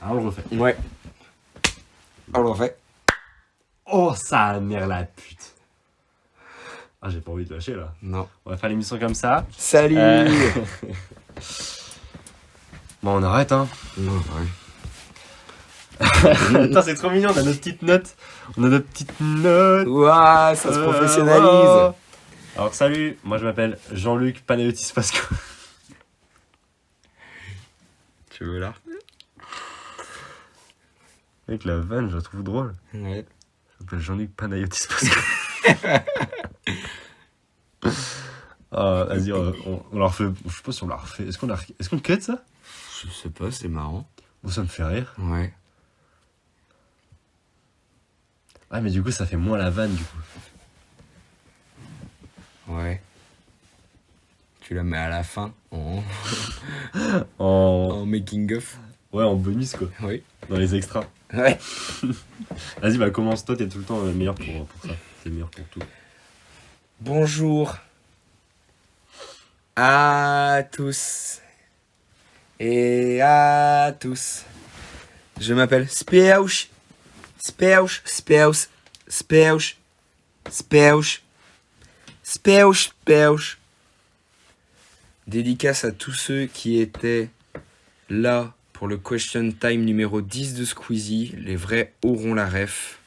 Alors on le refait. Ouais. On le refait. Oh, sa mère la pute. Ah, j'ai pas envie de lâcher là. Non. On va faire l'émission comme ça. Salut. Bon, on arrête, hein. Non, ouais. Attends, c'est trop mignon, on a nos petites notes. On a nos petites notes. Ouah, ça se professionnalise. Alors, salut, moi je m'appelle Jean-Luc Panayotis Pasco. Tu veux là? Mec, la vanne, je la trouve drôle. Ouais. Je m'appelle Jean-Luc Panayotis Pasco. Vas-y, on la refait. Je sais pas si on la refait. Est-ce qu'on cut ça? Je sais pas, c'est marrant. Bon, ça me fait rire. Ouais. Ah, mais du coup, ça fait moins la vanne, du coup. Ouais. Tu la mets à la fin en En... making of. Ouais, en bonus, quoi. Oui. Dans les extras. Ouais. Vas-y, bah commence, toi, t'es tout le temps le meilleur pour ça. T'es le meilleur pour tout. Bonjour à tous et à tous. Je m'appelle Speuch. Speuch, Speuch, Speuch, Speuch, Speuch, Speuch. Dédicace à tous ceux qui étaient là pour le question time numéro 10 de Squeezie. Les vrais auront la ref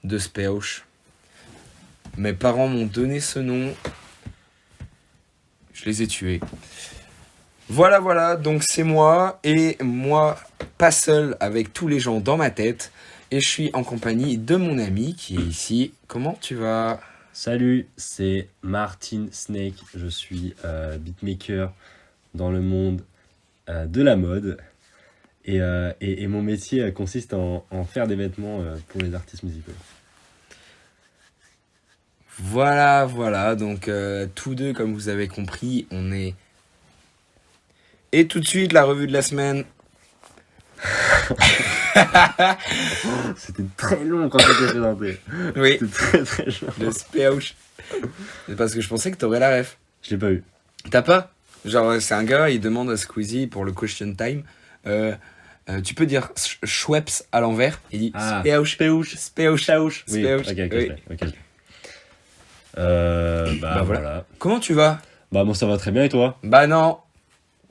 de Speuch. Mes parents m'ont donné ce nom. Je les ai tués. Voilà, donc c'est moi. Et moi, pas seul, avec tous les gens dans ma tête. Et je suis en compagnie de mon ami qui est ici. Comment tu vas ? Salut, c'est Martin Snake. Je suis beatmaker dans le monde de la mode. Et mon métier consiste en faire des vêtements pour les artistes musicaux. Voilà. Donc, tous deux, comme vous avez compris, on est... Et tout de suite, la revue de la semaine. C'était très long quand t'étais présenté. Oui, C'était très long. le Speuch. C'est parce que je pensais que t'aurais la ref. Je l'ai pas eu. T'as pas? Genre, c'est un gars, il demande à Squeezie pour le question time. Tu peux dire Schweppes à l'envers. Il dit Speuch. Oui, Speuch. ok. Bah voilà. Comment tu vas? Bah moi ça va très bien et toi? Bah non.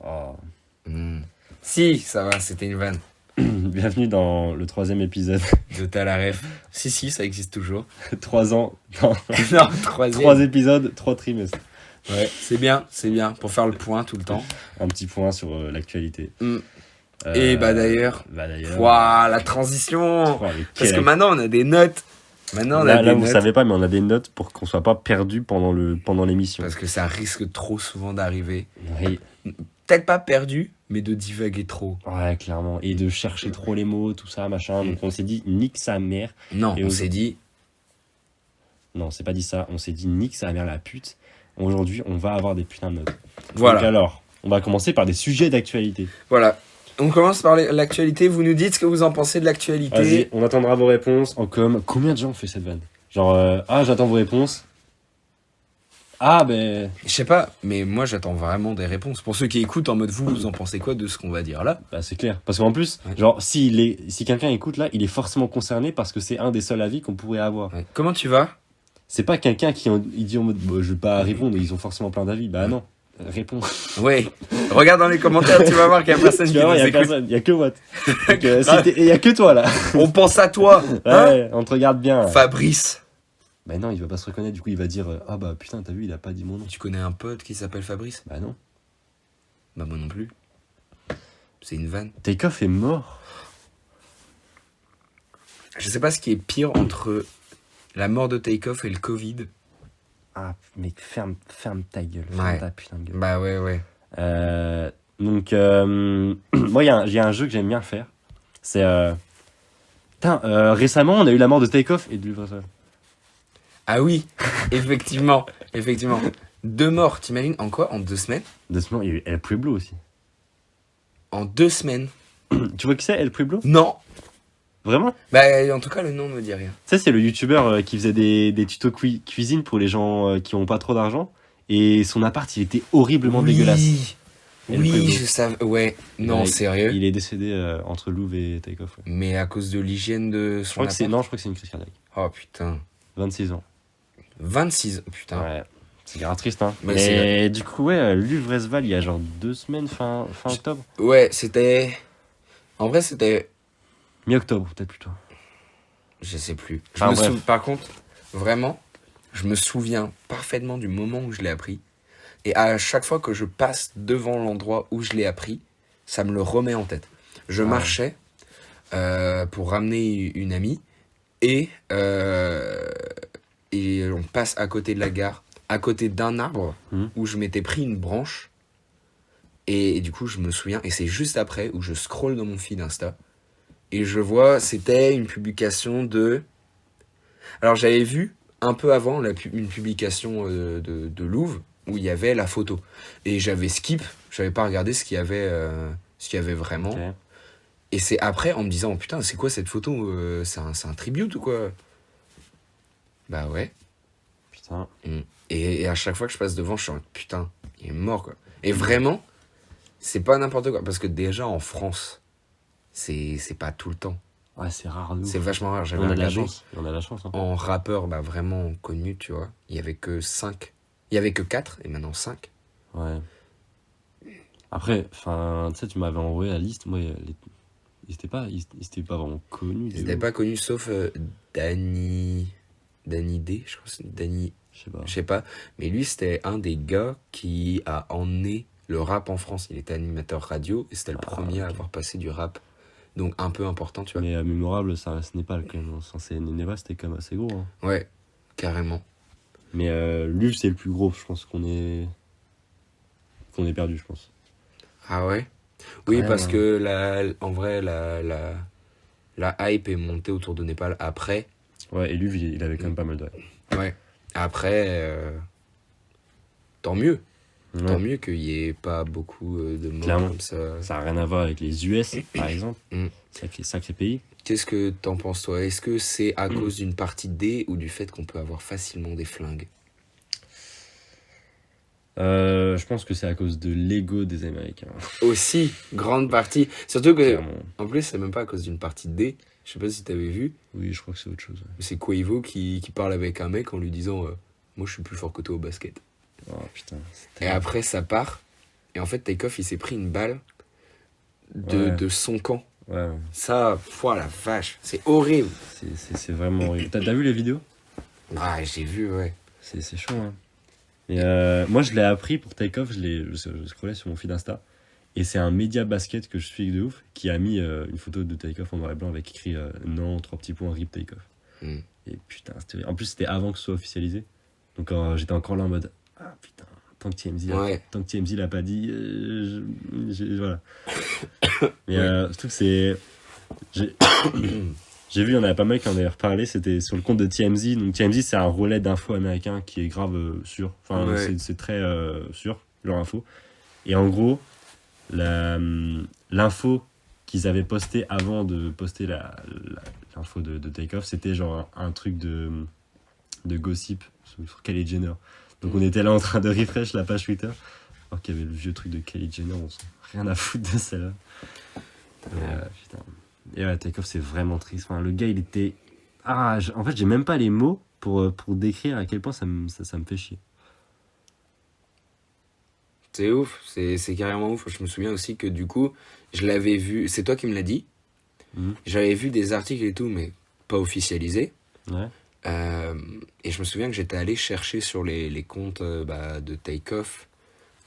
Oh. Si, ça va, c'était une vanne. Bienvenue dans le 3e épisode. De t'as la ref. Si, ça existe toujours. 3 ans. Non. Non, 3e. 3 épisodes, 3 trimestres. Ouais, c'est bien, pour faire le point tout le temps. Un petit point sur l'actualité. Et bah d'ailleurs. Waouh, la transition. Parce que maintenant on a des notes. Là vous savez pas, mais on a des notes pour qu'on soit pas perdu pendant l'émission. Parce que ça risque trop souvent d'arriver. Oui. Peut-être pas perdu, mais de divaguer trop. Ouais, clairement. Et de chercher trop les mots, tout ça, machin. Donc on s'est dit, nique sa mère. Non, on s'est dit... Non, on s'est pas dit ça. On s'est dit, nique sa mère la pute. Aujourd'hui, on va avoir des putains de notes. Voilà. Donc alors, on va commencer par des sujets d'actualité. Voilà. On commence par l'actualité. Vous nous dites ce que vous en pensez de l'actualité. Vas-y, on attendra vos réponses en com. Combien de gens ont fait cette vanne? Genre, j'attends vos réponses. Ah, ben... Je sais pas, mais moi j'attends vraiment des réponses. Pour ceux qui écoutent en mode vous en pensez quoi de ce qu'on va dire là? Bah c'est clair. Parce qu'en plus, ouais. Genre, si quelqu'un écoute là, il est forcément concerné parce que c'est un des seuls avis qu'on pourrait avoir. Ouais. Comment tu vas? C'est pas quelqu'un il dit en mode, bah, je vais pas répondre, ils ont forcément plein d'avis. Bah non, réponds. Ouais. Regarde dans les commentaires, tu vas voir qu'il y a personne qui nous il y a écoute. personne, il y a que Watt. Donc, il y a que toi là. On pense à toi. Hein? Ouais, on te regarde bien. Fabrice. Bah non, il va pas se reconnaître, du coup il va dire ah bah putain, t'as vu, il a pas dit mon nom. Tu connais un pote qui s'appelle Fabrice? Bah non. Bah moi non plus. C'est une vanne. Takeoff est mort. Je sais pas ce qui est pire entre la mort de Takeoff et le Covid. Ah mec, ferme ta gueule, Ouais. ferme ta putain de gueule. Bah ouais. Donc moi j'ai un jeu que j'aime bien faire. C'est récemment on a eu la mort de Takeoff et de Luvresol. Ah oui, effectivement. 2 morts, t'imagines? En quoi? En 2 semaines? De ce moment, il y a eu El Pueblo aussi. En 2 semaines? Tu vois qui c'est, El Pueblo? Non. Vraiment? Bah en tout cas le nom me dit rien. Tu sais, c'est le youtubeur qui faisait des tutos cuisine pour les gens qui ont pas trop d'argent. Et son appart, il était horriblement dégueulasse. El Oui, Fuego. je savais. Ouais, non, Ouais, sérieux. il est décédé entre Louvre et Takeoff. Ouais. Mais à cause de l'hygiène de Je son crois que c'est appart. non, je crois que c'est une crise cardiaque. Oh putain. 26 ans. 26 ans, putain. Ouais. C'est grave triste, hein. Mais Mais du coup, ouais, Luvresval, il y a genre 2 semaines, fin Je- octobre. Ouais, c'était. En vrai, c'était. Mi-octobre, peut-être plutôt. Je sais plus. Enfin, bref. Par contre, vraiment, je me souviens parfaitement du moment où je l'ai appris. Et à chaque fois que je passe devant l'endroit où je l'ai appris, ça me le remet en tête. Je Ah ouais. marchais pour ramener une amie et on passe à côté de la gare, à côté d'un arbre Mhm. où je m'étais pris une branche. Et du coup, je me souviens, et c'est juste après où je scrolle dans mon feed Insta. Et je vois, c'était une publication de. Alors, j'avais vu un peu avant une publication de Louvre où il y avait la photo. Et j'avais skip, j'avais pas regardé ce qu'il y avait vraiment. Ok. Et c'est après en me disant, oh, putain, c'est quoi cette photo c'est un tribute ou quoi? Bah ouais. Putain. Et à chaque fois que je passe devant, je suis en mode, putain, il est mort quoi. Et vraiment, c'est pas n'importe quoi. Parce que déjà en France, c'est pas tout le temps. Ouais, c'est rare, nous. C'est vachement rare. J'avais On a de la regardé. chance. On a de la chance, hein. En rappeur bah, vraiment connu, tu vois, il y avait que 5. Il y avait que 4 et maintenant 5. Ouais. Après, enfin, tu sais, tu m'avais envoyé la liste. Moi, ils étaient pas vraiment connus. Ils n'étaient pas connus sauf Danny D, je crois que c'est Danny, Je sais pas. je sais pas. Mais lui, c'était un des gars qui a emmené le rap en France. Il était animateur radio et c'était le premier à ok. avoir passé du rap. Donc un peu important, tu vois. Mais mémorable, ça reste Népal quand même. Censé Népal, c'était quand même assez gros, hein. Ouais, carrément. Mais Luv, c'est le plus gros. Je pense qu'on est perdu, je pense. Ah ouais? Oui, Ouais, parce ouais. que en vrai, la hype est montée autour de Népal après. Ouais, et Luv, il avait quand même pas mal de. Ouais. Après, tant mieux. Ouais. Tant mieux qu'il n'y ait pas beaucoup de morts Clairement. comme ça. Ça n'a rien à voir avec les US, par exemple. Mm. Sacré pays. Qu'est-ce que t'en penses, toi? Est-ce que c'est à cause d'une partie D ou du fait qu'on peut avoir facilement des flingues? Je pense que c'est à cause de l'ego des Américains. Aussi, grande partie. Surtout que, Clairement. en plus, c'est même pas à cause d'une partie D. Je sais pas si t'avais vu. Oui, je crois que c'est autre chose. Ouais. C'est Quavo qui parle avec un mec en lui disant moi, je suis plus fort que toi au basket. Oh putain. Et après, ça part. Et en fait, Takeoff, il s'est pris une balle Ouais. de son camp. Ouais, Ça, foi la vache, c'est horrible. c'est vraiment horrible. T'as vu les vidéos? Ah, j'ai vu, ouais. C'est chaud, hein. Et moi, je l'ai appris pour Takeoff, je scrollais sur mon feed Insta. Et c'est un média basket que je suis de ouf qui a mis une photo de Takeoff en noir et blanc avec écrit non, 3 petits points, rip Takeoff. Mm. Et putain, en plus, c'était avant que ce soit officialisé. Donc j'étais encore là en mode ah putain, tant que TMZ l'a pas dit, voilà. Mais surtout que c'est. J'ai vu, il y en avait pas mal qui en avaient reparlé, c'était sur le compte de TMZ. Donc TMZ, c'est un relais d'infos américain qui est grave sûr. Enfin, Ouais. c'est très sûr, leur info. Et en gros, l'info qu'ils avaient postée avant de poster l'info de Takeoff, c'était genre un truc de gossip sur Kylie Jenner. Donc on était là en train de refresh la page Twitter. Alors qu'il y avait le vieux truc de Kylie Jenner, on s'en rien à foutre de celle-là. Putain. Et ouais, Takeoff, c'est vraiment triste. Enfin, le gars, il était. En fait, j'ai même pas les mots pour décrire à quel point ça me fait chier. C'est ouf, c'est carrément ouf. Je me souviens aussi que du coup, je l'avais vu, c'est toi qui me l'as dit. Mhm. J'avais vu des articles et tout, mais pas officialisés. Ouais. Et je me souviens que j'étais allé chercher sur les comptes de Takeoff,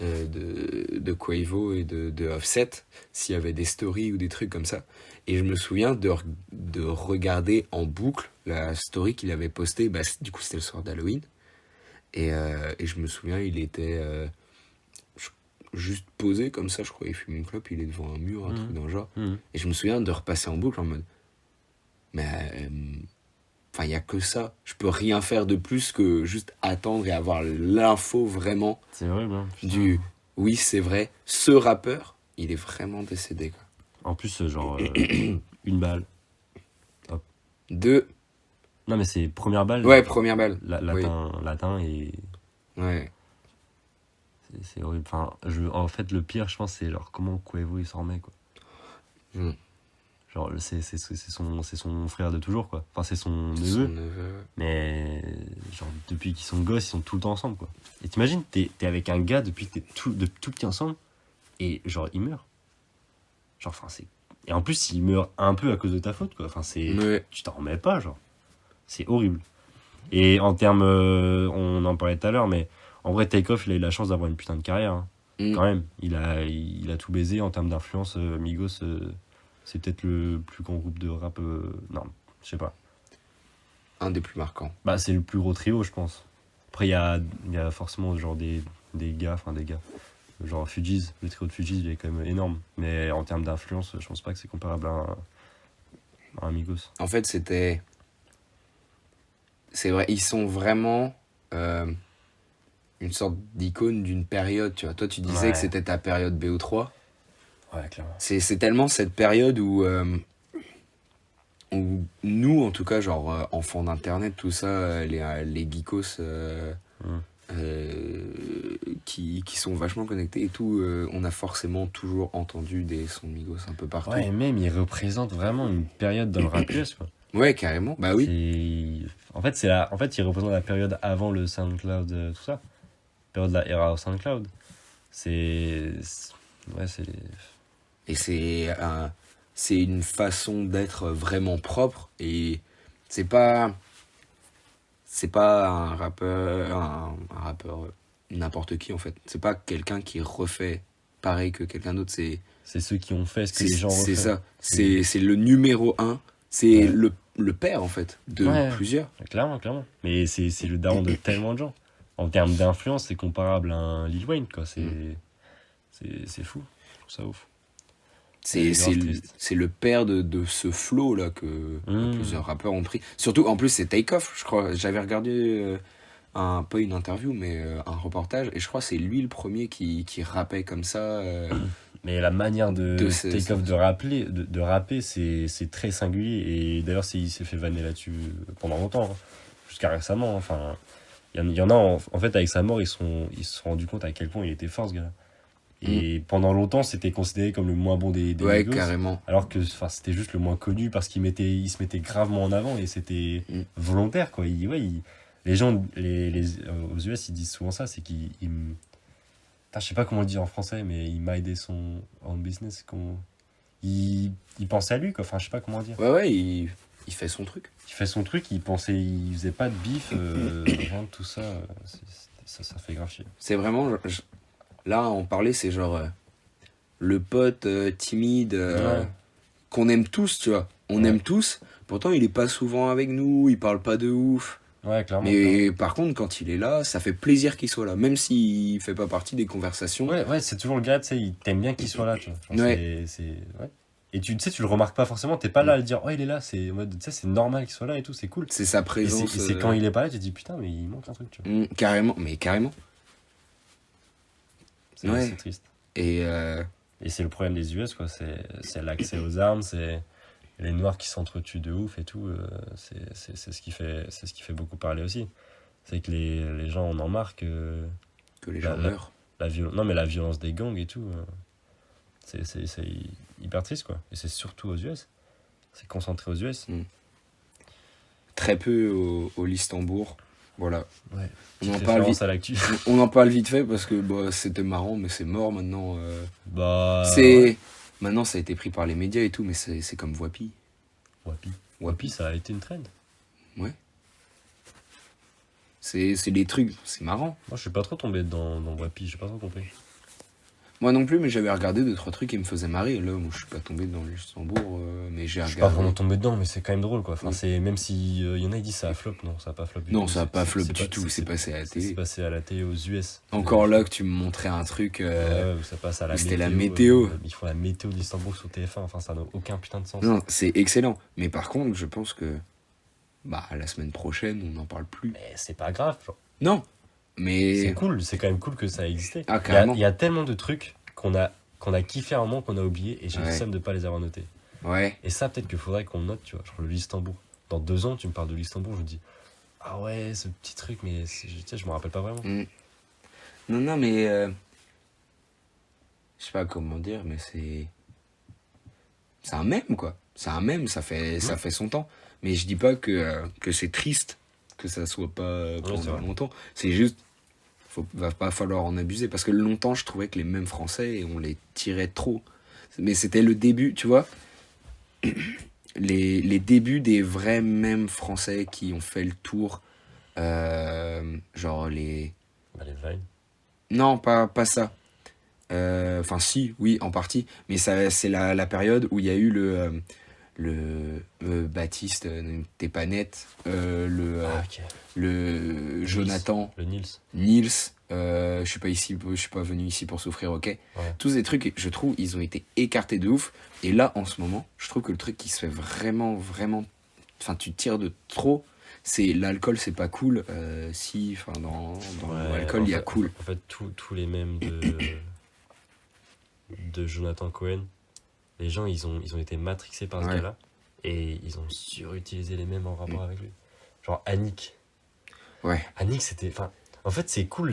de Quavo et de Offset, s'il y avait des stories ou des trucs comme ça. Et je me souviens de regarder en boucle la story qu'il avait postée. Bah, du coup, c'était le soir d'Halloween. Et je me souviens, il était juste posé comme ça, je crois. Il fume une clope, il est devant un mur, un truc dans le genre. Mhm. Et je me souviens de repasser en boucle en mode. Mais. Enfin, il n'y a que ça. Je peux rien faire de plus que juste attendre et avoir l'info vraiment C'est horrible, hein. Putain. du oui, c'est vrai, ce rappeur, il est vraiment décédé, quoi. En plus, genre, une balle. Deux. Non, mais c'est première balle. Ouais, première balle. Latin et. Ouais. C'est horrible. Enfin, en fait, le pire, je pense, c'est genre comment Quavo il s'en remet, quoi. Mm. Genre, c'est son frère de toujours, quoi. Enfin, c'est son Son neveu. neveu. Mais genre depuis qu'ils sont gosses, ils sont tout le temps ensemble, quoi. Et t'imagines, t'es avec un gars depuis que t'es de tout petit ensemble, et genre il meurt. Genre, enfin, c'est. Et en plus, il meurt un peu à cause de ta faute, quoi. Enfin, c'est. Ouais. Tu t'en remets pas, genre. C'est horrible. Et en termes. On en parlait tout à l'heure, mais en vrai, Takeoff, il a eu la chance d'avoir une putain de carrière, hein. Mm. Quand même. Il a tout baisé en termes d'influence. Migos, c'est peut-être le plus grand groupe de rap. Non, je sais pas. Un des plus marquants. Bah, c'est le plus gros trio, je pense. Après, il y a forcément genre des gars, genre Fugees, le trio de Fugees, il est quand même énorme. Mais en termes d'influence, je pense pas que c'est comparable à un Migos. En fait, c'est vrai, ils sont vraiment une sorte d'icône d'une période, tu vois. Toi, tu disais Ouais. que c'était ta période BO3. Ouais, clairement. C'est tellement cette période où nous, en tout cas, genre enfants d'internet, tout ça, les geekos Mm. qui sont vachement connectés et tout, on a forcément toujours entendu des sons de Migos un peu partout. Ouais, et même, il représente vraiment une période dans le rap US, quoi. Ouais, carrément, bah oui. En fait, il représente la période avant le SoundCloud, tout ça. Période de la era SoundCloud. Ouais, c'est. Et c'est une façon d'être vraiment propre et c'est pas c'est pas un rappeur n'importe qui en fait. C'est pas quelqu'un qui refait pareil que quelqu'un d'autre, C'est ceux qui ont fait ce que les gens c'est refont. ça. C'est le numéro un, c'est Ouais. le père en fait de Ouais. plusieurs. Clairement, clairement. Mais c'est le daron de tellement de gens. En termes d'influence, c'est comparable à un Lil Wayne, quoi. C'est fou. Je trouve ça ouf. C'est grave le, triste. c'est le père de ce flow là que Mmh. plusieurs rappeurs ont pris. Surtout, en plus, c'est Takeoff, je crois. J'avais regardé pas une interview, mais un reportage, et je crois que c'est lui le premier qui rappait comme ça. Mais la manière de ce- Takeoff de rapper, c'est très singulier. Et d'ailleurs, il s'est fait vanner là-dessus pendant longtemps, hein. Jusqu'à récemment. Enfin, il y en a, en fait, avec sa mort, ils se sont rendus compte à quel point il était fort, ce gars-là. Et pendant longtemps, c'était considéré comme le moins bon des Ouais, Migos. carrément. Alors que c'était juste le moins connu parce il se mettait gravement en avant et c'était Mm. volontaire, quoi. Les gens aux US, ils disent souvent ça, c'est Putain, je sais pas comment le dire en français, mais il mindait son own business. Il pensait à lui, quoi. Enfin, je sais pas comment dire. Ouais, il fait son truc. Il fait son truc, il faisait pas de bif, rien de tout ça. Ça fait grave chier. C'est vraiment. Là, en parler, c'est genre le pote timide Ouais. qu'on aime tous, tu vois. On Ouais. aime tous. Pourtant, il est pas souvent avec nous, il parle pas de ouf. Ouais, clairement. Mais par contre, quand il est là, ça fait plaisir qu'il soit là, même s'il fait pas partie des conversations. Ouais, c'est toujours le gars, tu sais, il t'aime bien qu'il soit là, tu vois. Genre, Ouais. ouais. Et tu sais, tu le remarques pas forcément, t'es pas là à le dire, oh, il est là, c'est en mode, tu sais, c'est normal qu'il soit là et tout, c'est cool. C'est sa Et présence. c'est quand il est pas là, tu te dis, putain, mais il manque un truc, tu vois. Carrément, mais carrément. Ouais. C'est triste. Et Et c'est le problème des US, quoi, c'est l'accès aux armes, c'est les noirs qui s'entretuent de ouf et tout, c'est ce qui fait beaucoup parler aussi. C'est que les gens en marre que que les gens meurent. non, mais la violence des gangs et tout, c'est hyper triste, quoi. Et c'est surtout aux US. C'est concentré aux US. Très peu au Listembourg. Voilà. Ouais. On en Petite parle référence vite. à l'actu. On en parle vite fait parce que bah, c'était marrant, mais c'est mort maintenant. Bah. Maintenant, ça a été pris par les médias et tout, mais c'est comme Wapi. Wapi, ça a été une trend. Ouais. C'est des trucs, c'est marrant. Moi, je suis pas trop tombé dans Wapi, j'ai pas trop compris. Moi non plus, mais j'avais regardé 2-3 trucs qui me faisaient marrer. Et là, moi, je suis pas tombé dans le Luxembourg, mais j'ai Je suis pas regardé. vraiment tombé dedans, mais c'est quand même drôle, quoi. Enfin, Oui. même si y en a, ils disent ça a flop, non, ça a pas flop du Non, tout. ça a pas flop c'est du tout, c'est passé à la télé. C'est passé à la télé aux US. Encore là que tu me montrais un truc. Ouais, où ça passe à la c'était météo. la météo. Ils font la météo d'Istanbul sur TF1, enfin, ça n'a aucun putain de sens. Non, c'est excellent. Mais par contre, je pense que bah la semaine prochaine, on n'en parle plus. Mais c'est pas grave, genre. Non, mais C'est cool, c'est quand même cool que ça ait existé. Ah, carrément. Il y a tellement de trucs qu'on a kiffé à un moment qu'on a oublié et j'ai le Ouais. seum de pas les avoir notés. ouais. Et ça, peut-être qu'il faudrait qu'on note, tu vois, genre le Luxembourg. Dans 2 ans, tu me parles de Luxembourg, je me dis, ah ouais, ce petit truc, mais tu sais, je me rappelle pas vraiment. Non, mais je sais pas comment dire, mais c'est un mème, quoi. C'est un mème, ça fait son temps. Mais je dis pas que c'est triste que ça soit pas Ouais, c'est pendant vrai. longtemps. C'est juste, va pas falloir en abuser. Parce que longtemps, je trouvais que les mèmes français, on les tirait trop. Mais c'était le début, tu vois. Les débuts des vrais mèmes français qui ont fait le tour. Genre les. Bah, les Vines. Non, pas ça. Enfin, si, oui, en partie. Mais ça, c'est la période où il y a eu le Baptiste, t'es pas net, Ah, ok. le Jonathan, Le Nils. Nils, je suis pas venu ici pour souffrir, ok. Ouais. Tous ces trucs, je trouve, ils ont été écartés de ouf. Et là, en ce moment, je trouve que le truc qui se fait vraiment, enfin, tu tires de trop. C'est l'alcool, c'est pas cool. Si, enfin, dans Ouais, l'alcool, il y a cool. En fait, tous les mèmes de Jonathan Cohen, les gens, ils ont été matrixés par ce Ouais. gars-là. Et ils ont surutilisé les mèmes en rapport avec lui. Genre Annick. Ouais. Annick, c'était... Enfin, en fait, c'est cool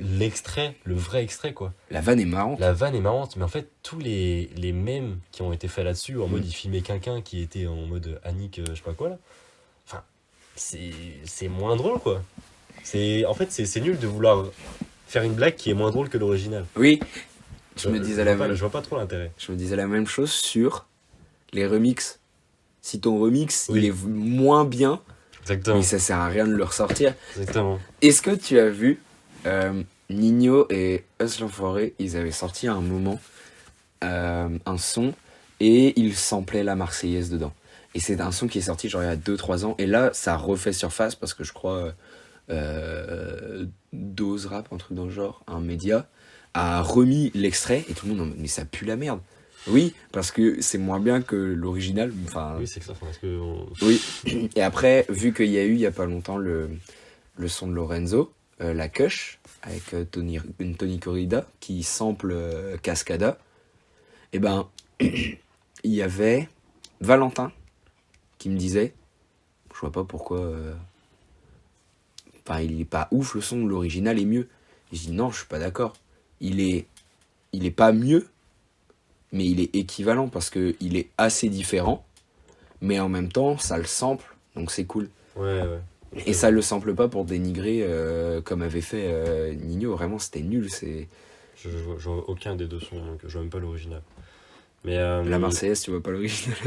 l'extrait, le vrai extrait, quoi. La vanne est marrante. La vanne est marrante, mais en fait, tous les mèmes qui ont été faits là-dessus, en mode Mm. il filmait quelqu'un qui était en mode Annick, je sais pas quoi, là. Enfin, c'est moins drôle, quoi. En fait, c'est nul de vouloir faire une blague qui est moins drôle que l'original. Oui, je me disais la vois pas, même. je vois pas trop l'intérêt. Je me disais la même chose sur les remixes. Si ton remix, Oui. il est moins bien, Exactement. mais ça sert à rien de le ressortir. Exactement. Est-ce que tu as vu Nino et Us l'Enfoiré, ils avaient sorti à un moment un son et ils samplaient la Marseillaise dedans. Et c'est un son qui est sorti genre il y a 2-3 ans. Et là, ça refait surface parce que je crois Dose Rap, un truc dans le genre, un média, a remis l'extrait et tout le monde en mode, mais ça pue la merde. Oui, parce que c'est moins bien que l'original. Enfin, Oui, c'est que ça. Parce que oui. Et après, vu qu'il y a eu il y a pas longtemps le son de Lorenzo, la Cush, avec Tony Corrida, qui sample Cascada, et ben, il y avait Valentin qui me disait, je vois pas pourquoi. Enfin, il est pas ouf le son, l'original est mieux. Et je dis non, je suis pas d'accord. Il est pas mieux, mais il est équivalent parce que il est assez différent, mais en même temps, ça le sample, donc c'est cool. ouais. Et ça le sample pas pour dénigrer comme avait fait Nino. Vraiment, c'était nul. C'est Je vois aucun des deux sons, donc je vois même pas l'original. Mais la Marseillaise, tu vois pas l'original.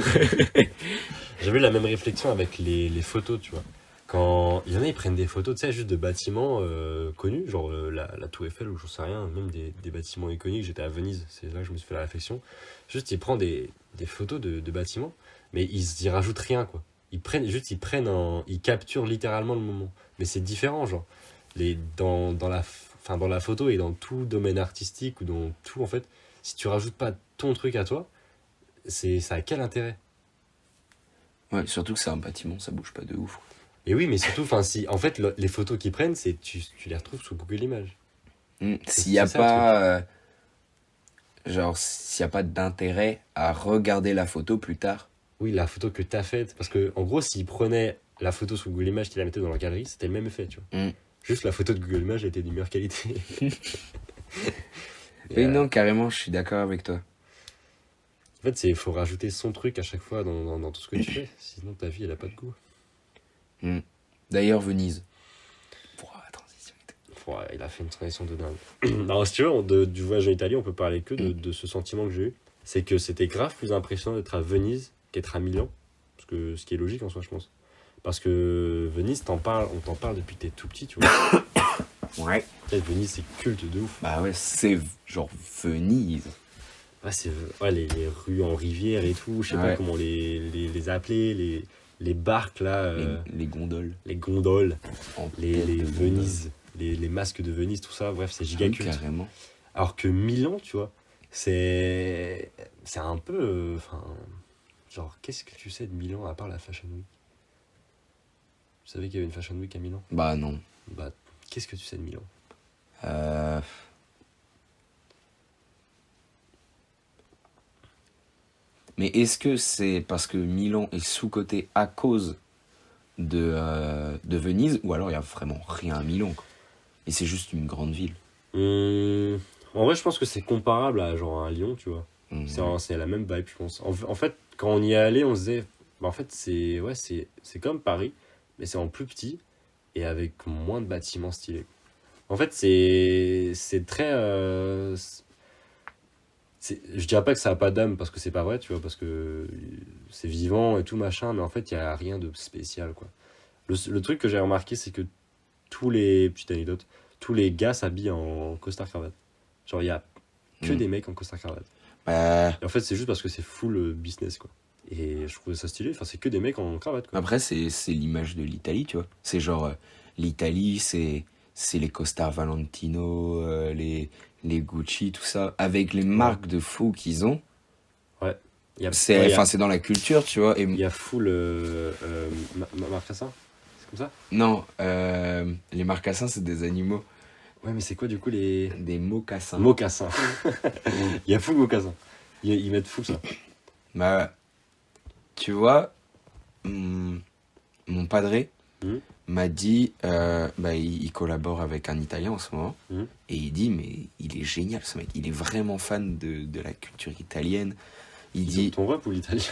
j'avais eu la même réflexion avec les photos, tu vois. Quand il y en a, ils prennent des photos, tu sais, juste de bâtiments connus, genre la Tour Eiffel ou j'en sais rien, même des bâtiments iconiques. J'étais à Venise, c'est là que je me suis fait la réflexion. Juste, ils prennent des photos de bâtiments, mais ils y rajoutent rien, quoi. Ils capturent littéralement le moment. Mais c'est différent, genre. Dans la photo et dans tout domaine artistique ou dans tout, en fait, si tu rajoutes pas ton truc à toi, ça a quel intérêt? Ouais, surtout que c'est un bâtiment, ça bouge pas de ouf. Et oui, mais surtout, enfin, si, en fait, les photos qu'ils prennent, tu les retrouves sous Google Images. S'il y a c'est ça, le pas, genre, s'il y a pas d'intérêt à regarder la photo plus tard. Oui, la photo que t'as faite, parce que, en gros, s'ils prenaient la photo sous Google Images, qu'ils la mettaient dans leur galerie, c'était le même effet, tu vois. Mm. Juste la photo de Google Images était de meilleure qualité. Et, Oui, non, carrément, je suis d'accord avec toi. en fait, faut rajouter son truc à chaque fois dans tout ce que tu fais, sinon ta vie, elle a pas de goût. D'ailleurs, Venise. Pouah, transition. Ouais, il a fait une transition de dingue. Alors, si tu veux, du voyage en Italie, on peut parler que de ce sentiment que j'ai eu. C'est que c'était grave plus impressionnant d'être à Venise qu'être à Milan. Parce que, ce qui est logique en soi, je pense. Parce que Venise, on t'en parle depuis que t'es tout petit, tu vois. Ouais. Peut-être Venise, c'est culte de ouf. Bah ouais, c'est genre Venise. Ouais, les rues en rivière et tout, je sais pas Ouais. comment les appeler, les barques là, Les gondoles. les gondoles, En les tête de Venise, les masques de Venise, tout ça, bref, c'est giga gondole. culte. Carrément. Alors que Milan, tu vois, c'est un peu, enfin, genre, qu'est-ce que tu sais de Milan à part la Fashion Week? Tu savais qu'il y avait une Fashion Week à Milan? Bah non. Bah, qu'est-ce que tu sais de Milan? Euh... Mais est-ce que c'est parce que Milan est sous-coté à cause de Venise, ou alors il y a vraiment rien à Milan, quoi. Et c'est juste une grande ville. En vrai, je pense que c'est comparable à genre un Lyon, tu vois. C'est la même vibe, je pense. En fait, quand on y est allé, on se disait, bah, en fait, c'est comme Paris, mais c'est en plus petit et avec moins de bâtiments stylés. En fait, c'est très. Je dirais pas que ça a pas d'âme parce que c'est pas vrai, tu vois, parce que c'est vivant et tout machin, mais en fait, il y a rien de spécial, quoi. Le truc que j'ai remarqué, c'est que petite anecdote, tous les gars s'habillent en costard cravate. Genre, il y a que Mm. des mecs en costard cravate. Bah, Et en fait, c'est juste parce que c'est full business, quoi. Et je trouvais ça stylé. Enfin, c'est que des mecs en cravate, quoi. après, c'est l'image de l'Italie, tu vois. C'est genre, l'Italie, c'est les costards Valentino, les Gucci, tout ça, avec les Ouais. marques de fou qu'ils ont. Ouais. C'est, enfin, c'est dans la culture, tu vois. Il Et y a full Marcassin. C'est comme ça? non, les marcassins, c'est des animaux. Ouais, mais c'est quoi du coup les. Des mocassins. Mocassins. Il y a full mocassins. Ils mettent full ça. Bah, tu vois, mon padré Mhm. m'a dit, bah, il collabore avec un Italien en ce moment, Mhm. et il dit, mais il est génial ce mec, il est vraiment fan de la culture italienne. Il dit, Ton rep ou l'italien?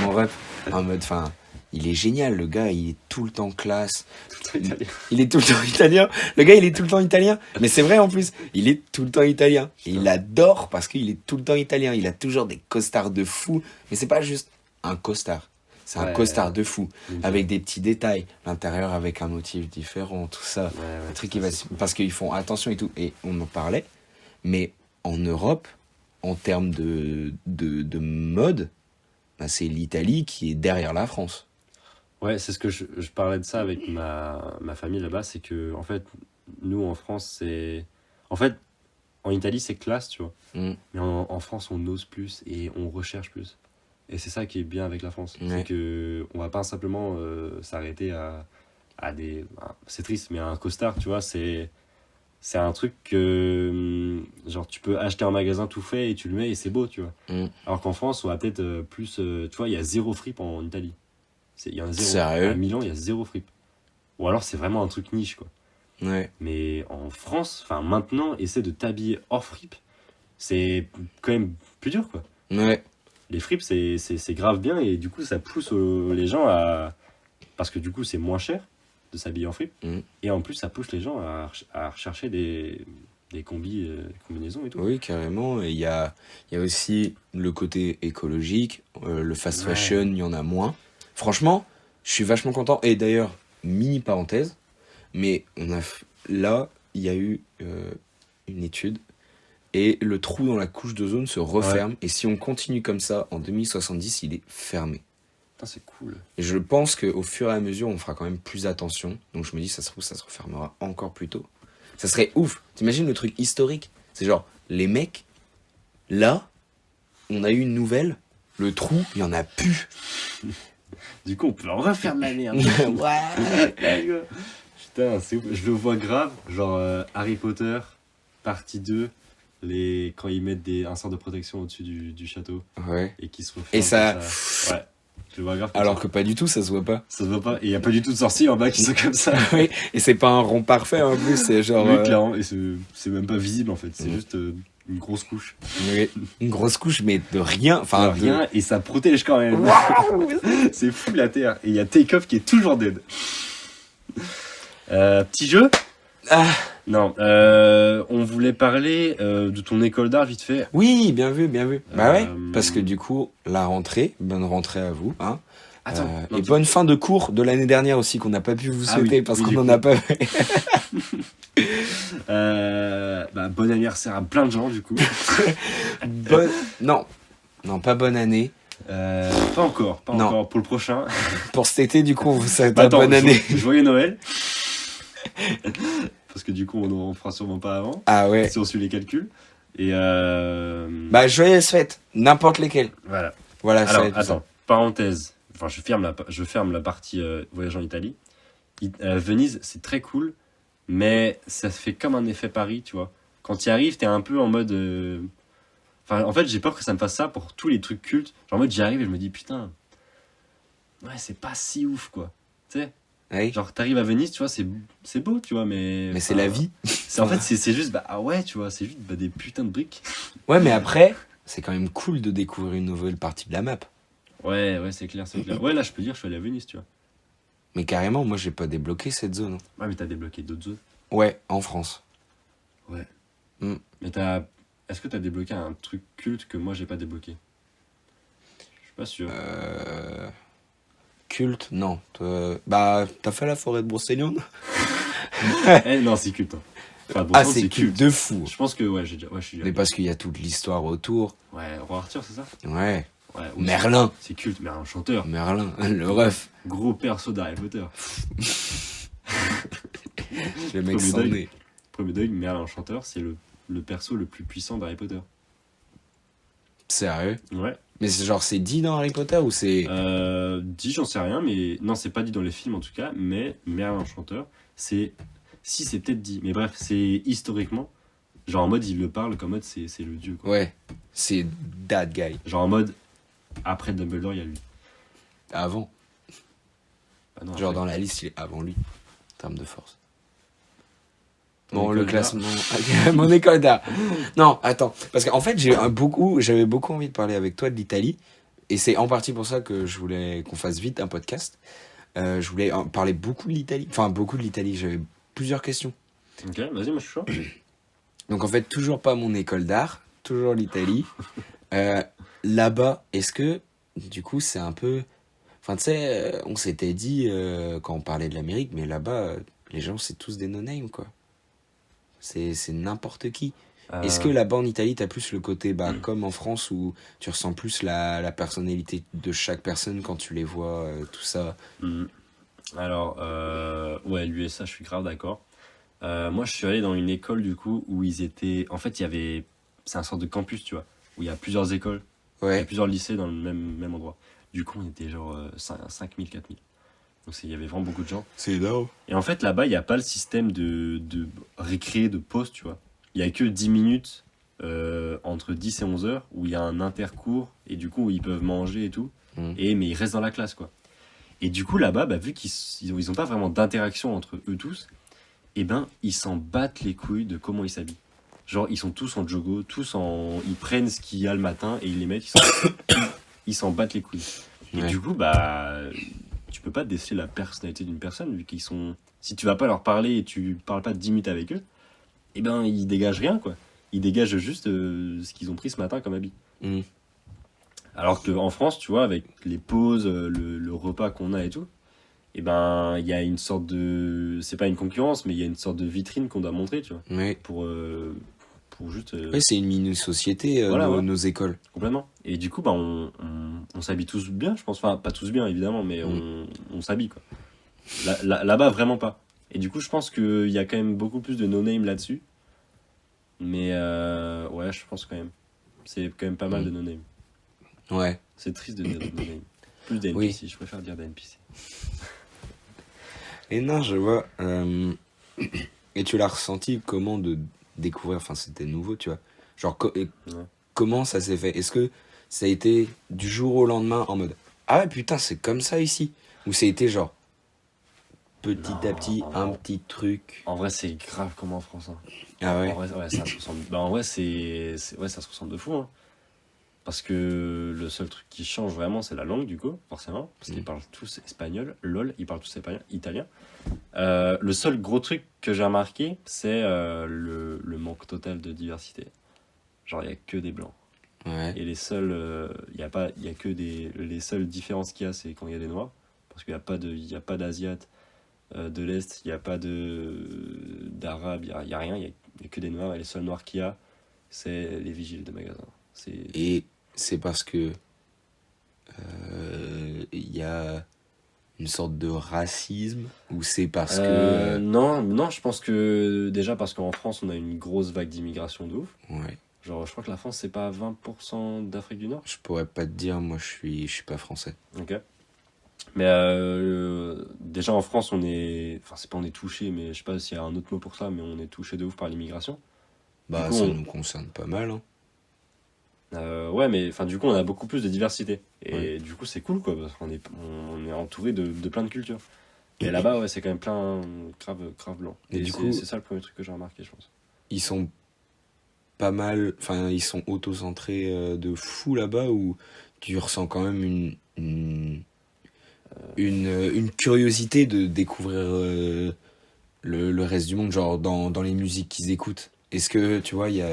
mon ref, en mode, enfin, il est génial, le gars, il est tout le temps classe. Tout italien. Il est tout le temps italien. Le gars, il est tout le temps italien. Mais c'est vrai en plus, il est tout le temps italien. Et il adore parce qu'il est tout le temps italien. Il a toujours des costards de fou. Mais c'est pas juste un costard. C'est un Ouais, costard de fou. nickel. Avec des petits détails. L'intérieur avec un motif différent, tout ça. Ouais, ouais, Un truc ça, qui va. c'est cool. Parce qu'ils font attention et tout. Et on en parlait. Mais en Europe, en termes de mode, bah, c'est l'Italie qui est derrière la France. Ouais, c'est ce que je parlais de ça avec ma famille là-bas, c'est que, en fait, nous en France, c'est. En fait, en Italie, c'est classe, tu vois. Mm. Mais en France, on ose plus et on recherche plus. Et c'est ça qui est bien avec la France. Ouais. C'est que on va pas simplement s'arrêter à des. C'est triste, mais un costard, tu vois, c'est un truc que. Genre, tu peux acheter en magasin tout fait et tu le mets et c'est beau, tu vois. Mm. Alors qu'en France, on va peut-être plus. Tu vois, il y a zéro fripe en Italie. Il y en a zéro. Sérieux? À Milan, il y a zéro fripe. Ou alors, c'est vraiment un truc niche, quoi. Ouais. Mais en France, enfin maintenant, essaie de t'habiller hors fripe, c'est quand même plus dur, quoi. Ouais. Les fripes, c'est grave bien et du coup, ça pousse les gens à. Parce que du coup, c'est moins cher de s'habiller en fripe. Mm. Et en plus, ça pousse les gens à rechercher des combinaisons et tout. Oui, carrément. Et il y a aussi le côté écologique. Le fast Ouais. fashion, il y en a moins. Franchement, je suis vachement content. Et d'ailleurs, mini parenthèse, mais là, il y a eu une étude et le trou dans la couche d'ozone se referme. Et si on continue comme ça, en 2070, il est fermé. Putain, c'est cool. Et je pense qu'au fur et à mesure, on fera quand même plus attention. Donc je me dis, ça se trouve, ça se refermera encore plus tôt. Ça serait ouf. T'imagines le truc historique? C'est genre, les mecs, là, on a eu une nouvelle, le trou, il y en a plus. Du coup, on peut en refaire de la merde. Ouais. Putain, c'est ouf. Je le vois grave. Genre Harry Potter, partie 2, quand ils mettent un sort de protection au-dessus du château Ouais. et qu'ils se referment. Et ça- comme ça. Ouais, je le vois grave. Comme Alors ça. que pas du tout, ça se voit pas. Ça se voit pas. Et il n'y a pas du tout de sorciers en bas qui sont comme ça. Oui. Et c'est pas un rond parfait en plus, c'est genre. Oui, clairement. Et c'est même pas visible en fait. C'est Mm. juste une grosse couche. Oui. Une grosse couche, mais de rien. Enfin, Enfin, rien. Et ça protège quand même. C'est fou la terre. Et il y a Takeoff qui est toujours dead. Petit jeu. Ah. Non, on voulait parler de ton école d'art vite fait. Oui, bien vu, bien vu. Bah ouais, Euh, parce que du coup, la rentrée, bonne rentrée à vous. Hein. Attends, non, Et bonne fin de cours de l'année dernière aussi, qu'on n'a pas pu vous Ah souhaiter oui, parce oui, qu'on du n'en coup. a pas fait. Bon anniversaire à plein de gens du coup. Bonne... Non, non, pas bonne année. Pas encore, pas Non. encore. Pour le prochain. Pour cet été, du coup, on vous souhaite Bah, attends, bonne année. Joyeux Noël. Parce que du coup, on fera sûrement pas avant. Ah ouais. Si on suit les calculs. Et Bah, joyeuse fête, n'importe lesquelles. voilà. Voilà, ça va Alors, être ça. attends, parenthèse. Enfin, je ferme la partie voyage en Italie. Venise, c'est très cool, mais ça se fait comme un effet Paris, tu vois. Quand tu y arrives, t'es un peu en mode. Enfin, en fait, j'ai peur que ça me fasse ça pour tous les trucs cultes. Genre, en mode, j'y arrive et je me dis, putain, ouais, c'est pas si ouf, quoi. Tu sais, Ouais. Genre, t'arrives à Venise, tu vois, c'est beau, tu vois, mais. Mais c'est enfin, la vie. En fait, c'est juste, bah, ah ouais, tu vois, c'est juste des putains de briques. Ouais, mais après, c'est quand même cool de découvrir une nouvelle partie de la map. Ouais, ouais, c'est clair, c'est clair. Ouais, là, je peux dire, je suis allé à Venise, tu vois. Mais carrément, moi, j'ai pas débloqué cette zone. Ouais, mais t'as débloqué d'autres zones. Ouais, en France. Ouais. Mm. Mais est-ce que t'as débloqué un truc culte que moi, j'ai pas débloqué? Je suis pas sûr. Culte? Non. Bah, t'as fait la forêt de Brocéliande? Non, c'est culte. Hein. Enfin, Ah, Bretagne, c'est culte de fou. Je pense que, ouais, je suis déjà Mais allé. parce qu'il y a toute l'histoire autour. Ouais, Roi Arthur, c'est ça? Ouais. Ouais, oui, Merlin. c'est culte, mais un chanteur. Merlin, le ref. Gros perso d'Harry Potter. Le mec Premier s'en deuil. est. Premier deuil, Merlin chanteur, c'est le perso le plus puissant d'Harry Potter. Sérieux? Ouais. Mais c'est genre, c'est dit dans Harry Potter ou c'est. Dit, j'en sais rien, mais non, c'est pas dit dans les films en tout cas, mais Merlin chanteur, c'est. Si, c'est peut-être dit, mais bref, c'est historiquement. Genre en mode, il le parle comme mode, c'est le dieu, quoi. Ouais. C'est that guy. Genre en mode, après Dumbledore, il y a lui. Avant. Bah non, Genre après. dans la liste, il est avant lui. En termes de force. Ton Bon, école le d'art. classement. Mon école d'art. Non, attends. Parce qu'en fait, j'avais beaucoup envie de parler avec toi de l'Italie. Et c'est en partie pour ça que je voulais qu'on fasse vite un podcast. Je voulais parler beaucoup de l'Italie. Enfin, beaucoup de l'Italie. J'avais plusieurs questions. Ok, vas-y, moi je suis chaud. Donc, en fait, toujours pas mon école d'art. Toujours l'Italie. Là-bas, est-ce que, du coup, c'est un peu. Enfin, tu sais, on s'était dit quand on parlait de l'Amérique, mais là-bas, les gens, c'est tous des no-name, quoi. C'est n'importe qui. Est-ce que là-bas en Italie, t'as plus le côté, bah, comme en France, où tu ressens plus la personnalité de chaque personne quand tu les vois, tout ça? Hmm. Alors, ouais, l'USA, je suis grave d'accord. Moi, je suis allé dans une école, du coup, où ils étaient. En fait, il y avait. C'est un sorte de campus, tu vois, où il y a plusieurs écoles, il y a Ouais, plusieurs lycées dans le même endroit. Du coup, on était genre 5000, 4000. Donc, il y avait vraiment beaucoup de gens. c'est énorme. Et en fait, là-bas, il n'y a pas le système de récré, de pause, tu vois. Il n'y a que 10 minutes entre 10 et 11 heures où il y a un intercours et du coup, où ils peuvent manger et tout. Mm. Mais ils restent dans la classe, quoi. Et du coup, là-bas, bah, vu qu'ils ont pas vraiment d'interaction entre eux tous, eh ben, ils s'en battent les couilles de comment ils s'habillent. Genre, ils sont tous en jogo, ils prennent ce qu'il y a le matin et ils les mettent, ils s'en battent les couilles. Et Ouais. du coup, bah, tu peux pas déceler la personnalité d'une personne, vu qu'ils sont. Si tu vas pas leur parler et tu parles pas 10 minutes avec eux, eh ben, ils dégagent rien, quoi. Ils dégagent juste ce qu'ils ont pris ce matin comme habit. Mm. Alors qu'en France, tu vois, avec les pauses, le repas qu'on a et tout, eh ben, il y a une sorte de. C'est pas une concurrence, mais il y a une sorte de vitrine qu'on doit montrer, tu vois. Ouais. Pour juste. Ouais, c'est une mini-société, Voilà, ouais. nos écoles. Complètement. Et du coup, bah, on s'habille tous bien, je pense. Enfin, pas tous bien, évidemment, mais on s'habille, quoi. Là-bas, vraiment pas. Et du coup, je pense qu'il y a quand même beaucoup plus de no-name là-dessus. Mais ouais, je pense quand même. C'est quand même pas mal de no-name. Ouais. C'est triste de dire de no-name. Plus des Oui. NPC, je préfère dire des NPC. Et non, je vois. Et tu l'as ressenti comment de découvrir, enfin c'était nouveau, tu vois. Genre, et Ouais. comment ça s'est fait? Est-ce que ça a été du jour au lendemain en mode ah ouais, putain, c'est comme ça ici? Ou ça a été genre petit à petit, un Non. petit truc? En vrai, c'est grave comme en France. Hein. Ah En ouais? vrai, ouais, ça se ressemble. Bah, en vrai, ouais, ça se ressemble de fou. Hein. Parce que le seul truc qui change vraiment, c'est la langue, du coup, forcément. Parce qu'ils parlent tous espagnol. LOL, ils parlent tous italien. Le seul gros truc que j'ai remarqué, c'est le manque total de diversité. Genre, il n'y a que des blancs. Ouais. Et les seuls. Il y a que des. Les seules différences qu'il y a, c'est quand il y a des noirs. Parce qu'il n'y a pas d'Asiates de l'Est, il n'y a pas d'Arabes, il n'y a rien, il y a que des noirs. Et les seuls noirs qu'il y a, c'est les vigiles de magasin. Et c'est parce que il y a une sorte de racisme ou c'est parce que Non, je pense que déjà parce qu'en France, on a une grosse vague d'immigration de ouf. ouais, Genre, je crois que la France, c'est pas 20% d'Afrique du Nord. je pourrais pas te dire, moi je suis pas français. Ok. Mais déjà en France, on est. Enfin, c'est pas on est touché, mais je sais pas s'il y a un autre mot pour ça, mais on est touché de ouf par l'immigration. Bah coup, ça on- nous concerne pas mal, hein. Ouais, mais enfin, du coup, on a beaucoup plus de diversité. Et Ouais. du coup, c'est cool, quoi, parce qu'on est entouré de plein de cultures. Et là-bas, ouais, c'est quand même plein, grave blanc. Et Et du coup, c'est ça le premier truc que j'ai remarqué, je pense. ils sont pas mal, enfin, ils sont auto-centrés de fou là-bas, ou tu ressens quand même une curiosité de découvrir le reste du monde, genre dans les musiques qu'ils écoutent. Est-ce que, tu vois, il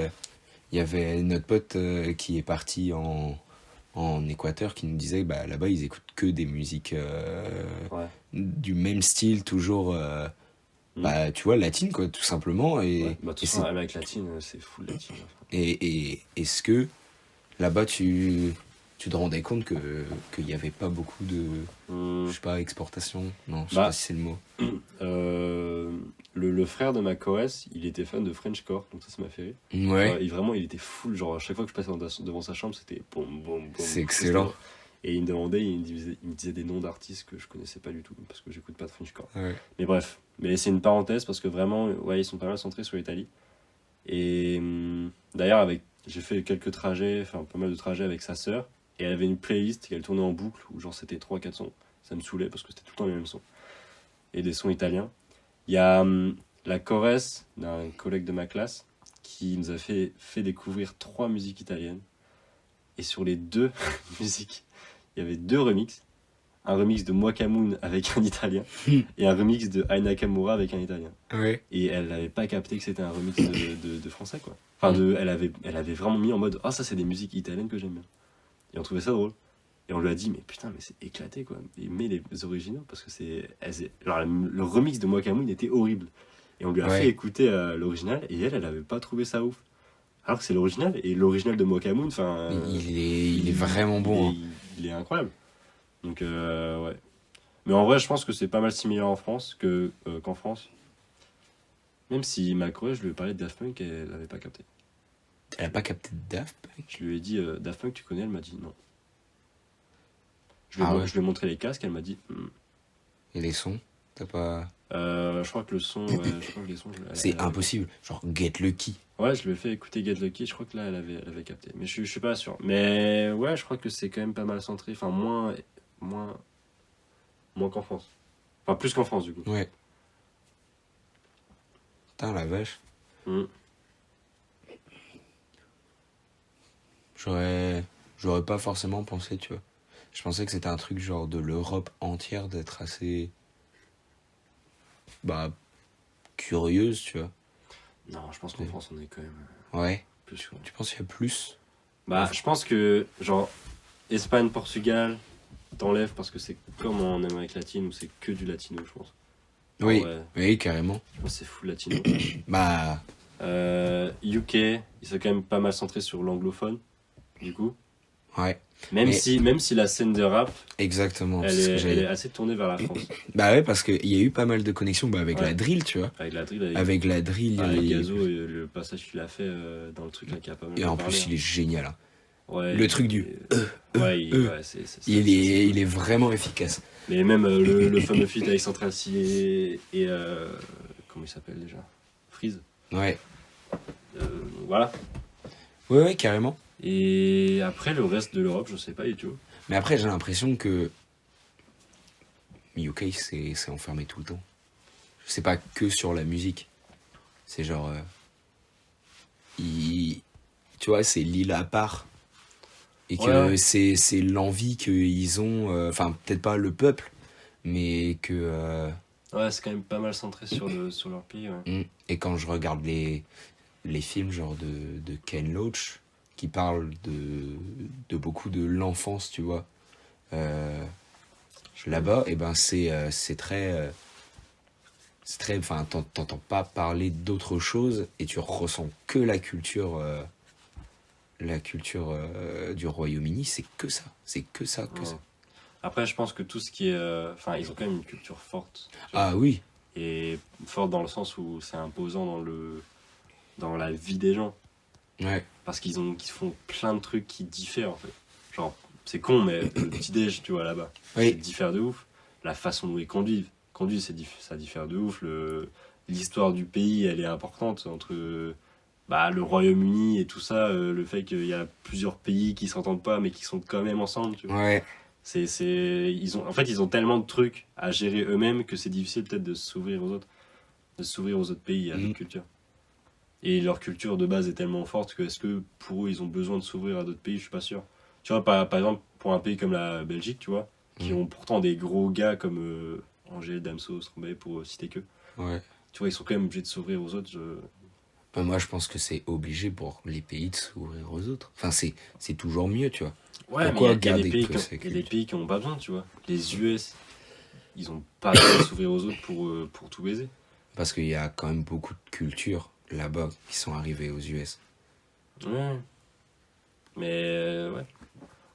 y avait notre pote qui est parti en Équateur qui nous disait bah là-bas ils écoutent que des musiques Ouais. du même style, toujours Mm. bah tu vois latine quoi, tout simplement. Ouais. Bah, de toute façon, Amérique latine, c'est full latine. Enfin. Et est-ce que là-bas tu te rendais compte qu'il n'y avait pas beaucoup de, je Mm. sais pas, exportation, non je sais pas Bah, si c'est le mot. euh, le frère de Macoès, il était fan de Frenchcore, donc ça m'a fait rire. Genre, Ouais, et vraiment, il était full. Genre, à chaque fois que je passais devant sa chambre, c'était boum, boum, boum. c'est C'était excellent. genre- Et il me demandait, il me disait des noms d'artistes que je connaissais pas du tout, parce que j'écoute pas de Frenchcore. Ouais. Mais bref, mais c'est une parenthèse, parce que vraiment, ouais, ils sont pas mal centrés sur l'Italie. Et d'ailleurs, j'ai fait quelques trajets, enfin pas mal de trajets avec sa sœur, et elle avait une playlist qu'elle tournait en boucle, où genre c'était 3 4 sons. Ça me saoulait, parce que c'était tout le temps les mêmes sons. Et des sons italiens. Il y a la choresse d'un collègue de ma classe qui nous a fait découvrir 3 musiques italiennes. Et sur les 2 musiques, il y avait 2 remixes. Un remix de Mokamoon avec un italien et un remix de Ai Nakamura avec un italien. Ouais. Et elle n'avait pas capté que c'était un remix de français, quoi. Enfin, elle avait vraiment mis en mode ah, ça, c'est des musiques italiennes que j'aime bien. Et on trouvait ça drôle. Et on lui a dit, mais putain, mais c'est éclaté, quoi. Et mets les originaux, parce que alors, le remix de Mokamoon était horrible. Et on lui a fait Ouais. écouter l'original, et elle avait pas trouvé ça ouf. Alors que c'est l'original, et l'original de Mokamoon, enfin. Il est vraiment bon, hein. Il est incroyable. Donc, ouais. Mais en vrai, je pense que c'est pas mal similaire en France qu'en France. Même si Macron, je lui ai parlé de Daft Punk et elle n'avait pas capté. Elle a pas capté Daft Punk. Je lui ai dit Daft Punk, tu connais? Elle m'a dit non. Ah ouais. Je lui ai montré les casques, elle m'a dit Et les sons, t'as pas. Je crois que le son, ouais, je crois que les sons. C'est impossible. Genre Get Lucky. Ouais, je lui ai fait écouter Get Lucky, je crois que là elle avait capté. Mais je suis pas sûr. Mais ouais, je crois que c'est quand même pas mal centré. Enfin, moins, moins qu'en France. Enfin, plus qu'en France du coup. Ouais. Putain la vache. Mm. J'aurais pas forcément pensé, tu vois. Je pensais que c'était un truc genre de l'Europe entière d'être assez. Bah. Curieuse, tu vois. Non, je pense qu'en France on est quand même Ouais. plus. Quoi. Tu penses qu'il y a plus? Bah, je pense que, genre, Espagne, Portugal, t'enlèves parce que c'est comme en Amérique latine où c'est que du latino, je pense. Oui. Ouais, Oui, carrément. je pense que c'est full latino. Bah. UK, il s'est quand même pas mal centré sur l'anglophone, du coup. Ouais. Même, Mais- si la scène de rap, Exactement. elle c'est ce que est, j'allais elle est dire. assez tournée vers la France. Bah ouais, parce qu'il y a eu pas mal de connexions bah, avec Ouais. la drill, tu vois. Avec la drill, Avec la drill. avec et- Gazo, et le passage qu'il a fait dans le truc là qui a pas mal Et en parlé, plus, il est génial. Hein. Ouais, le truc du ouais, Il est vraiment efficace. Mais même le fameux feat avec Central C et comment il s'appelle déjà? Freeze. Ouais. Voilà. Ouais, carrément. Et après, le reste de l'Europe, je sais pas du tout. Mais après, j'ai l'impression que UK, c'est enfermé tout le temps. C'est pas que sur la musique. C'est genre. Tu vois, c'est l'île à part. Et que Ouais. c'est l'envie qu'ils ont. Enfin, peut-être pas le peuple, mais que. Ouais, c'est quand même pas mal centré sur leur pays. Ouais. Et quand je regarde les films genre de Ken Loach, qui parlent de beaucoup de l'enfance, tu vois. Là-bas, et ben c'est très. C'est très. Enfin, t'entends pas parler d'autre chose et tu ressens que la culture. La culture du Royaume-Uni, c'est que ça. C'est que ça, que Ouais. ça. Après, je pense que tout ce qui est. Enfin, ils ont quand même une culture forte. tu vois. Ah oui, Et forte dans le sens où c'est imposant dans la vie des gens. ouais. Parce qu'ils font plein de trucs qui diffèrent en fait. Genre, c'est con, mais le petit-déj, tu vois, là-bas, ça Oui, diffère de ouf. La façon dont ils conduisent, ça diffère de ouf. L'histoire du pays, elle est importante entre le Royaume-Uni et tout ça. Le fait qu'il y a plusieurs pays qui s'entendent pas, mais qui sont quand même ensemble, tu vois. ouais. En fait, ils ont tellement de trucs à gérer eux-mêmes que c'est difficile peut-être de s'ouvrir aux autres. De s'ouvrir aux autres pays, à d'autres cultures. Et leur culture de base est tellement forte que est-ce que pour eux, ils ont besoin de s'ouvrir à d'autres pays? Je suis pas sûr. Tu vois, par exemple, pour un pays comme la Belgique, tu vois, qui ont pourtant des gros gars comme Angers, Damso, Stromae, pour citer que. Ouais. Tu vois, ils sont quand même obligés de s'ouvrir aux autres. Ben, moi, je pense que c'est obligé pour les pays de s'ouvrir aux autres. Enfin, c'est toujours mieux, tu vois. Ouais, Pourquoi mais il y a des garder pays que qui sa il y a des culture pays qui n'ont pas besoin, tu vois. Les US, ils ont pas besoin de s'ouvrir aux autres pour tout baiser. Parce qu'il y a quand même beaucoup de cultures là-bas qui sont arrivées aux US. Ouais. Mais ouais.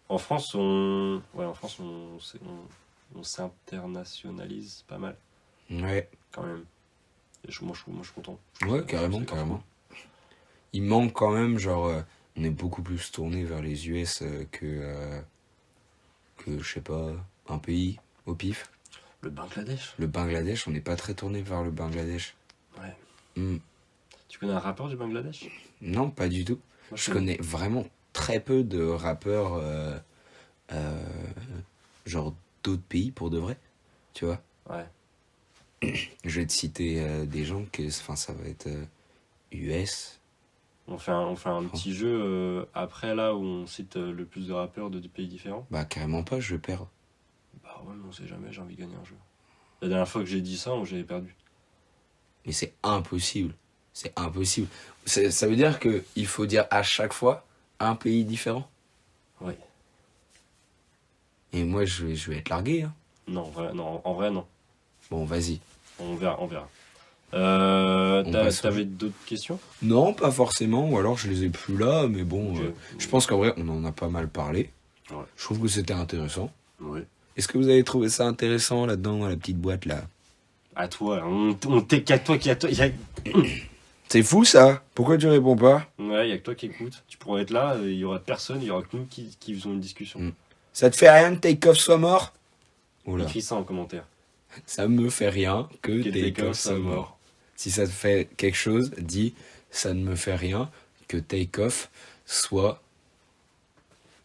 En France, on s'internationalise pas mal, Ouais, quand même. Et moi, je suis content. ouais, carrément, C'est grave carrément. Il manque quand même, genre, on est beaucoup plus tourné vers les US que, je sais pas, un pays au pif. cool. Le Bangladesh. Le Bangladesh, on n'est pas très tourné vers le Bangladesh. Ouais. Hmm. Tu connais un rappeur du Bangladesh? Non, pas du tout. Moi, Je connais vraiment très peu de rappeurs, euh, genre d'autres pays pour de vrai, tu vois. Ouais. Je vais te citer des gens que, enfin, ça va être US. On fait un petit jeu après là où on cite le plus de rappeurs de pays différents. Bah, carrément pas, je perds. Bah ouais, mais on sait jamais, j'ai envie de gagner un jeu. La dernière fois que j'ai dit ça, j'avais perdu. Mais c'est impossible. C'est impossible. Ça veut dire que il faut dire à chaque fois un pays différent. Ouais. Et moi, je vais être largué. Hein. Non, en vrai, non. Bon, vas-y. On verra. On passe au T'avais jeu. d'autres questions? Non, pas forcément. Ou alors, je les ai plus là. Mais bon, Ok. je pense qu'en vrai, on en a pas mal parlé. Ouais. Je trouve que c'était intéressant. Ouais. Est-ce que vous avez trouvé ça intéressant là-dedans, dans la petite boîte là? À toi, on t'est qu'à toi qui a toi. C'est fou ça. Pourquoi tu réponds pas? Ouais, y a que toi qui écoute. Tu pourrais être là, il y aura personne, il y aura que nous qui faisons une discussion. Mm. Ça te fait rien que Takeoff soit mort? Oula. Écris ça en commentaire. Ça me fait rien que Que Takeoff soit mort. Si ça te fait quelque chose, dis ça ne me fait rien que Takeoff soit.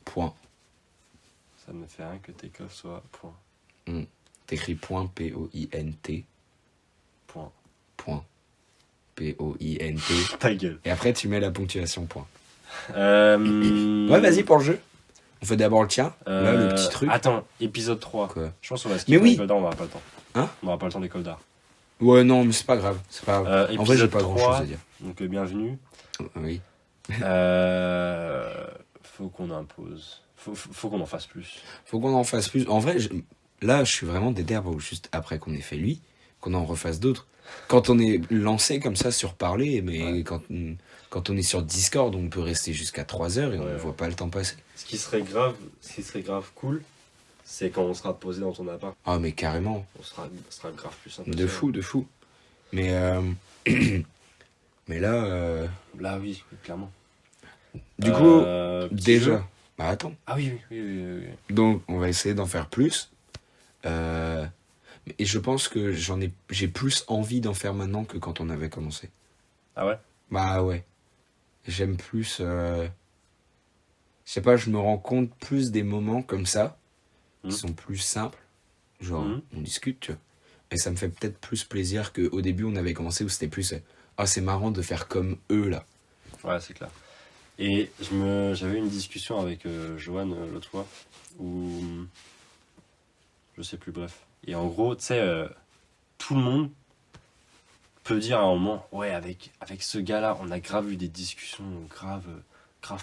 Point. Ça me fait rien que Takeoff soit point. T'écris point P-O-I-N-T. Point. Point. P-O-I-N-T. Ta gueule. Et après tu mets la ponctuation point. Ouais, Ouais, vas-y pour le jeu. On fait d'abord le tien. Là, le petit truc. Attends, épisode 3. Quoi? Je pense qu'on va skipper Mais oui. l'école d'art, on n'aura pas le temps. Hein? On n'aura pas le temps d'école d'art. Ouais, non, mais c'est pas grave. C'est pas grave. En vrai, j'ai Épisode pas grand 3, chose à dire. donc bienvenue. Oui. Faut qu'on impose. Faut qu'on en fasse plus. Faut qu'on en fasse plus. En vrai, là, je suis vraiment déter pour juste après qu'on ait fait lui, qu'on en refasse d'autres. Quand on est lancé comme ça sur parler, mais Ouais. quand on est sur Discord, on peut rester jusqu'à 3 heures et on Ouais. ne voit pas le temps passer. Ce qui serait grave cool, c'est quand on sera posé dans ton appart. Ah, mais carrément. Ça sera grave plus simple. De fou, de fou. Mais, mais là, Là, oui, clairement. du coup, Petit déjà. jeu. Bah, attends. Ah oui. Donc, on va essayer d'en faire plus. Et je pense que j'ai plus envie d'en faire maintenant que quand on avait commencé. Ah ouais? Bah ouais. J'aime plus. Je sais pas, je me rends compte plus des moments comme ça, qui sont plus simples. Genre, on discute, tu vois. Et ça me fait peut-être plus plaisir qu'au début, on avait commencé où c'était plus. Ah, c'est marrant de faire comme eux là. Ouais, c'est clair. Et j'avais eu une discussion avec Johan l'autre fois, où. Je sais plus, bref. Et en gros, tu sais, tout le monde peut dire à un moment, ouais, avec ce gars-là, on a grave eu des discussions grave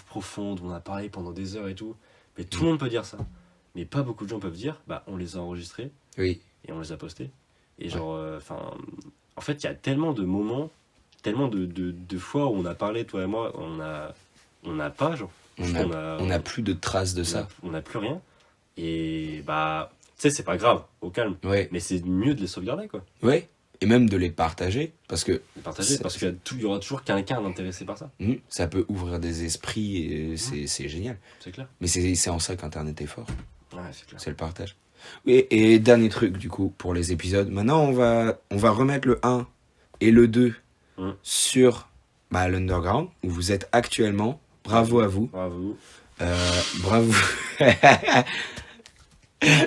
profondes, on a parlé pendant des heures et tout. Mais tout le monde peut dire ça. Mais pas beaucoup de gens peuvent dire, bah, on les a enregistrés Oui. et on les a postés. Et genre, enfin, en fait, il y a tellement de moments, tellement de fois où on a parlé, toi et moi, on n'a pas, genre. On n'a plus de traces de ça. On n'a plus rien. Et bah, tu sais, c'est pas grave, au calme. Ouais. Mais c'est mieux de les sauvegarder, quoi. Ouais. Et même de les partager, parce que De partager, parce qu'il y aura toujours quelqu'un intéressé par ça. ça peut ouvrir des esprits et c'est génial. C'est clair. Mais c'est en ça qu'Internet est fort. Ouais, c'est clair. C'est le partage. Et dernier truc, du coup, pour les épisodes. Maintenant, on va remettre le 1 et le 2 sur l'Underground, où vous êtes actuellement. Bravo à vous. Bravo. Bravo.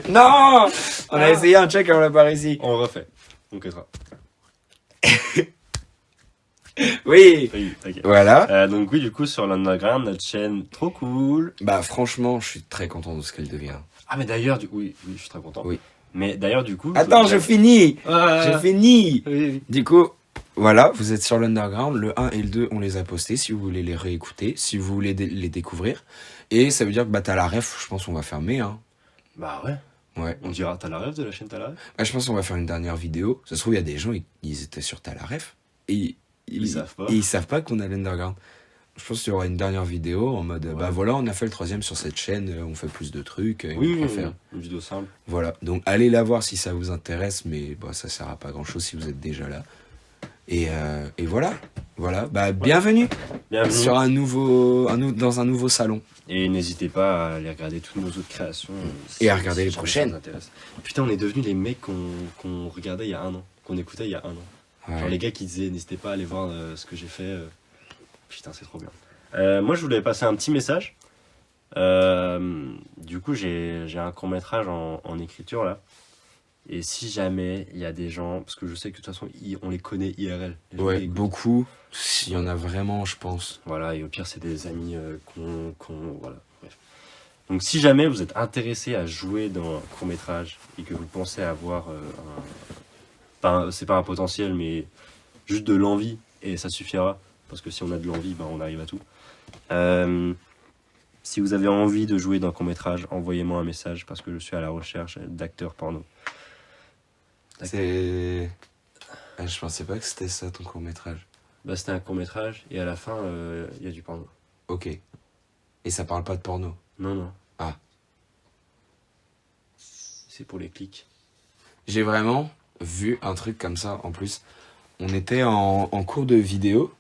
Non, on a Ah. essayé un check, on l'a pas réussi. On refait. On quittera. Oui. Oui, ok. Voilà. Donc oui, du coup, sur l'Underground, notre chaîne, trop cool. Bah franchement, je suis très content de ce qu'elle devient. Ah, mais d'ailleurs, oui, je suis très content. Oui. Mais d'ailleurs, du coup... Attends, je finis. Ah, Je finis. oui, oui. Du coup, voilà, vous êtes sur l'Underground. Le 1 et le 2, on les a postés si vous voulez les réécouter, si vous voulez les découvrir. Et ça veut dire que bah, t'as la ref, je pense qu'on va fermer. Hein. Bah ouais. Ouais. On dira, t'as la rêve de la chaîne, t'as la rêve? Bah, je pense qu'on va faire une dernière vidéo. Ça se trouve, il y a des gens, ils étaient sur Talaref. Et Ils savent pas. Et ils savent pas qu'on a l'Underground. Je pense qu'il y aura une dernière vidéo en mode, Ouais. bah voilà, on a fait le 3e sur cette chaîne, on fait plus de trucs, et Oui, on oui, préfère. une vidéo simple. Voilà, donc allez la voir si ça vous intéresse, mais bah, ça sert à pas grand chose si vous êtes déjà là. Et voilà, bah bienvenue Bienvenue. sur dans un nouveau salon. Et n'hésitez pas à aller regarder toutes nos autres créations. Et à regarder les jamais prochaines. ça vous intéresse. Putain, on est devenus les mecs qu'on regardait il y a un an, qu'on écoutait il y a un an. Ouais. Genre les gars qui disaient n'hésitez pas à aller voir ce que j'ai fait. Putain, c'est trop bien. Moi, je voulais passer un petit message. Du coup, j'ai un court-métrage en écriture là. Et si jamais il y a des gens, parce que je sais que de toute façon, on les connaît IRL. les gens Ouais, qui écoutent. beaucoup, s'il y en a vraiment, je pense. Voilà, et au pire, c'est des amis voilà, bref. Donc, si jamais vous êtes intéressé à jouer dans un court-métrage et que vous pensez avoir c'est pas un potentiel, mais juste de l'envie, et ça suffira, parce que si on a de l'envie, ben, on arrive à tout. Si vous avez envie de jouer dans un court-métrage, envoyez-moi un message, parce que je suis à la recherche d'acteurs porno. C'est... Ah, je pensais pas que c'était ça ton court-métrage. Bah, c'était un court-métrage, et à la fin, il y a du porno. Ok. Et ça parle pas de porno. Non, non. Ah. C'est pour les clics. J'ai vraiment vu un truc comme ça en plus. On était en cours de vidéo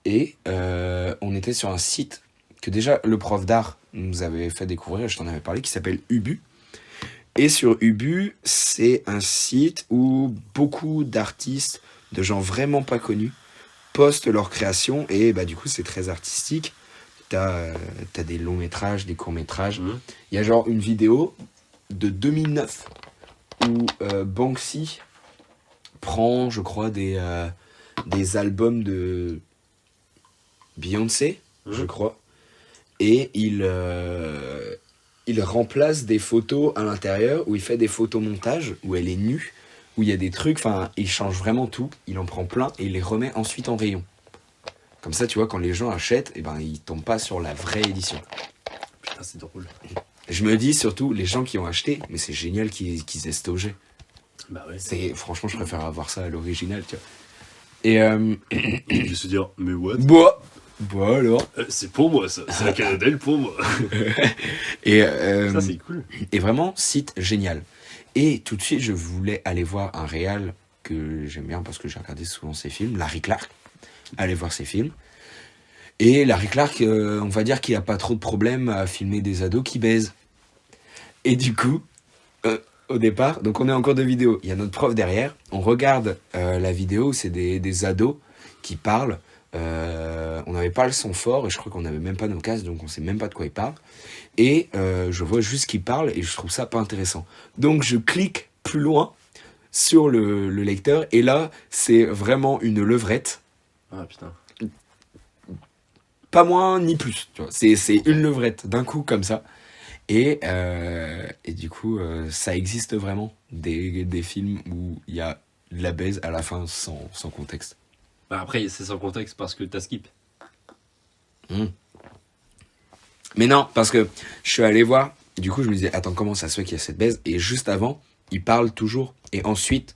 et on était sur un site que déjà le prof d'art nous avait fait découvrir, je t'en avais parlé, qui s'appelle Ubu. Et sur Ubu, c'est un site où beaucoup d'artistes, de gens vraiment pas connus, postent leurs créations et bah, du coup c'est très artistique. T'as des longs métrages, des courts métrages. Mmh. Il y a genre une vidéo de 2009 où Banksy prend, je crois, des albums de Beyoncé, je crois, et il remplace des photos à l'intérieur, où il fait des photomontages, où elle est nue, où il y a des trucs, enfin, il change vraiment tout, il en prend plein et il les remet ensuite en rayon. Comme ça, tu vois, quand les gens achètent, eh ben, ils tombent pas sur la vraie édition. Putain, c'est drôle. Je me dis surtout, les gens qui ont acheté, mais c'est génial qu'ils aient cet objet. Bah ouais. Franchement, je préfère avoir ça à l'original, tu vois. Et Je se dire, mais what? Bon alors. C'est pour moi ça, c'est la Canadelle pour moi. Et, Ça c'est cool. et vraiment, site génial. Et tout de suite, je voulais aller voir un réal que j'aime bien parce que j'ai regardé souvent ses films, Larry Clark. Aller voir ses films. Et Larry Clark, on va dire qu'il a pas trop de problème à filmer des ados qui baisent. Et du coup, au départ, donc on est en cours de vidéo, il y a notre prof derrière, on regarde la vidéo, c'est des ados qui parlent. On n'avait pas le son fort et je crois qu'on n'avait même pas nos casques, donc on sait même pas de quoi ils parlent. Et je vois juste qu'ils parlent et je trouve ça pas intéressant. Donc je clique plus loin sur le lecteur et là c'est vraiment une levrette, Ah putain. pas moins ni plus. Tu vois. C'est une levrette d'un coup comme ça. Et du coup ça existe vraiment des films où il y a de la baise à la fin sans contexte. Bah après c'est sans contexte parce que t'as skip. Mais non, parce que je suis allé voir, et du coup je me disais, attends, comment ça se fait qu'il y a cette baise? Et juste avant, il parle toujours, et ensuite,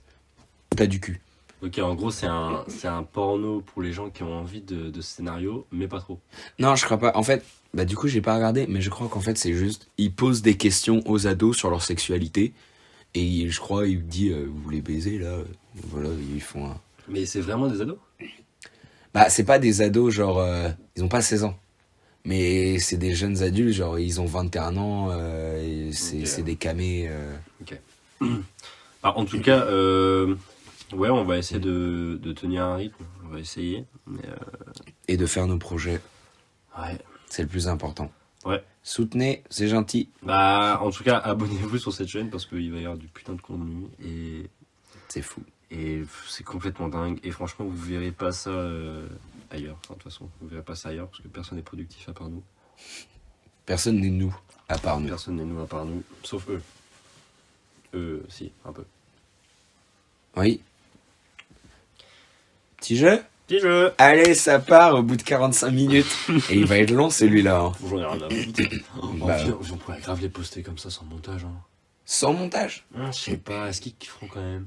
t'as du cul. Ok, en gros c'est un porno pour les gens qui ont envie de ce scénario, mais pas trop. Non, je crois pas. En fait, bah du coup j'ai pas regardé, mais je crois qu'en fait c'est juste, il pose des questions aux ados sur leur sexualité, et je crois, il dit, vous voulez baiser là? Voilà, ils font un... Mais c'est vraiment des ados? Bah c'est pas des ados, genre, ils ont pas 16 ans. Mais c'est des jeunes adultes, genre ils ont 21 ans, et c'est des camés. Ok. Bah, en tout cas, ouais, on va essayer de tenir un rythme. On va essayer. Mais Et de faire nos projets, ouais. c'est le plus important. Ouais. Soutenez, c'est gentil. Bah, en tout cas, abonnez-vous sur cette chaîne parce qu'il va y avoir du putain de contenu C'est fou. et c'est complètement dingue. Et franchement, vous verrez pas ça ailleurs. Enfin, de toute façon, vous verrez pas ça ailleurs parce que personne n'est productif à part nous. Personne n'est nous, à part nous. Personne n'est nous à part nous, sauf eux. Si, un peu. Oui. Petit jeu? Petit jeu. Allez, ça part au bout de 45 minutes. Et il va être long celui-là. Hein. J'en ai rien à foutre. Bah, On pourrait grave les poster comme ça sans montage. Hein. Sans montage? Je sais pas, est-ce qu'ils kifferont quand même?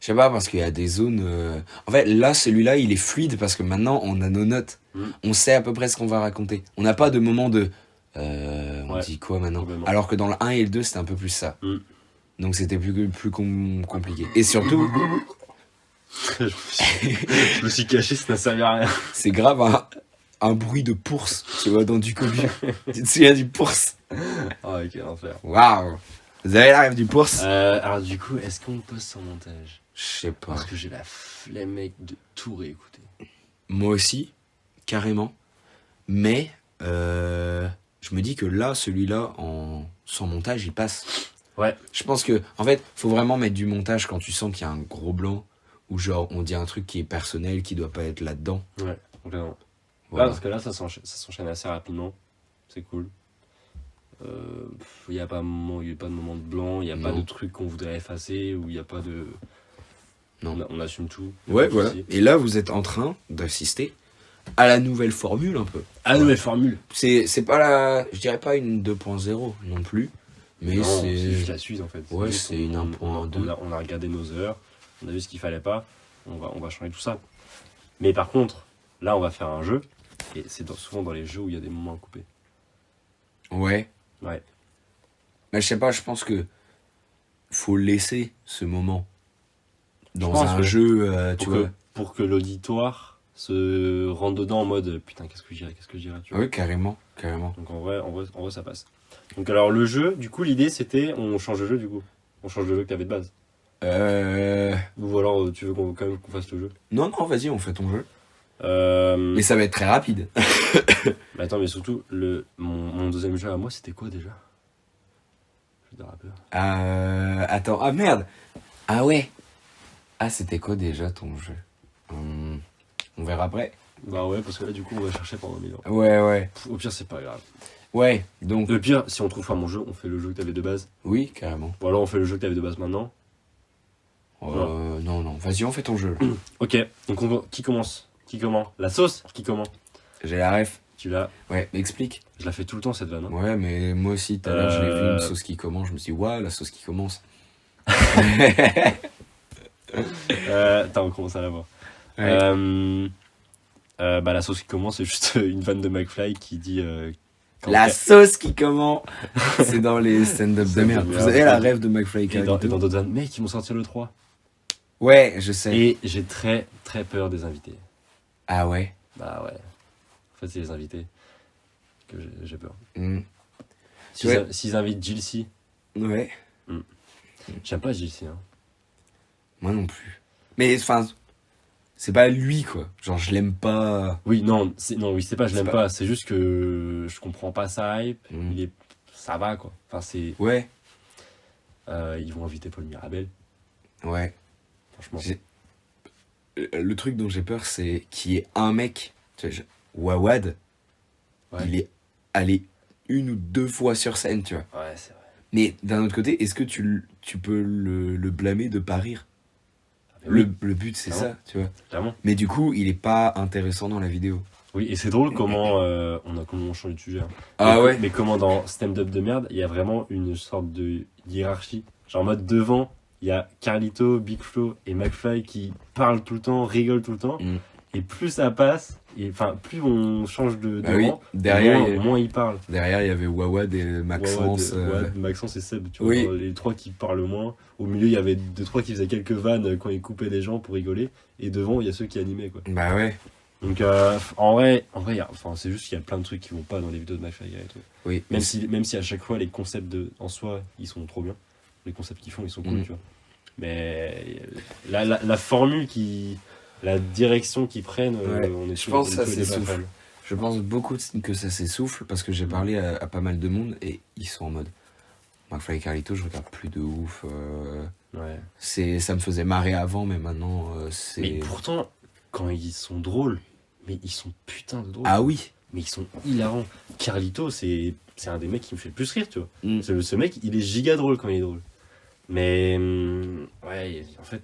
Je sais pas, parce qu'il y a des zones... En fait, là, celui-là, il est fluide parce que maintenant, on a nos notes. On sait à peu près ce qu'on va raconter. On n'a pas de moment de... on dit quoi maintenant? Complètement. Alors que dans le 1 et le 2, c'était un peu plus ça. Mm. Donc c'était plus compliqué. Et surtout, Je me suis caché, ça n'a servi à rien. c'est grave un bruit de pource, tu vois, dans du cobu. Tu te souviens du pource? Ah, ok, enfer. Waouh! Vous avez la rêve du pource? Alors, du coup, est-ce qu'on poste sans montage? Je sais pas. Parce que j'ai la flemme, mec, de tout réécouter. Moi aussi, carrément. Mais je me dis que là, celui-là, sans montage, il passe. Ouais. Je pense que, en fait, faut vraiment mettre du montage quand tu sens qu'il y a un gros blanc ou genre on dit un truc qui est personnel, qui doit pas être là-dedans. Ouais, complètement. Voilà. Ouais, parce que là, ça s'enchaîne assez rapidement. C'est cool. Il n'y a pas de moment de blanc, il n'y a pas Non. de truc qu'on voudrait effacer, ou il n'y a pas de... Non. On assume tout. Ouais, Pas de voilà. souci. Et là, vous êtes en train d'assister à la nouvelle formule un peu. Ah, nouvelle formule. C'est pas la, je dirais pas une 2.0 non plus, mais Non, c'est juste la suite en fait. Ouais, Juste, c'est une 1.2. On a regardé nos heures, on a vu ce qu'il fallait pas, on va changer tout ça. Mais par contre, là on va faire un jeu, et c'est souvent dans les jeux où il y a des moments à couper. Ouais. Ouais. Mais je sais pas, je pense que faut laisser ce moment dans pense, un ouais. jeu, tu vois. Pour que l'auditoire se rentre dedans en mode putain, qu'est-ce que je dirais, tu vois. Oui, carrément, carrément. Donc en vrai, ça passe. Donc alors le jeu, du coup l'idée c'était on change de jeu du coup. On change de jeu que t'avais de base. Ou alors tu veux quand même qu'on fasse le jeu. Non, non, vas-y, on fait ton jeu. Mais Mais ça va être très rapide. attends, mais surtout mon deuxième jeu à moi c'était quoi déjà? Jeu de rappeur. Attends, ah merde. Ah ouais. Ah, c'était quoi déjà ton jeu? On verra après. Bah ouais, parce que là du coup on va chercher pendant 1000 ans. Ouais, ouais. Au pire c'est pas grave. Ouais, donc. Le pire, si on trouve pas mon jeu, on fait le jeu que t'avais de base. Oui, carrément. Ou alors on fait le jeu que t'avais de base maintenant. Non, non, vas-y, on fait ton jeu. Ok, donc qui commence? Qui comment? La sauce? Qui comment? J'ai la ref. Tu l'as? Ouais, explique. Je la fais tout le temps cette vanne. Hein. Ouais, mais moi aussi, tout à l'heure, je l'ai vu, une sauce qui commence. Je me suis dit, waouh, la sauce qui commence. Attends, on commence à la voir. Ouais. Bah, la sauce qui commence, c'est juste une vanne de McFly qui dit. La sauce qui commence. C'est dans les stand-up de C'est merde. de Vous merde. avez la rêve de McFly Et Carlito? dans d'autres vannes, mec, ils vont sortir le 3. Ouais, je sais. Et j'ai très très peur des invités. Ah ouais. Bah ouais. En fait, c'est les invités que j'ai peur. Ouais. S'ils invitent Gilsey, Ouais. j'aime pas Gilsey. Hein. Moi non plus. Mais enfin, c'est pas lui quoi. Genre je l'aime pas. Oui, non, c'est pas je C'est l'aime pas- pas, c'est juste que je comprends pas sa hype. Ça va quoi. Enfin, c'est. Ouais. Ils vont inviter Paul Mirabel, Ouais. franchement. Le truc dont j'ai peur, c'est qu'il y ait un mec, tu vois, Wawad, Ouais. il est allé 1 ou 2 fois sur scène, tu vois. Ouais, c'est vrai. Mais d'un autre côté, est-ce que tu peux le blâmer de pas rire? Mais oui, Le but, c'est Clairement. ça, tu vois. clairement. Mais du coup, il est pas intéressant dans la vidéo. Oui, et c'est drôle comment on change de sujet. Hein. Ah ouais. Mais comment dans stand-up de merde, il y a vraiment une sorte de hiérarchie. Genre en mode devant, il y a Carlito, Big Flo et McFly qui parlent tout le temps, rigolent tout le temps. Et plus ça passe, enfin plus on change de Bah oui, rang, derrière, moins ils parlent. Derrière, il y avait Wawad et Maxence. Ouais, Maxence et Seb, tu vois, Oui. genre, les trois qui parlent le moins. Au milieu, il y avait 2-3 qui faisaient quelques vannes quand ils coupaient des gens pour rigoler. Et devant, il y a ceux qui animaient, quoi. Bah ouais. Donc, en vrai c'est juste qu'il y a plein de trucs qui vont pas dans les vidéos de McFly et tout. Oui. Même si à chaque fois, les concepts en soi, ils sont trop bien. Les concepts qu'ils font, ils sont cool, tu vois. Mais la formule la direction qu'ils prennent, Ouais. on est Je pense que ça, c'est pas souffle. fan. Je pense beaucoup que ça s'essouffle parce que j'ai parlé à pas mal de monde et ils sont en mode McFly et Carlito, je regarde plus de ouf. Ouais. Ça me faisait marrer avant, mais maintenant Mais c'est. pourtant, quand ils sont drôles, mais ils sont putain de drôles. Ah oui! Mais ils sont hilarants. Carlito, c'est un des mecs qui me fait le plus rire, tu vois. Mm. Ce mec, il est giga drôle quand il est drôle. Mais, ouais, en fait,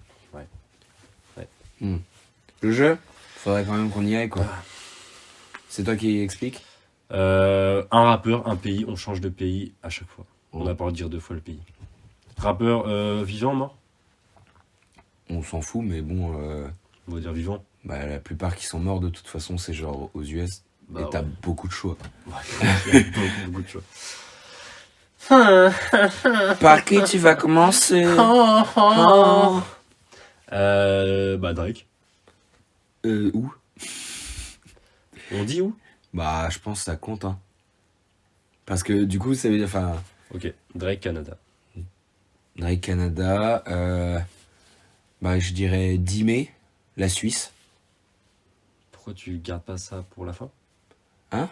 Le jeu, faudrait quand même qu'on y aille quoi. Ah. C'est toi qui explique? un rappeur, un pays, on change de pays à chaque fois. On Oh. n'a pas à dire 2 fois le pays. Rappeur vivant, mort? On s'en fout, mais bon, On va dire vivant. bah, la plupart qui sont morts de toute façon, c'est genre aux US. Bah, Et t'as ouais. beaucoup de choix. Ouais, il y a beaucoup de choses. Par qui tu vas commencer? Bah Drake. Où? On dit où? Bah, je pense que ça compte, hein. Parce que du coup, ça veut dire. Enfin, Ok, Drake Canada. Drake Canada, bah, je dirais 10 mai, la Suisse. Pourquoi tu gardes pas ça pour la fin? Hein?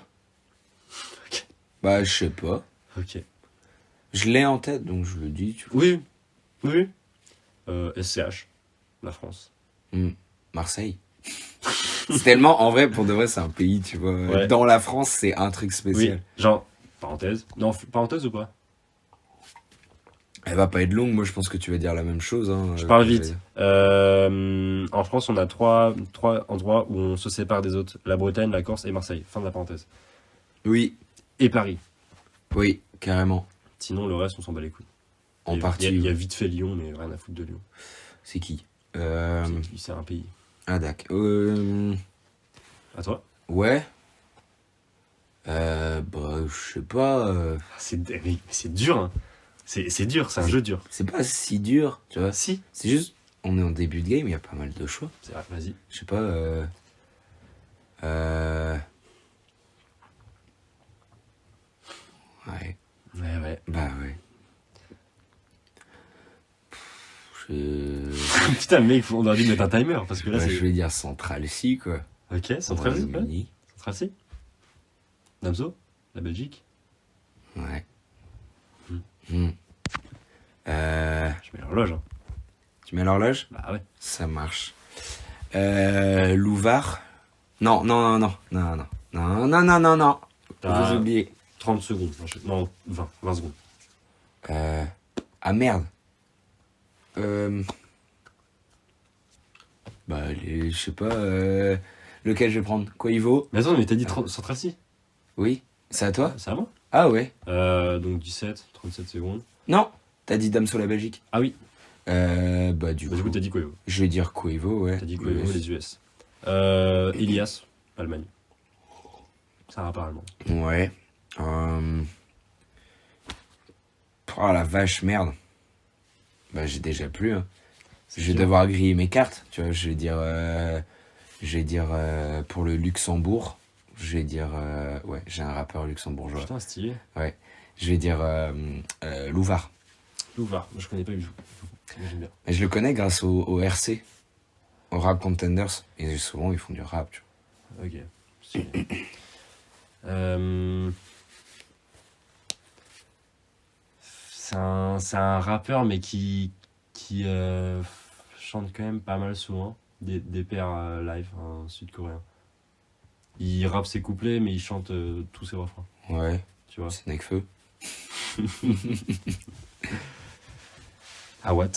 Ok. Bah, je sais pas. Ok. Je l'ai en tête, donc je le dis, tu vois. Oui, oui. SCH, la France. Marseille. C'est tellement, en vrai, pour de vrai, c'est un pays, tu vois. Ouais. Dans la France, c'est un truc spécial. Oui, genre, parenthèse. Non, parenthèse ou pas? Elle va pas être longue, moi je pense que tu vas dire la même chose. Hein, Je parle que vite. En France, on a trois endroits où on se sépare des autres. La Bretagne, la Corse et Marseille. Fin de la parenthèse. Oui, Et Paris. oui, carrément. Sinon, le reste, on s'en bat les couilles. En Il partie. y a oui. vite fait Lyon, mais rien à foutre de Lyon. C'est qui C'est un pays. Ah, d'accord. À toi? Ouais. Bah, je sais pas. Mais c'est dur, hein. C'est dur, c'est un jeu dur. C'est pas si dur, tu vois. Si. C'est juste, on est en début de game, il y a pas mal de choix. C'est vrai, vas-y. Je sais pas. Ouais. Ouais. Bah ouais. Je... Putain, mec, on aurait dû mettre un timer parce que là, Bah, c'est. je vais dire Central C, quoi. Ok, Central C. Royaume-Uni. Central C. Damso, la Belgique. Ouais. Hmm. Hmm. Je mets l'horloge. Hein. Tu mets l'horloge? Bah ouais. Ça marche. Louvard? Non. T'as Vous oubliez. 30 secondes. Non, 20 secondes. Ah merde. Bah, je sais pas. Lequel je vais prendre? Quavo? Mais attends, mais t'as dit Central C. Oui. C'est à toi? C'est à moi. Ah ouais. Donc 37 secondes. Non. T'as dit Damso la Belgique? Ah oui. Bah, du Bah, du coup, coup. t'as dit Quavo. Je vais dire Quavo, ouais. T'as dit Quavo, US. les US. Elias, Allemagne. C'est un rappeur allemand. Ouais. Oh la vache, merde. Bah, j'ai déjà plus. Hein. Je vais dur. devoir griller mes cartes. Tu vois, je vais dire. Pour le Luxembourg. Je vais dire. Ouais, j'ai un rappeur luxembourgeois. Putain, stylé. Ouais. Je vais dire Louvard. Louvard, moi je connais pas du tout. Mais j'aime bien. Mais je le connais grâce au RC, au Rap Contenders. Et souvent, ils font du rap, tu vois. Ok. Stylé. C'est un rappeur, mais qui chante quand même pas mal souvent. Des pairs live, un sud-coréen. Il rappe ses couplets, mais il chante tous ses refrains. Ouais, Tu vois. c'est Nekfeu. Ah, what?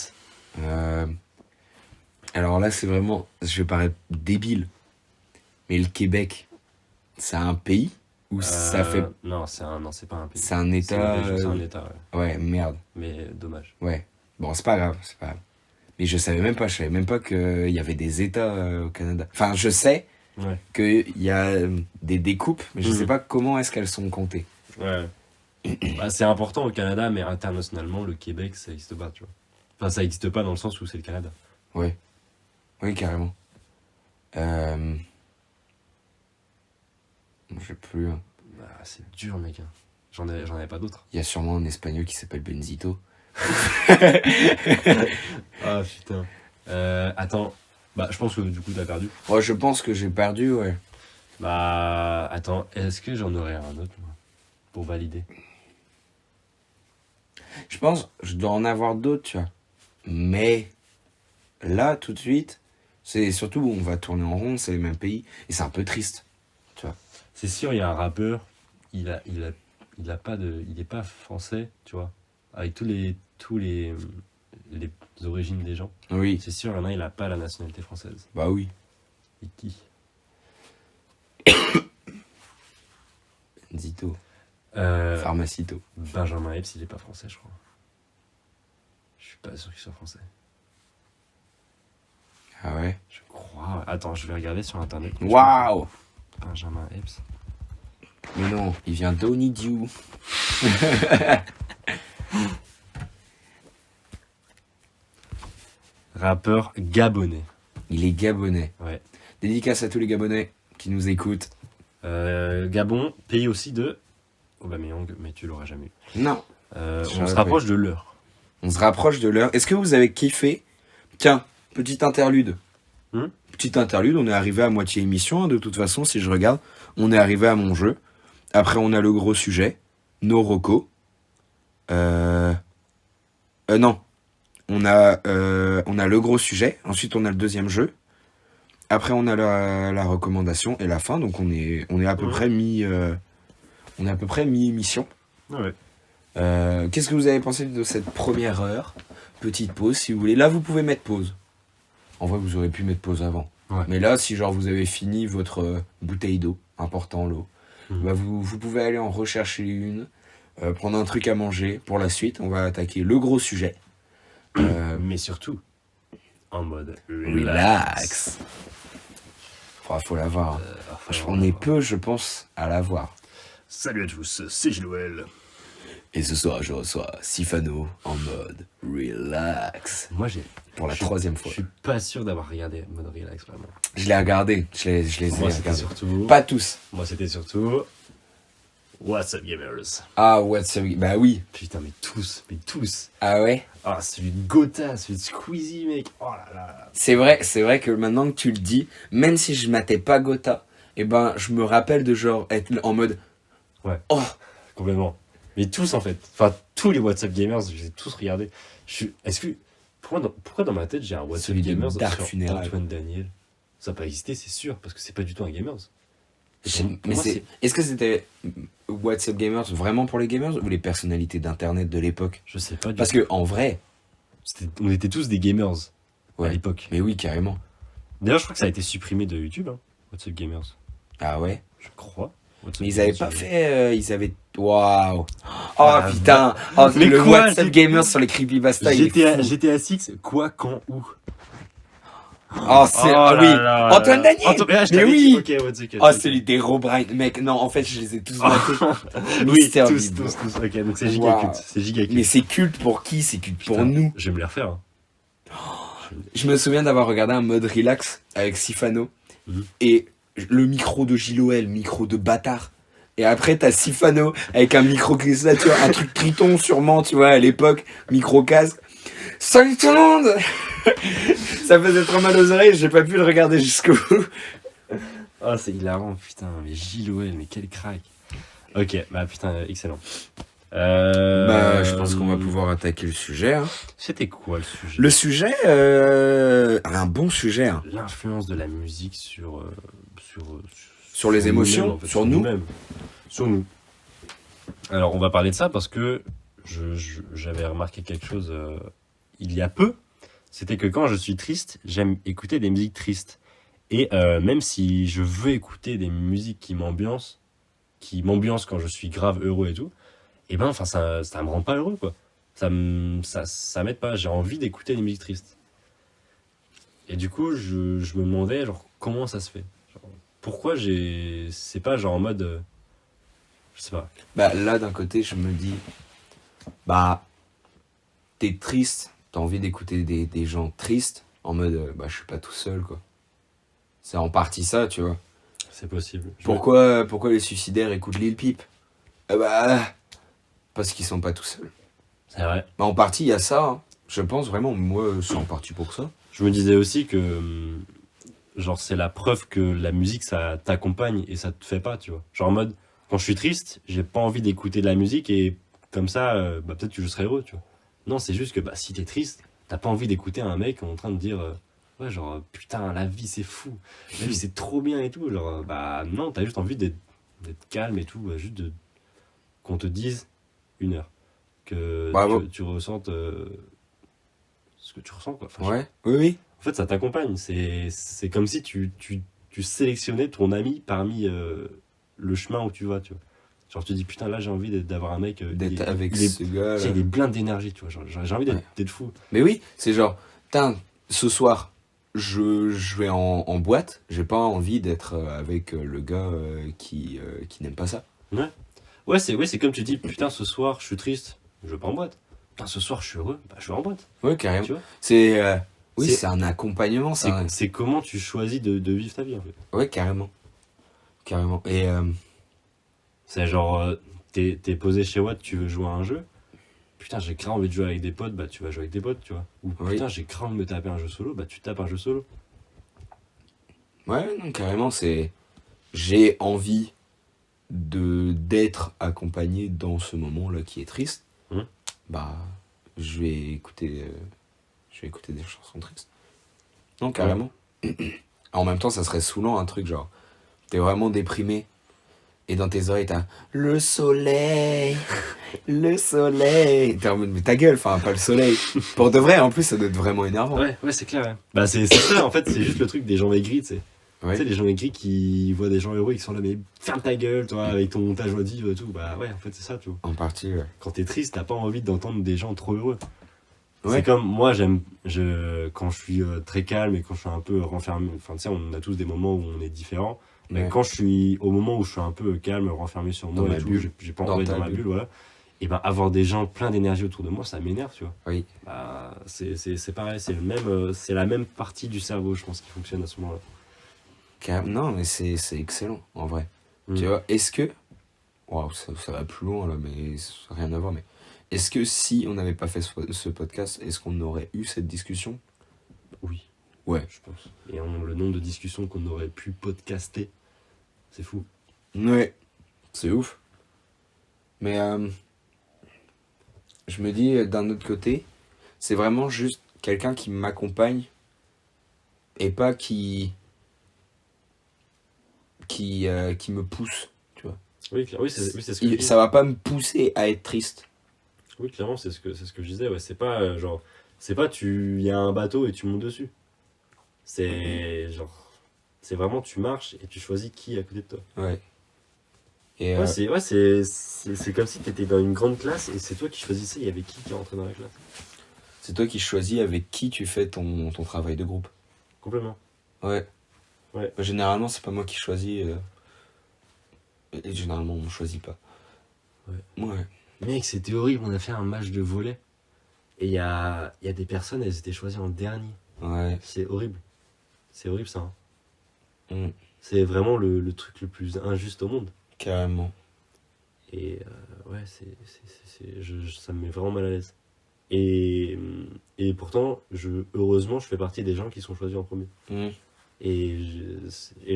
Alors là, c'est vraiment. Je vais paraître débile. Mais le Québec, c'est un pays ou ça fait. Non, c'est pas un pays. C'est un C'est état. une région, c'est un état, ouais. Ouais, merde. Mais dommage. Ouais. Bon, c'est pas grave, c'est pas grave. Mais je savais même pas qu'il y avait des états au Canada. Enfin, je sais Ouais. qu'il y a des découpes, mais je Mhm. sais pas comment est-ce qu'elles sont comptées. Ouais. Bah, c'est important au Canada, mais internationalement, le Québec, ça n'existe pas, tu vois. Enfin, ça n'existe pas dans le sens où c'est le Canada. Ouais. Oui, carrément. J'ai plus. Hein. Bah, c'est dur, mec. Hein. J'en avais pas d'autres. Il y a sûrement un espagnol qui s'appelle Benzito. Ah, putain. Attends. Bah, je pense que du coup, t'as perdu. Ouais, je pense que j'ai perdu, ouais. Bah, attends, est-ce que j'en aurais un autre, moi, pour valider? Je pense, je dois en avoir d'autres, tu vois. Mais là, tout de suite, c'est surtout où on va tourner en rond, c'est les mêmes pays. Et c'est un peu triste, tu vois. C'est sûr, il y a un rappeur, il a pas de, il est pas français, tu vois, avec les origines des gens. Oui, C'est sûr, il y en a, il a pas la nationalité française. bah oui. Et qui? Zito, Euh, Pharmacito. Benjamin Epps, il est pas français, je crois. Je suis pas sûr qu'il soit français. Ah ouais. Je crois. Attends, je vais regarder sur internet. Waouh. Benjamin Epps. Mais non, il vient d'Onidiu. Rappeur gabonais. Il est gabonais. Ouais. Dédicace à tous les Gabonais qui nous écoutent. Gabon, pays aussi de Aubameyang, mais tu l'auras jamais eu. Non. On J'aurais se pas rapproche de l'heure. On se rapproche de l'heure. Est-ce que vous avez kiffé? Tiens, petite interlude. Petite interlude, on est arrivé à moitié émission, hein, de toute façon, si je regarde. On est arrivé à mon jeu. Après, on a le gros sujet. Nos recos. Non. On a le gros sujet. Ensuite, on a le deuxième jeu. Après, on a la recommandation et la fin. Donc, on est à peu près on est à peu près mi-émission. Ouais. Qu'est-ce que vous avez pensé de cette première heure? Petite pause, si vous voulez. Là, vous pouvez mettre pause. En vrai, vous aurez pu mettre pause avant. Ouais. Mais là, si genre vous avez fini votre bouteille d'eau, important l'eau, bah vous pouvez aller en rechercher une, prendre un truc à manger. Pour la suite, on va attaquer le gros sujet. Mais surtout, en mode Relax. Faut la voir. On est peu, je pense, à la voir. Salut à tous, c'est Gilles. Et ce soir, je reçois Sifano en mode relax. Moi, Pour la troisième je fois. suis pas sûr d'avoir regardé mode relax, vraiment. Je l'ai regardé. Je les ai Moi, c'était regardés. surtout. Pas tous. Moi, c'était surtout. What's up, gamers? Ah, what's up? Bah oui. Putain, mais tous. Ah ouais? Ah, celui de Gotha, celui de Squeezie, mec. Oh là là. C'est vrai que maintenant que tu le dis, même si je matais pas Gotha, eh ben, je me rappelle de genre être en mode. Ouais. Oh! Complètement. Mais tous, en fait. Enfin, tous les What's up gamers, je les ai tous regardés. Est-ce que. Pourquoi dans ma tête, j'ai un What's up Celui de gamers Dark sur Funeral. Antoine Daniel? Ça n'a pas existé, c'est sûr, parce que c'est pas du tout un gamers. Mais moi, est-ce que c'était What's Up Gamers vraiment pour les gamers ou les personnalités d'internet de l'époque? Je sais pas du Parce tout. que en vrai, On était tous des gamers à ouais. l'époque. Mais oui, carrément. D'ailleurs, je crois que ça a été supprimé de YouTube, hein, What's up gamers. Ah ouais. Je crois. What's Up Mais ils avaient Gamers, pas je- fait. Ils avaient. Waouh! Oh Ah, putain! Oh, Mais le quoi, What's Up Gamers sur les creepypasta. il est fou. GTA 6, quoi, quand, où? Oh, c'est. Oh Ah là oui! là Antoine là. Daniel! Ah, je Mais t'avais oui! dit, ok, What's Up, Oh, ok. celui des Robrine. Mec, non, en fait, je les ai tous matés. Oui, Mister tous. Big. Ok, donc c'est giga Waouh. culte. C'est giga culte. Mais c'est culte pour qui? C'est culte pour Putain, nous. Je vais me les refaire. Hein. Je me souviens d'avoir regardé un mode relax avec Sifano Mhm. et le micro de Giloel, micro de bâtard. Et après, t'as Sifano avec un micro cristallature, un truc Triton sûrement, tu vois, à l'époque, micro casque. Salut tout le monde! Ça faisait trop mal aux oreilles, j'ai pas pu le regarder jusqu'au bout. Ah, c'est hilarant, putain, mais Gilles, mais quel crack. Ok, bah putain, excellent. Bah, je pense qu'on va pouvoir attaquer le sujet. Hein. C'était quoi le sujet? Le sujet, un bon sujet. Hein. L'influence de la musique Sur les émotions, nous-mêmes, en fait, sur nous. nous-mêmes. Sur nous. Alors, on va parler de ça parce que j'avais remarqué quelque chose il y a peu. C'était que quand je suis triste, j'aime écouter des musiques tristes. Et même si je veux écouter des musiques qui m'ambiancent quand je suis grave heureux et tout, et ben, enfin, ça me rend pas heureux, quoi. Ça m'aide pas. J'ai envie d'écouter des musiques tristes. Et du coup, je me demandais, genre, comment ça se fait? Genre, pourquoi c'est pas genre en mode. Je sais pas. Bah, là, d'un côté, je me dis, bah, t'es triste, t'as envie d'écouter des gens tristes, en mode, bah, je suis pas tout seul, quoi. C'est en partie ça, tu vois. C'est possible. Pourquoi les suicidaires écoutent Lil Peep? Bah, parce qu'ils sont pas tout seuls. C'est vrai. Bah, en partie, il y a ça, hein. Je pense vraiment, moi, c'est en partie pour ça. Je me disais aussi que genre, c'est la preuve que la musique, ça t'accompagne et ça te fait pas, tu vois. Genre, en mode, quand je suis triste, j'ai pas envie d'écouter de la musique et comme ça, bah, peut-être que je serai heureux, tu vois. Non, c'est juste que bah, si t'es triste, t'as pas envie d'écouter un mec en train de dire, ouais, genre, putain, la vie c'est fou, la vie c'est trop bien et tout. Genre, bah non, t'as juste envie d'être calme et tout, juste qu'on te dise 1 heure, que Bravo. tu ressentes ce que tu ressens, quoi. Enfin, Ouais, oui, oui. en fait, ça t'accompagne. C'est comme si tu sélectionnais ton ami parmi le chemin où tu vas, tu vois. Genre, tu te dis, putain, là, j'ai envie d'avoir un mec. D'être avec Il est, ce gars. il est plein d'énergie, tu vois. Genre, j'ai envie Ouais. d'être fou. Mais oui, c'est genre, putain, ce soir, je vais en boîte, j'ai pas envie d'être avec le gars qui n'aime pas ça. Ouais. Ouais, c'est comme tu dis, putain, ce soir, je suis triste, je vais pas en boîte. Putain, ce soir, je suis heureux, bah, je vais en boîte. Ouais, carrément. Tu vois. C'est. Oui, C'est c'est un accompagnement, ça. c'est comment tu choisis de vivre ta vie, en fait. Ouais, carrément. Carrément. Et. C'est genre, t'es posé chez Watt, tu veux jouer à un jeu. Putain, j'ai grave envie de jouer avec des potes, bah tu vas jouer avec des potes, tu vois. Ou Oui. putain, j'ai grave envie de me taper un jeu solo, bah tu tapes un jeu solo. Ouais, non, carrément, c'est. J'ai envie d'être accompagné dans ce moment-là qui est triste. Hum. Bah, je vais écouter. Je vais écouter des chansons tristes. Non, carrément. En même temps, ça serait saoulant un truc genre. T'es vraiment déprimé. Et dans tes oreilles, t'as le soleil, le soleil. T'es en mode, mais ta gueule, enfin, pas le soleil. Pour de vrai, en plus, ça doit être vraiment énervant. Ouais, c'est clair. Ouais. Bah c'est ça, en fait, c'est juste le truc des gens aigris, tu sais. Ouais. Tu sais, les gens aigris qui voient des gens heureux et qui sont là, mais ferme ta gueule, toi, avec ta joie de vivre et tout. Bah ouais, en fait, c'est ça, tu vois. En partie, ouais. Quand t'es triste, t'as pas envie d'entendre des gens trop heureux. Ouais. C'est comme moi, quand je suis très calme et quand je suis un peu renfermé, enfin, tu sais, on a tous des moments où on est différents. Mais Ouais. quand je suis au moment où je suis un peu calme, renfermé sur moi Dans et ma tout, bulle. j'ai pas Dans envie ta dans ma bulle. bulle, voilà. Et ben avoir des gens plein d'énergie autour de moi, ça m'énerve, tu vois. Oui. Bah, c'est pareil, c'est la même partie du cerveau, je pense, qui fonctionne à ce moment-là. Non, mais c'est excellent, en vrai. Mm. Tu vois, est-ce que. Waouh, ça va plus loin là, mais ça n'a rien à voir. Mais est-ce que si on n'avait pas fait ce podcast, est-ce qu'on aurait eu cette discussion? Oui, Ouais. je pense. Et le nombre de discussions qu'on aurait pu podcaster, c'est fou. Ouais. C'est ouf. Mais je me dis, d'un autre côté, c'est vraiment juste quelqu'un qui m'accompagne et pas qui me pousse. Oui, oui, c'est ce que je dis. Ça va pas me pousser à être triste. Oui, clairement, c'est ce que je disais. Ouais. C'est pas genre, c'est pas il y a un bateau et tu montes dessus. C'est genre, c'est vraiment tu marches et tu choisis qui est à côté de toi. Ouais. Et C'est comme si tu étais dans une grande classe et c'est toi qui choisissais, il y avait qui rentrait dans la classe. c'est toi qui choisis avec qui tu fais ton travail de groupe. Complètement. Ouais. Ouais. Généralement, c'est pas moi qui choisis. Et généralement, on choisit pas. Ouais. Ouais. Mec, c'était horrible, on a fait un match de volley et il y a des personnes, elles étaient choisies en dernier. Ouais. C'est horrible. C'est horrible ça. Hein. Mm. C'est vraiment le truc le plus injuste au monde. Carrément. Et ouais, ça me met vraiment mal à l'aise. Et pourtant, heureusement, je fais partie des gens qui sont choisis en premier. Mm. Et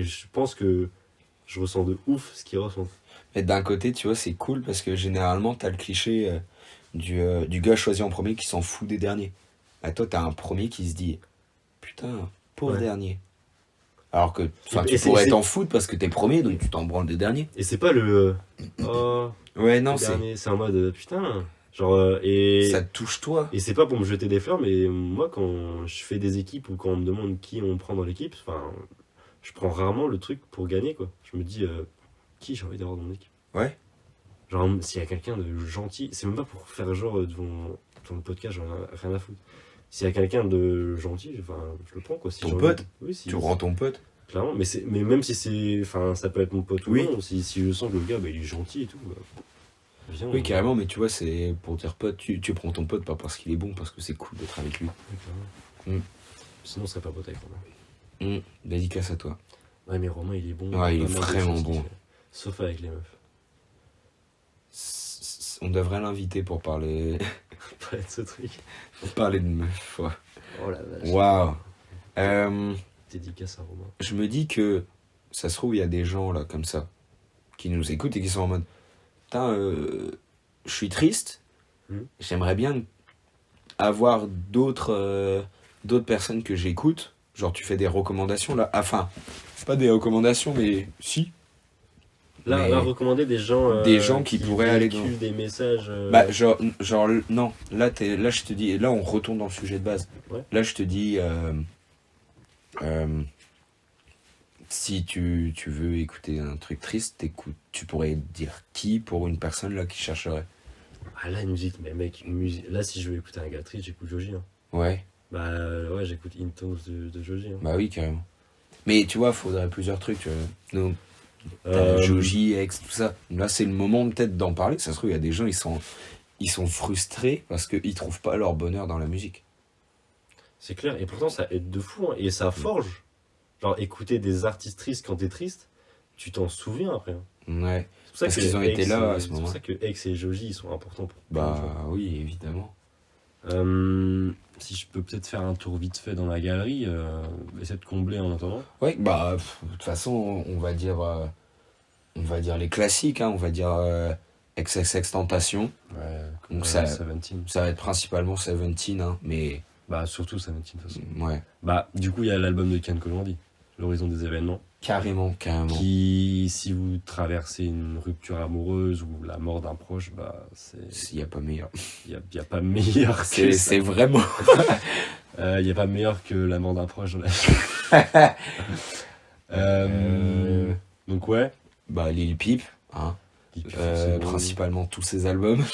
je pense que je ressens de ouf ce qu'ils ressentent. Mais d'un côté, tu vois, c'est cool parce que généralement, t'as le cliché du gars choisi en premier qui s'en fout des derniers. Bah, toi, t'as un premier qui se dit putain, pauvre Ouais. dernier. Alors que Et tu c'est- pourrais c'est- t'en foutre parce que t'es premier, donc tu t'en branles des derniers. Et c'est pas le. Oh, Ouais, non, le dernier, c'est en mode putain. Genre, ça te touche toi. et c'est pas pour me jeter des fleurs, mais moi, quand je fais des équipes ou quand on me demande qui on prend dans l'équipe, enfin, je prends rarement le truc pour gagner, quoi. Je me dis, qui j'ai envie d'avoir dans mon équipe. Ouais. Genre, s'il y a quelqu'un de gentil, c'est même pas pour faire genre devant le podcast, j'en ai rien à foutre. S'il y a quelqu'un de gentil, enfin, je le prends, quoi. Si Ton j'ai envie pote de- Oui, si, Tu rends ton pote. clairement, mais même si c'est. Enfin, ça peut être mon pote ou Oui. non, si je sens que le gars, bah, il est gentil et tout, bah, viens. Oui, carrément, mais tu vois, c'est pour dire pote, tu prends ton pote pas parce qu'il est bon, parce que c'est cool d'être avec lui. Ouais, clairement. Mm. Sinon, on serait pas pote avec Romain. Dédicace à toi. Ouais, mais Romain, il est bon. Ouais, il est Pas mal de vraiment choses qu'il bon. fait. Sauf avec les meufs. On devrait l'inviter pour parler, Pas être ce truc. pour parler de meuf. Ouais. Oh la vache. Waouh. Dédicace à Romain. Je me dis que ça se trouve, il y a des gens là comme ça qui nous écoutent et qui sont en mode putain, je suis triste, j'aimerais bien avoir d'autres personnes que j'écoute. Genre, tu fais des recommandations là. Enfin, pas des recommandations, mais si. Là, Mais là, recommander des gens qui pourraient aller dans. véhiculent des messages. Bah, genre, non. Là, je te dis. Là, on retourne dans le sujet de base. Ouais. Là, je te dis. Si tu veux écouter un truc triste, tu pourrais dire qui pour une personne là qui chercherait. Ah, la musique, mais mec, là, si je veux écouter un gars triste, j'écoute Joji. Hein. Ouais, Bah, ouais, j'écoute Intos de Joji. Hein. bah oui, carrément. Mais tu vois, faudrait plusieurs trucs. Donc, Euh, Joji, Ex, tout ça. Là, c'est le moment peut-être d'en parler. Ça se trouve, il y a des gens, ils sont frustrés parce qu'ils trouvent pas leur bonheur dans la musique. C'est clair, et pourtant, ça aide de fou, hein, et ça forge. Genre, écouter des artistes tristes quand t'es triste, tu t'en souviens après. Hein. Ouais. C'est pour ça Parce que qu'ils ont été là à ce C'est moment. pour ça que Ex et Joji, ils sont importants pour plein de gens. Bah oui, évidemment. Si je peux peut-être faire un tour vite fait dans la galerie, essayer de combler en attendant. Ouais, bah de toute façon, on va dire les classiques, hein, on va dire XXX Tentation. Ouais, Donc Seventeen. ça va être principalement Seventeen, hein, mais Bah, surtout Seventeen, de toute façon. ouais, Bah, du coup, il y a l'album de Kian Kojandi, L'horizon des événements, carrément. qui, si vous traversez une rupture amoureuse ou la mort d'un proche, bah, S'il n'y a pas meilleur. y a pas meilleur que ça. C'est vraiment. Il y a pas meilleur que la mort d'un proche dans la vie. Donc ouais. Bah Lil Peep, hein, forcément. principalement tous ses albums.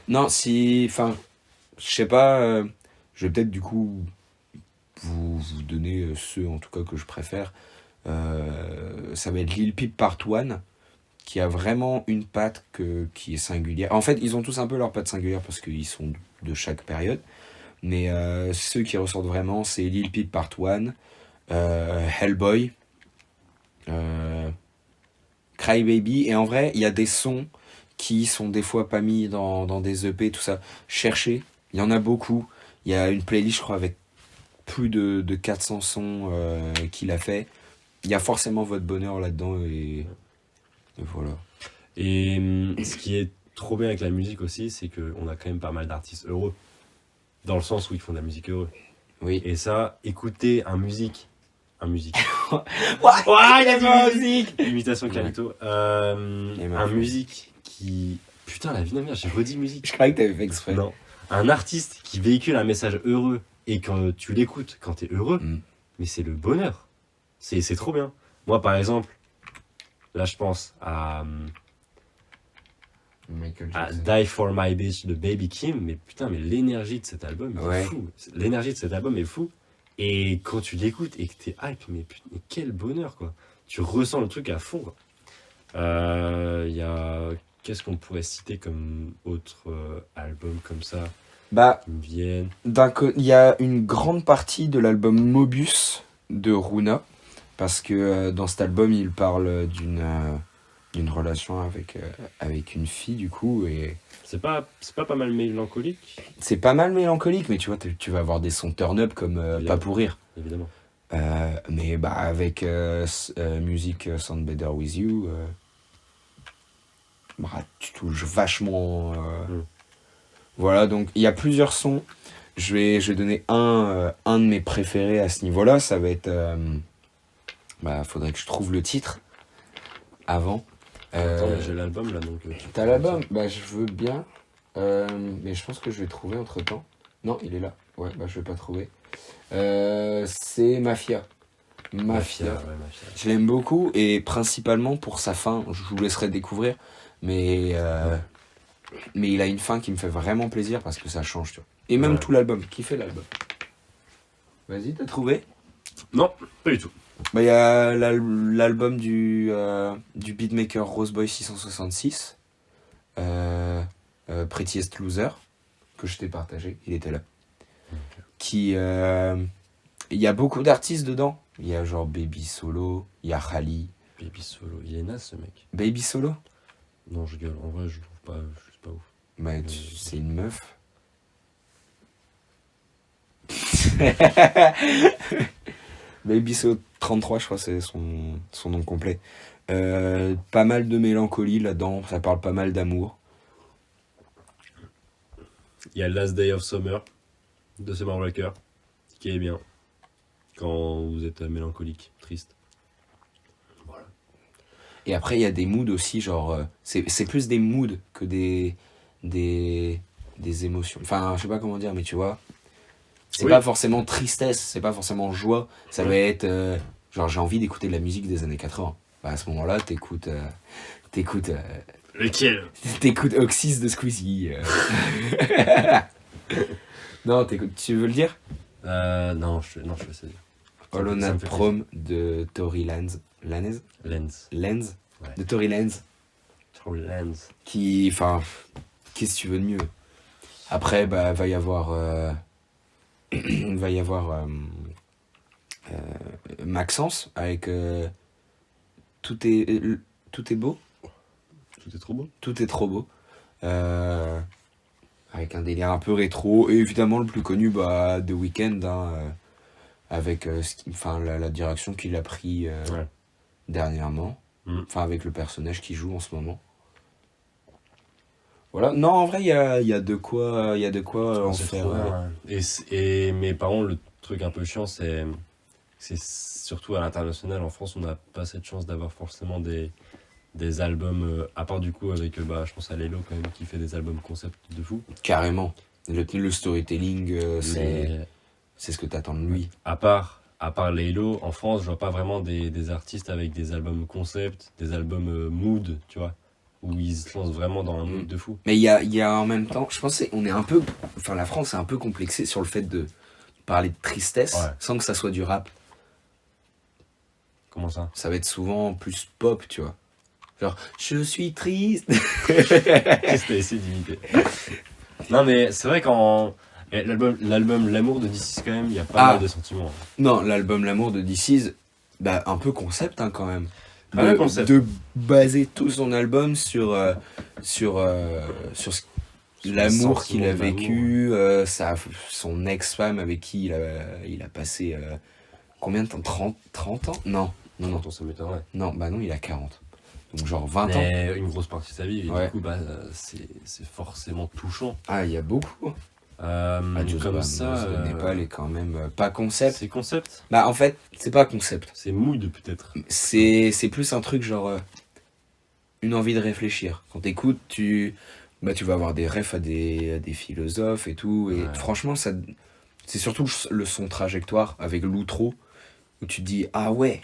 Non, enfin, je sais pas, je vais peut-être du coup vous donner ceux en tout cas que je préfère. Ça va être Lil Peep Part 1, qui a vraiment une patte qui est singulière. En fait, ils ont tous un peu leur patte singulière parce qu'ils sont de chaque période. Mais ceux qui ressortent vraiment, c'est Lil Peep Part 1, Hellboy, Cry Baby. Et en vrai, il y a des sons qui sont des fois pas mis dans des EP, tout ça. Cherchez, il y en a beaucoup. Il y a une playlist, je crois, avec plus de 400 sons qu'il a fait. Il y a forcément votre bonheur là-dedans et voilà. Et ce qui est trop bien avec la musique aussi, c'est qu'on a quand même pas mal d'artistes heureux. Dans le sens où ils font de la musique heureux. Oui. Et ça, écouter un musique. Ouais, il a dit musique. Imitation Carlito. Un musique qui. Putain, la vie de ma mère, j'ai redit musique. Je croyais que t'avais fait exprès. Non. Un artiste qui véhicule un message heureux et quand tu l'écoutes, quand t'es heureux, mais c'est le bonheur. C'est trop bien. Moi, par exemple, là, je pense à Die For My Bitch de Baby Kim, mais putain, mais l'énergie de cet album est fou. L'énergie de cet album est fou. Et quand tu l'écoutes et que t'es hype, mais putain, mais quel bonheur, quoi. Tu ressens le truc à fond, quoi. Y a... Qu'est-ce qu'on pourrait citer comme autre album comme ça Bah, qui me viennent. il y a une grande partie de l'album Mobius de Runa, parce que dans cet album, il parle d'une relation avec une fille, du coup, et C'est pas mal mélancolique, c'est pas mal mélancolique, mais tu vois, tu vas avoir des sons turn-up comme Pas pour rire. évidemment. Mais bah, avec Music Sound Better With You, bah, tu touches vachement. Voilà, donc il y a plusieurs sons. Je vais donner un de mes préférés à ce niveau-là. Ça va être. Bah, faudrait que je trouve le titre avant. Attends, mais j'ai l'album là donc. T'as l'album? Bah, je veux bien. Mais je pense que je vais trouver entre temps. Non, il est là. Ouais, bah, je vais pas trouver. C'est Mafia. Mafia. Ouais, Mafia. Je l'aime beaucoup et principalement pour sa fin. Je vous laisserai découvrir. Mais il a une fin qui me fait vraiment plaisir parce que ça change, tu vois. Et même tout l'album. Qui fait l'album? Vas-y, t'as trouvé? Non, pas du tout. Bah, il y a l'album du beatmaker Roseboy 666. Prettiest Loser. Que je t'ai partagé. Il était là. Okay. Il y a beaucoup d'artistes dedans. Il y a genre Baby Solo. Il y a Khali. Baby Solo. Il est naze ce mec. Baby Solo? Non, je gueule. En vrai, je trouve pas. Je suis pas ouf. Bah, c'est une meuf. Babyso 33, je crois, c'est son nom complet. Pas mal de mélancolie là-dedans, ça parle pas mal d'amour. Il y a Last Day of Summer de Summer Walker, qui est bien quand vous êtes mélancolique, triste. Voilà. Et après, il y a des moods aussi, genre. C'est plus des moods que des émotions. Enfin, je sais pas comment dire, mais tu vois. C'est Oui. pas forcément tristesse, c'est pas forcément joie. Ça va être. Genre, j'ai envie d'écouter de la musique des années 80. Bah, à ce moment-là, t'écoutes. Lequel? T'écoutes Oxys de Squeezie. Non, tu veux le dire? Non, je vais essayer. Hollow Ça me Knight fait Prom de Tory Lanez. Lens. Lenz Ouais. De Tory Lanez. Trop Lens. Qui. Enfin, qu'est-ce que tu veux de mieux? Après, bah, va y avoir. Maxence avec tout est beau, Tout est trop beau. tout est trop beau. Avec un délire un peu rétro. Et évidemment, le plus connu, bah, The Weeknd, hein, avec la direction qu'il a pris Ouais. dernièrement. Mm. Enfin, avec le personnage qu'il joue en ce moment. Voilà. Non, en vrai, il y a de quoi, en C'est faire. trop bien, ouais. Mais par contre, le truc un peu chiant, c'est surtout à l'international. En France, on n'a pas cette chance d'avoir forcément des albums, à part du coup avec, bah, je pense à Lelo quand même, qui fait des albums concept de fou. Carrément. Le storytelling, Mais c'est ce que t'attends de lui. à part Lelo, en France, je vois pas vraiment des artistes avec des albums concept, des albums mood, tu vois, où ils se lancent vraiment dans un mood de fou. Mais il y a en même temps, je pense on est un peu, enfin la France est un peu complexée sur le fait de parler de tristesse Ouais. sans que ça soit du rap. Comment ça? Ça va être souvent plus pop, tu vois. Genre, je suis triste. Qu'est-ce que t'as essayé d'imiter? Non, mais c'est vrai qu'en. L'album L'amour de D6, quand même, il y a pas Ah. mal de sentiments. Non, l'album L'amour de DC's, bah un peu concept hein, quand même. Pas le concept. De baser tout son album sur l'amour sentiments qu'il a de l'amour, vécu, son ex-femme avec qui il a passé combien de temps? 30 ans? Non, Quand on se m'étonnerait. non, bah non, il a 40. Donc genre 20 ans. Mais une grosse partie de sa vie, et Ouais. du coup, bah, c'est forcément touchant. Ah, il y a beaucoup. Comme ça, de Népal est quand même pas concept. c'est concept, Bah en fait, c'est pas concept. c'est mood peut-être. C'est plus un truc genre une envie de réfléchir. Quand t'écoutes, tu vas avoir des refs à des philosophes et tout. Et Ouais. franchement, c'est surtout le son trajectoire avec l'outro où tu te dis ah ouais,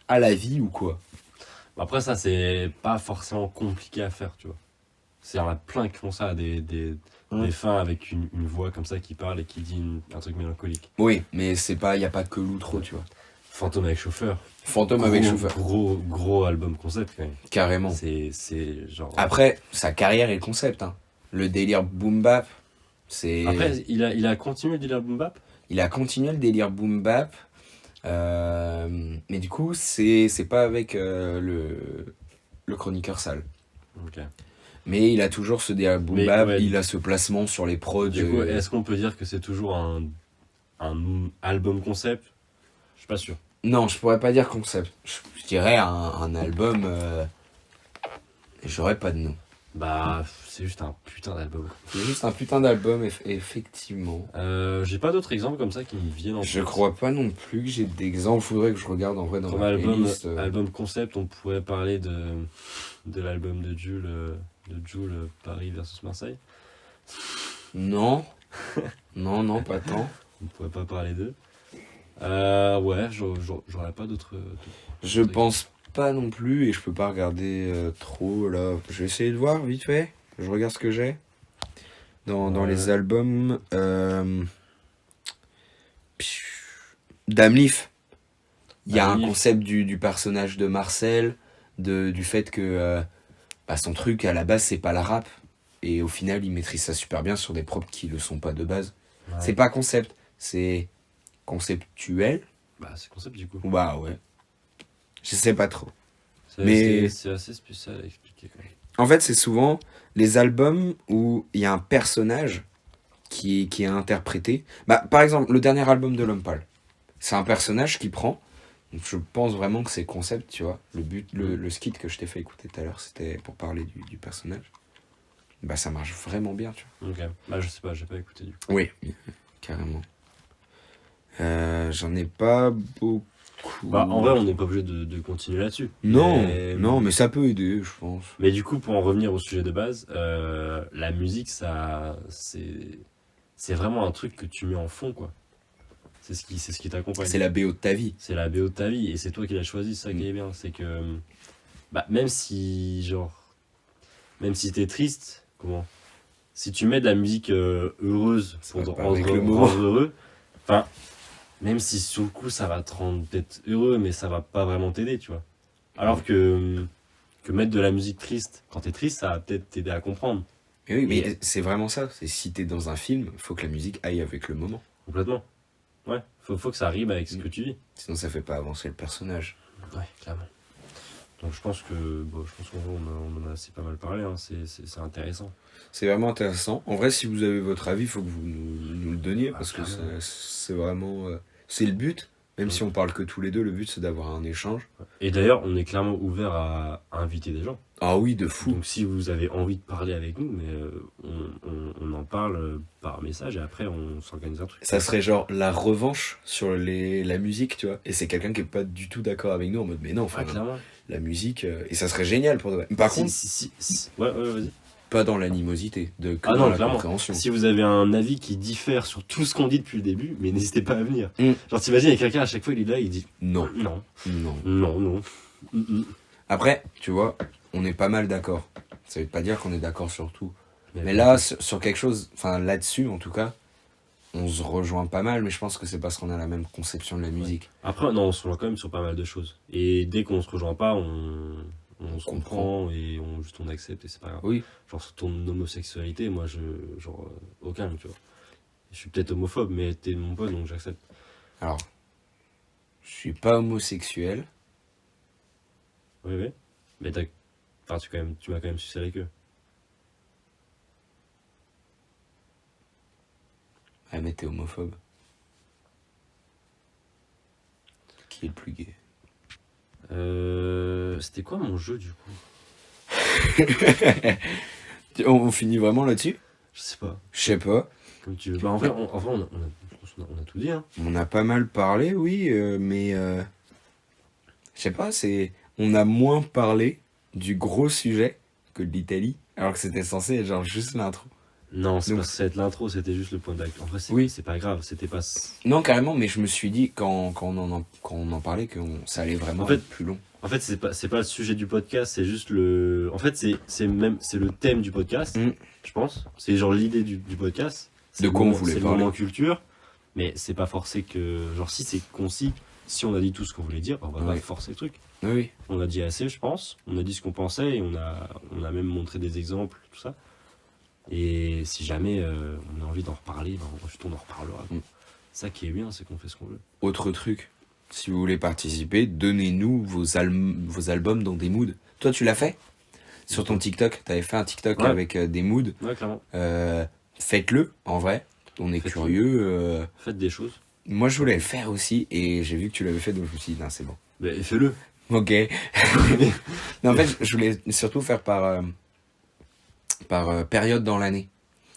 à la vie ou quoi. Après, ça, c'est pas forcément compliqué à faire, tu vois. Il y en a plein qui font ça, des fins avec une voix comme ça qui parle et qui dit un truc mélancolique. Oui, mais il y a pas que l'outro, tu vois. Fantôme avec chauffeur. Fantôme avec chauffeur, Gros album concept quand même. carrément. C'est genre. Après, sa carrière est le concept. Hein. Le délire boom bap, c'est. Après, il a continué le délire boom bap. Il a continué le délire boom bap. Mais du coup, c'est pas avec le chroniqueur sale. Ok. Mais il a toujours ce délire boom Mais, bap, ouais. il a ce placement sur les prods. Du coup, est-ce qu'on peut dire que c'est toujours un album concept? Je suis pas sûr. Non, je pourrais pas dire concept. Je dirais un album. J'aurais pas de nom. Bah, c'est juste un putain d'album. C'est juste un putain d'album, effectivement. J'ai pas d'autres exemples comme ça qui me viennent en Je tête. crois pas non plus que j'ai d'exemples. Faudrait que je regarde en vrai dans Comme ma album, playlist. album concept, on pourrait parler de l'album de Jul, Paris versus Marseille. Non. Non, pas tant. On pourrait pas parler d'eux. Ouais, j'aurais pas d'autres. Je pense pas non plus et je peux pas regarder trop là. Je vais essayer de voir vite fait. Je regarde ce que j'ai. Dans Ouais. les albums. Damlif. Il y a un Damlif. concept du personnage de Marcel, du fait que son truc à la base c'est pas la rap. Et au final il maîtrise ça super bien sur des props qui le sont pas de base. Ouais. C'est pas concept, c'est conceptuel. Bah, c'est concept du coup. Bah ouais. Je sais pas trop. C'est Mais- c'est assez spécial à expliquer quand même. En fait, c'est souvent les albums où il y a un personnage qui est interprété. Bah, par exemple, le dernier album de L'Homme Pâle, c'est un personnage qui prend. Donc, je pense vraiment que c'est concept, tu vois. Le skit que je t'ai fait écouter tout à l'heure, c'était pour parler du personnage. Bah, ça marche vraiment bien, tu vois. Ok. Bah, je sais pas, j'ai pas écouté du coup. Oui, carrément. J'en ai pas beaucoup. Bah, en vrai, on n'est pas obligé de continuer là-dessus. Non, Mais- non, mais ça peut aider, je pense. Mais du coup, pour en revenir au sujet de base, la musique, c'est vraiment un truc que tu mets en fond, quoi. C'est ce qui t'accompagne. C'est la BO de ta vie. C'est la BO de ta vie et c'est toi qui l'as choisi, c'est ça qui est bien. C'est que, bah, même si t'es triste, comment? Si tu mets de la musique heureuse Ça pour va te pas rendre, avec le mot. rendre heureux, enfin, même si sur le coup ça va te rendre peut-être heureux, mais ça va pas vraiment t'aider, tu vois. Alors que mettre de la musique triste, quand t'es triste, ça va peut-être t'aider à comprendre. Mais oui, mais Et- c'est vraiment ça. C'est si t'es dans un film, faut que la musique aille avec le moment. Complètement. Ouais, faut que ça rime avec ce que tu vis. Sinon, ça fait pas avancer le personnage. Ouais, clairement. Donc je pense qu'en gros, on en a assez pas mal parlé, hein. C'est intéressant. C'est vraiment intéressant. En vrai, si vous avez votre avis, il faut que vous nous le donniez, Ah, parce que clairement. c'est vraiment... c'est le but. Même si on parle que tous les deux, le but, c'est d'avoir un échange. Et d'ailleurs, on est clairement ouvert à inviter des gens. Ah oui, de fou. Donc si vous avez envie de parler avec nous, mais on en parle par message et après on s'organise un truc. Ça serait genre la revanche sur la musique, tu vois. Et c'est quelqu'un qui est pas du tout d'accord avec nous en mode, mais non, enfin, Ouais, clairement. la musique... et ça serait génial pour de vrai. Par contre, Ouais, vas-y. pas dans l'animosité, que Ah dans non, la clairement. compréhension. Si vous avez un avis qui diffère sur tout ce qu'on dit depuis le début, mais n'hésitez pas à venir. Mm. Genre t'imagines, il y a quelqu'un à chaque fois, il est là, il dit Non, non, non. non. Après, tu vois, on est pas mal d'accord. Ça veut pas dire qu'on est d'accord sur tout. Mais là, sur quelque chose, enfin là-dessus en tout cas, on se rejoint pas mal, mais je pense que c'est parce qu'on a la même conception de la musique. Après, non, on se rejoint quand même sur pas mal de choses. Et dès qu'on se rejoint pas, on se comprend et on accepte et c'est pas grave. Oui. Genre sur ton homosexualité, moi aucun, tu vois. Je suis peut-être homophobe, mais t'es mon pote donc j'accepte. Alors, je suis pas homosexuel. Oui, oui. Mais enfin, tu m'as quand même sucé avec eux. Ah, mais t'es homophobe. Qui est le plus gay? C'était quoi mon jeu du coup? On finit vraiment là-dessus? Je sais pas. Je sais pas. Comme tu veux. Bah, en vrai, je pense qu'on a tout dit, hein. On a pas mal parlé, oui, mais je sais pas, on a moins parlé du gros sujet que de l'Italie, alors que c'était censé être genre juste l'intro. Non, c'est Donc- pas censé être l'intro, c'était juste le point d'acte. En vrai, Oui. c'est pas grave, c'était pas. Non, carrément, mais je me suis dit quand on en parlait que ça allait vraiment En fait, être plus long. En fait, c'est pas le sujet du podcast, c'est juste le. En fait, c'est le thème du podcast, Mm. je pense. C'est genre l'idée du podcast. C'est De le quoi on moment- voulait c'est le parler. moment culture, mais c'est pas forcé que. Genre, si c'est concis, si on a dit tout ce qu'on voulait dire, on va Ouais. pas forcer le truc. Oui, On a dit assez, je pense. On a dit ce qu'on pensait et on a même montré des exemples, tout ça. Et si jamais on a envie d'en reparler, ben, on en reparlera. Mm. Ça qui est bien, c'est qu'on fait ce qu'on veut. autre truc. Si vous voulez participer, donnez-nous vos albums dans des moods. Toi, tu l'as fait sur ton TikTok. T'avais fait un TikTok Ouais. avec des moods. Ouais, clairement. Faites-le, en vrai. On est Faites-le. curieux. Faites des choses. Moi, je voulais le faire aussi et j'ai vu que tu l'avais fait, donc je me suis dit, non, c'est bon. Mais fais-le. Ok. Non, en fait, je voulais surtout faire par période dans l'année.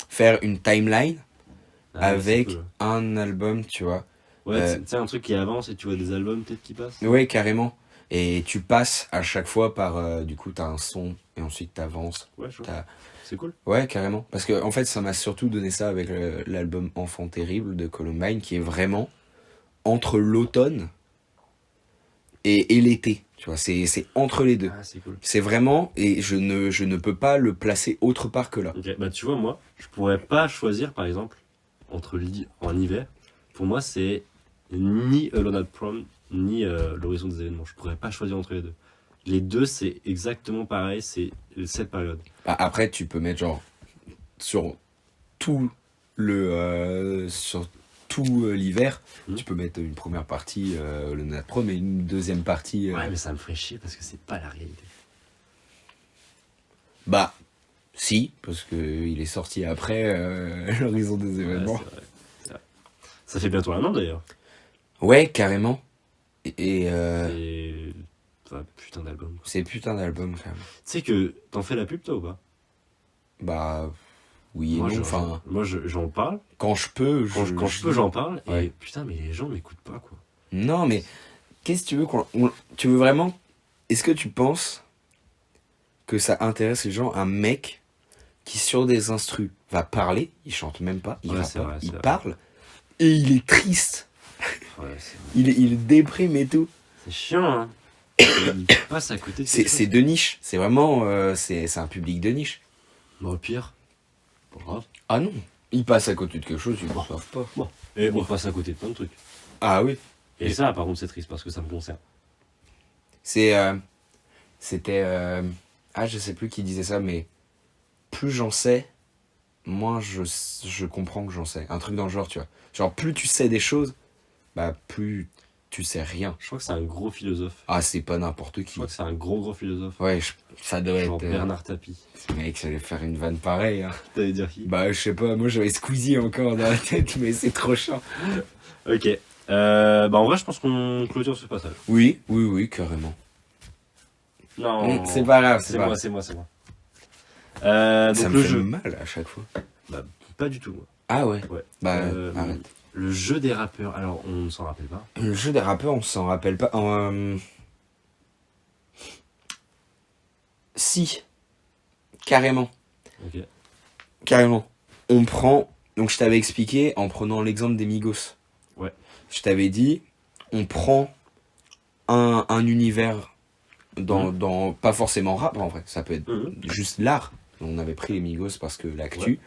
Faire une timeline Ah, avec c'est cool. un album, tu vois. Ouais, tu sais, un truc qui avance et tu vois des albums peut-être qui passent. Ouais, carrément. Et tu passes à chaque fois par... du coup, t'as un son et ensuite t'avances. Ouais, je vois. T'as- C'est cool. Ouais, carrément. Parce que en fait, ça m'a surtout donné ça avec l'album Enfant Terrible de Columbine, qui est vraiment entre l'automne et l'été. Tu vois, c'est entre les deux. Ah, c'est cool. C'est vraiment... Et je ne peux pas le placer autre part que là. Ok, bah tu vois, moi, je pourrais pas choisir par exemple entre en hiver. Pour moi, c'est ni Alone at Prom, ni l'horizon des événements. Je pourrais pas choisir entre les deux. Les deux, c'est exactement pareil, c'est cette période. Bah, après, tu peux mettre genre sur tout l'hiver, tu peux mettre une première partie le Nat Prom et une deuxième partie. Ouais, mais ça me ferait chier parce que c'est pas la réalité. Bah, Si, parce qu'il est sorti après l'horizon des Ouais, événements. c'est vrai. Ça fait bientôt un an d'ailleurs. Ouais, carrément. Et Et. Enfin, putain d'album. Tu c'est putain d'album, quand même. sais que t'en fais la pub toi ou pas? Bah, oui et Moi, non. Enfin, j'en parle. quand je peux, Quand je peux, j'en parle. Ouais. Et putain, mais les gens m'écoutent pas quoi. Non, mais qu'est-ce que tu veux tu veux vraiment... Est-ce que tu penses que ça intéresse les gens, un mec qui sur des instrus va parler, il chante même pas, il Ouais, rappe c'est pas, vrai, il c'est vrai. parle, et il est triste, Ouais, c'est il déprime et tout. c'est chiant, hein. Il passe à côté de quelque C'est chose. de niche, c'est vraiment... c'est un public de niche. Bon, au pire, pas grave. Ah non, il passe à côté de quelque chose, ils ne savent pas. Bon. Et on passe à côté de plein de trucs. Ah oui. Et ça, par contre, c'est triste parce que ça me concerne. C'était... ah, je sais plus qui disait ça, mais plus j'en sais, moins je comprends que j'en sais. Un truc dans le genre, tu vois. Genre, plus tu sais des choses, bah, plus tu sais rien. Je crois que c'est un gros philosophe. Ah, c'est pas n'importe Je qui. crois que c'est un gros philosophe. Ouais, ça doit Genre être... Bernard Tapie. Mec, j'allais faire une vanne pareille. Hein. T'allais dire qui? Bah, je sais pas, moi j'avais Squeezie encore dans la tête, mais c'est trop chiant. Ok. Bah en vrai, je pense qu'on clôture ce passage. Oui, carrément. Non. C'est pas grave, C'est moi. Donc Ça le me fait jeu. mal à chaque fois. Bah, pas du tout, moi. Ah ouais. Ouais. Bah, arrête. Le jeu des rappeurs. Alors, on ne s'en rappelle pas. Le jeu des rappeurs, on s'en rappelle pas. Si, carrément. Ok. Carrément. On prend. Donc, je t'avais expliqué en prenant l'exemple des Migos. Ouais. Je t'avais dit, on prend un univers dans. Pas forcément rap en vrai, ça peut être juste l'art. On avait pris les Migos parce que l'actu.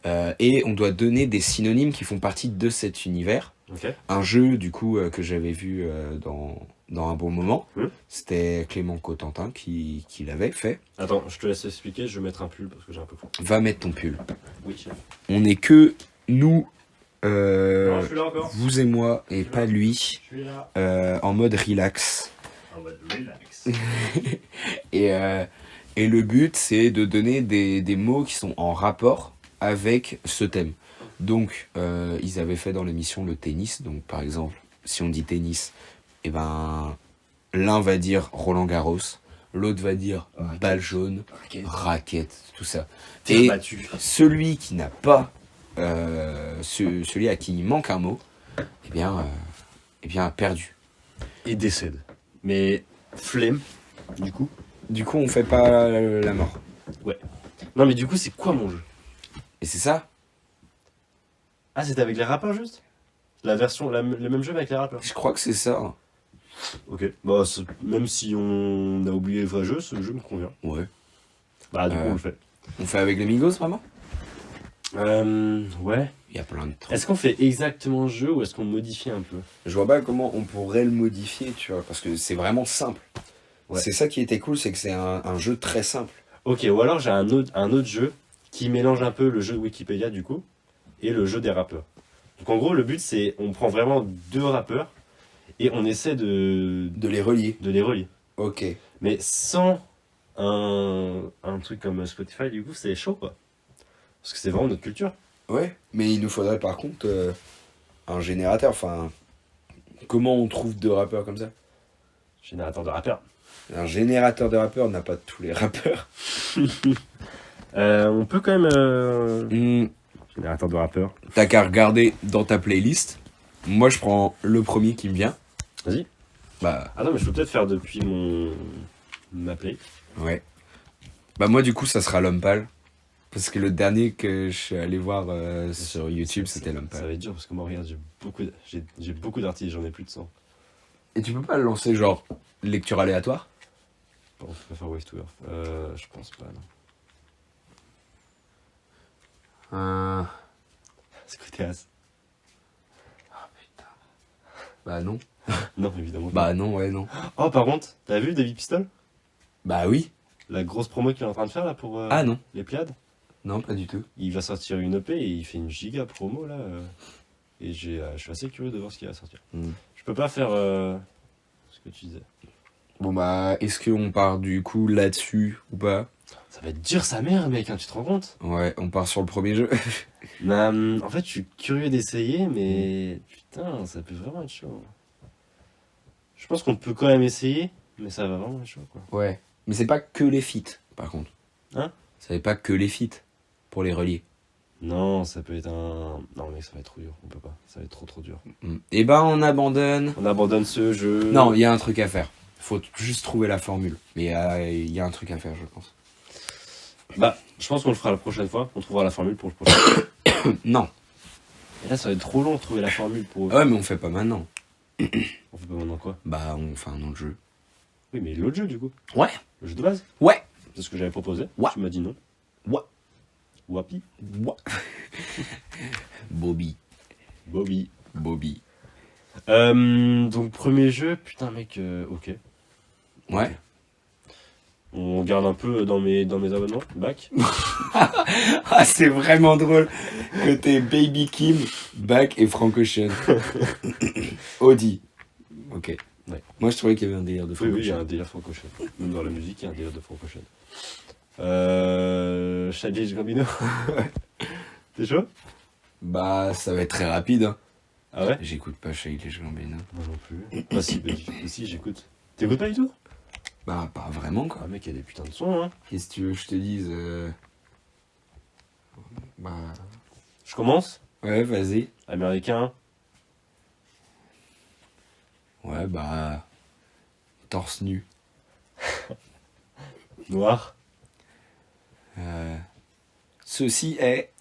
Ouais. Et on doit donner des synonymes qui font partie de cet univers. Ok. Un jeu, du coup, que j'avais vu dans un bon moment. Mmh. C'était Clément Cotentin qui l'avait fait. Attends, je te laisse expliquer. Je vais mettre un pull parce que j'ai un peu froid. Va mettre ton pull. Oui, chef. On n'est que nous, Non, je suis là encore. vous et moi, et pas lui, Je suis là. en mode relax. En mode relax. Et le but, c'est de donner des mots qui sont en rapport avec ce thème. Donc, ils avaient fait dans l'émission le tennis. Donc, par exemple, si on dit tennis, eh ben, l'un va dire Roland Garros, l'autre va dire balle jaune, raquette, tout ça. Et battu. celui qui n'a pas, celui à qui il manque un mot, eh bien, a perdu. Et décède. Mais flemme, du coup. Du coup, on fait pas la mort. Non, mais du coup, c'est quoi mon jeu? Et c'est ça. Ah, c'était avec les rappeurs juste? La version, le même jeu mais avec les rappeurs. Je crois que c'est ça. Ok. Bah, même si on a oublié le vrai jeu, ce jeu me convient. Ouais. Bah, du coup, on le fait. On fait avec les Migos, vraiment? Ouais. Il y a plein de trucs. Est-ce qu'on fait exactement le jeu ou est-ce qu'on modifie un peu? Je vois pas comment on pourrait le modifier, tu vois, parce que c'est vraiment simple. Ouais. C'est ça qui était cool, c'est que c'est un jeu très simple. Ok, ou alors j'ai un autre jeu qui mélange un peu le jeu de Wikipédia du coup et le jeu des rappeurs. Donc en gros, le but c'est on prend vraiment deux rappeurs et on essaie de les relier. les relier. Ok. Mais sans un truc comme Spotify, du coup, c'est chaud quoi. Parce que c'est vraiment notre culture. Ouais, mais il nous faudrait par contre un générateur. Enfin, comment on trouve deux rappeurs comme ça? Générateur de rappeurs. Un générateur de rappeurs n'a pas tous les rappeurs. On peut quand même. Générateur de rappeurs. T'as qu'à regarder dans ta playlist. Moi, je prends le premier qui me vient. Vas-y. Bah, Attends, mais je peux peut-être faire depuis ma play. ouais. Bah, moi, du coup, ça sera L'Homme Pâle. Parce que le dernier que je suis allé voir sur YouTube, c'était L'Homme Ça Pâle. va être dur parce que moi, regarde, j'ai beaucoup d'artistes, j'en ai plus de 100. Et tu peux pas le lancer, genre, lecture aléatoire? Bon, on peut faire Waste to Earth. Je pense pas, non. C'est côté As. Bah, non. Non, évidemment. Bah, non, ouais, non. Oh, par contre, t'as vu David Pistol? Bah, oui. La grosse promo qu'il est en train de faire là pour Ah, non. les Pléiades? Non, pas du tout. Il va sortir une EP et il fait une giga promo là. Et je suis assez curieux de voir ce qu'il va sortir. Je peux pas faire ce que tu disais. Bon, bah, est-ce qu'on part du coup là-dessus ou pas? Ça va être dur sa mère, mec, hein, tu te rends compte? Ouais, on part sur le premier jeu. Bah, en fait, je suis curieux d'essayer, mais putain, ça peut vraiment être chaud. Je pense qu'on peut quand même essayer, mais ça va vraiment être chaud, quoi. Ouais. Mais c'est pas que les feats, par contre. Hein? Ça n'est pas que les feats pour les relier. Non, ça peut être un... Non, mec, ça va être trop dur, on peut pas. Ça va être trop dur. Et ben, on abandonne. On abandonne ce jeu. Non, il y a un truc à faire. Faut juste trouver la formule. Mais il y a un truc à faire, je pense. Bah, je pense qu'on le fera la prochaine fois. On trouvera la formule pour le prochain. Non. Et là, ça va être trop long de trouver la formule pour... Ouais, mais on fait pas maintenant. On fait pas maintenant quoi? Bah, on fait un autre jeu. Oui, mais l'autre jeu, du coup. Ouais. Le jeu de base. Ouais. C'est ce que j'avais proposé. Ouais. Tu m'as dit non. Ouais. Wapi. Ouais. Bobby. Bobby. Bobby. Donc, premier jeu, putain, mec, ok. Ouais. On regarde un peu dans mes abonnements. Back. Ah, c'est vraiment drôle que t'es Baby Kim, Back et Frank Ocean. Audi. Ok. Ouais. Moi, je trouvais qu'il y avait un délire de Oui, Frank oui, il y a Ocean. un délire Frank Ocean. Même dans la musique, il y a un délire de Frank Ocean. Childish Gambino. T'es chaud? Bah, ça va être très rapide. Hein. Ah ouais? J'écoute pas Childish Gambino. Moi non plus. Bah si, j'écoute. T'écoutes pas du tout? Bah, pas vraiment, quoi. Ah mec, il y a des putains de sons, hein. Qu'est-ce que tu veux que je te dise Bah... Je commence. Ouais, vas-y. Américain. Ouais, bah... Torse nu. Noir. Ceci est...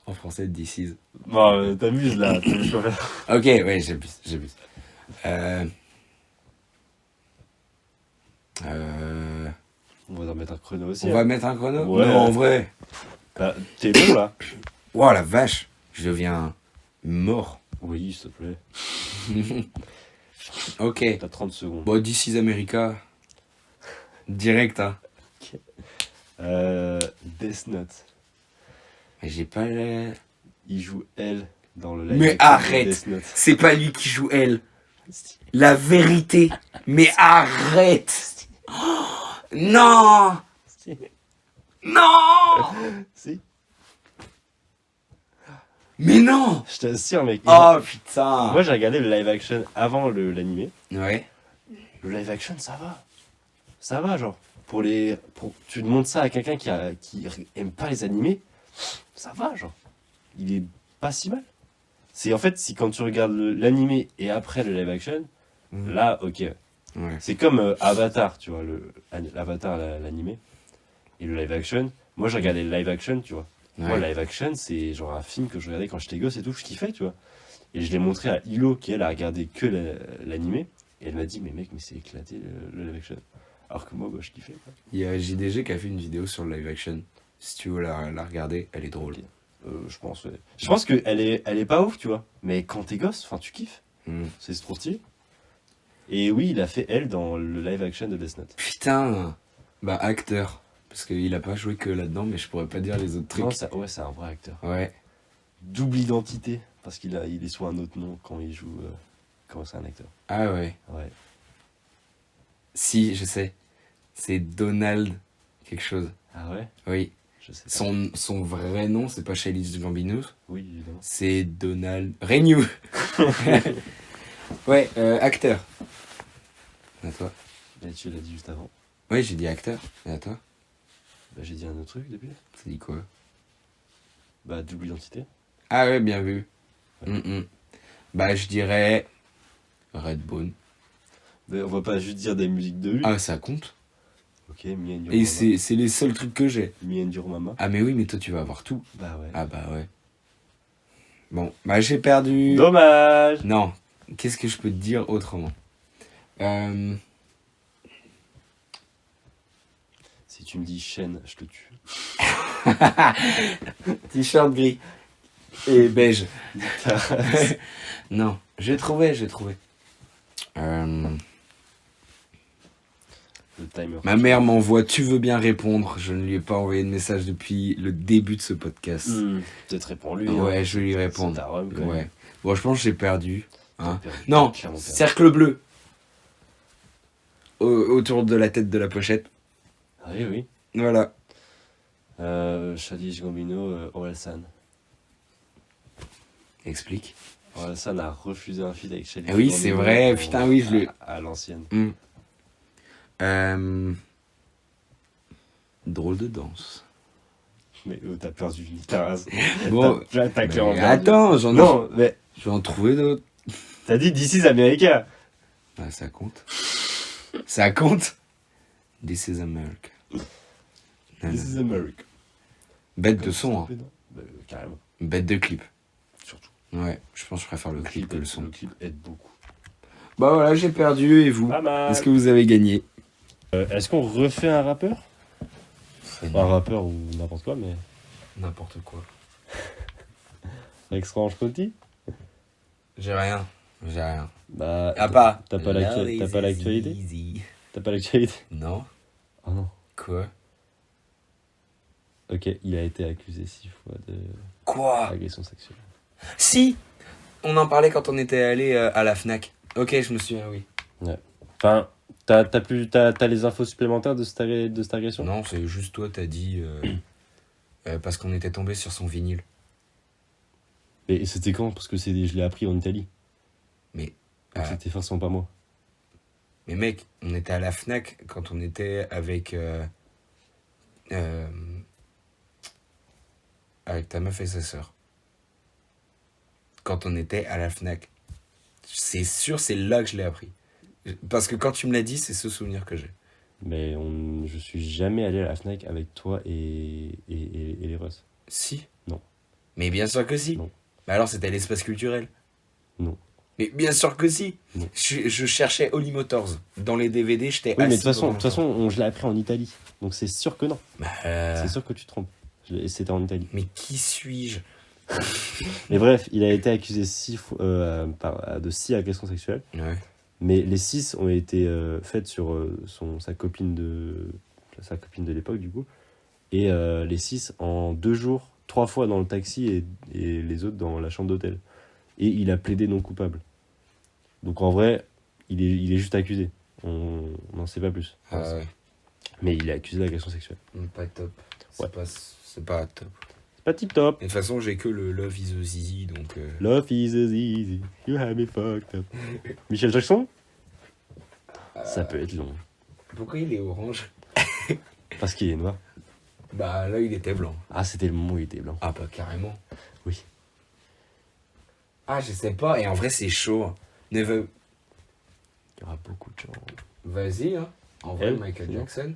En français, this is... Bon, t'amuses là. T'amuses pas faire. Ok, ouais, j'abuse. On va en mettre un chrono aussi. On hein. va mettre un chrono Ouais. Non, en vrai. Bah, t'es bon là? Oh la vache, je deviens mort. Oui, s'il te plaît. Ok. T'as 30 secondes. Bon, This is America. Direct, hein. Death Note. Mais j'ai pas le... Il joue elle dans le live. Mais action de arrête. Death Note. C'est pas lui qui joue elle. La vérité. Mais arrête. Oh, non. Non. Si. Mais non. Je t'assure, mec. Oh putain. Moi, j'ai regardé le live action avant l'animé. Ouais. Le live action, ça va. Ça va, genre. Tu demandes ça à quelqu'un qui aime pas les animés, ça va, genre. Il est pas si mal. C'est en fait, si quand tu regardes l'animé et après le live action, là, ok. Ouais. C'est comme Avatar, tu vois, l'Avatar, l'animé, et le live action. Moi, j'ai regardé le live action, tu vois. Moi, le live action, c'est genre un film que je regardais quand j'étais gosse et tout, je kiffais, tu vois. Et je l'ai montré à Hilo, qui elle a regardé que l'animé, et elle m'a dit, mais mec, mais c'est éclaté le live action. Alors que moi, bah, je kiffais, quoi. Il y a JDG qui a fait une vidéo sur le live action. Si tu veux la regarder, elle est drôle. Ok. Je pense, ouais. Je pense qu'elle est pas ouf, tu vois. Mais quand t'es gosse, enfin, tu kiffes. C'est trop stylé. Et oui, il a fait elle dans le live action de Death Note. Putain. Bah, acteur. Parce qu'il a pas joué que là-dedans, mais je pourrais pas dire les autres trucs. Non, ouais, c'est un vrai acteur. Ouais. Double identité, parce il est sous un autre nom quand il joue, quand c'est un acteur. Ah ouais. Ouais. Si, je sais. C'est Donald quelque chose. Ah ouais? Oui. Je sais pas. Son vrai nom, c'est pas Childish Gambino. Oui, évidemment. C'est Donald... Renew. Ouais, acteur. À toi. Mais tu l'as dit juste avant. Ouais, j'ai dit acteur. Et à toi? Bah, j'ai dit un autre truc depuis. Ça dit quoi? Bah, double identité. Ah ouais, bien vu. Ouais. Bah, je dirais... Redbone. Mais on va pas juste dire des musiques de lui. Ah, ça compte. Ok, Me and Your Et Mama. c'est les seuls trucs que j'ai. Me and Your Mama. Ah mais oui, mais toi tu vas avoir tout. Bah ouais. Ah bah ouais. Bon, bah j'ai perdu. Dommage. Non, qu'est-ce que je peux te dire autrement Si tu me dis chaîne, je te tue. T-shirt gris. Et beige. Non, j'ai trouvé. Le timer. Ma mère m'envoie tu veux bien répondre. Je ne lui ai pas envoyé de message depuis le début de ce podcast. Peut-être réponds-lui. Ouais, hein. je vais lui répondre. C'est ta rhum, quand même. Ouais. Bon, je pense que j'ai perdu. Hein. T'as perdu. Non, T'as clairement perdu. cercle bleu. Autour de la tête de la pochette. Ah oui, oui. Voilà. Childish Gambino, Orelsan. Explique. Orelsan a refusé un feat avec Childish Ah oui, Gambino c'est vrai, putain, oui, je le... à l'ancienne. Drôle de danse. Mais t'as perdu Nicolas. Bon, T'as clairement mais perdu. attends, Non, mais je vais en trouver d'autres. t'as dit This is America. Ah, ça compte. Ça compte. This is America. This is America. Bête de son, hein. Bah, carrément. Bête de clip. Surtout. Ouais, je pense que je préfère le clip que le son. Le clip aide beaucoup. Bah voilà, j'ai perdu, et vous? Pas mal. Est-ce que vous avez gagné? Est-ce qu'on refait un rappeur? Un rappeur ou n'importe quoi, mais. N'importe quoi. Aix-Franche-Comté? J'ai rien. J'ai rien. Bah. Ah pas. T'as pas l'actualité? T'as pas l'actualité? Non. Oh non. Quoi? Ok, il a été accusé 6 fois Quoi? d'agression sexuelle. Si. On en parlait quand on était allé à la Fnac. Ok, je me souviens, oui. Enfin, t'as les infos supplémentaires de cette agression? Non, c'est juste toi, t'as dit... parce qu'on était tombé sur son vinyle. Mais c'était quand? Parce que je l'ai appris en Italie. Mais... Donc c'était forcément pas moi. Mais mec, on était à la Fnac quand on était avec ta meuf et sa sœur. Quand on était à la Fnac. C'est sûr, c'est là que je l'ai appris. Parce que quand tu me l'as dit, c'est ce souvenir que j'ai. Mais je suis jamais allé à la Fnac avec toi et les Russes. Si. Non. Mais bien sûr que si. Non. Bah alors c'était l'espace culturel. Non. Mais bien sûr que si. Non. Je cherchais Holly Motors. Dans les DVD, j'étais Oui, mais assis de toute devant le façon, je l'ai appris en Italie. Donc c'est sûr que non. Bah, C'est sûr que tu te trompes. C'était en Italie. mais qui suis-je? Mais bref, il a été accusé de 6 agressions sexuelles. Ouais. Mais les 6 ont été faites sur sa copine de l'époque, du coup. Et les 6 en 2 jours, 3 fois dans le taxi et les autres dans la chambre d'hôtel. Et il a plaidé non coupable. Donc en vrai, il est juste accusé. On n'en sait pas plus. Ah ouais. Mais il est accusé d'agression sexuelle. Pas top. Ouais. C'est pas top. C'est pas tip top. Et de toute façon, j'ai que le Love is a Zizi, donc... Love is as easy, you have me fucked up. Michel Jackson? Ça peut être long. Pourquoi il est orange? Parce qu'il est noir. Bah là, il était blanc. Ah, c'était le moment où il était blanc. Ah bah carrément. Oui. Ah, je sais pas. Et en vrai, c'est chaud. Il y aura beaucoup de gens. Vas-y, hein. En vrai, Elle, Michael sinon. Jackson.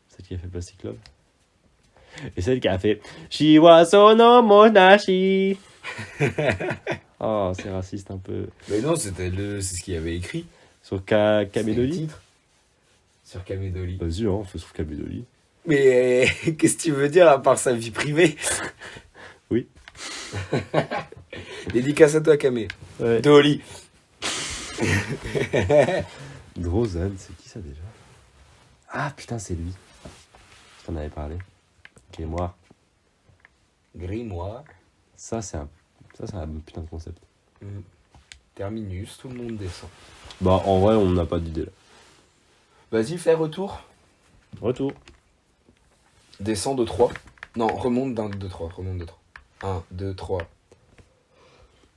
Celle qui a fait Plastic Love. Et celle qui a fait She was so no monashi. Oh, c'est raciste un peu. Mais non, c'est ce qu'il avait écrit. Sur C'est le Kamedoli. titre. Sur Kamedoli. Vas-y, hein, on fait sur Kamedoli. Mais qu'est-ce que tu veux dire à part sa vie privée? Oui. Dédicace à toi, Kamé. Ouais. Dolly. Drozan, c'est qui ça déjà? Ah putain, c'est lui. Je t'en avais parlé. Grimoire. Grimoire. Ça, c'est un putain de concept. Terminus, tout le monde descend. Bah, en vrai, on n'a pas d'idée là. Vas-y, fais retour. Retour. Descends de 3. Non, remonte d'un 2, 3. Remonte de 3. 1, 2, 3.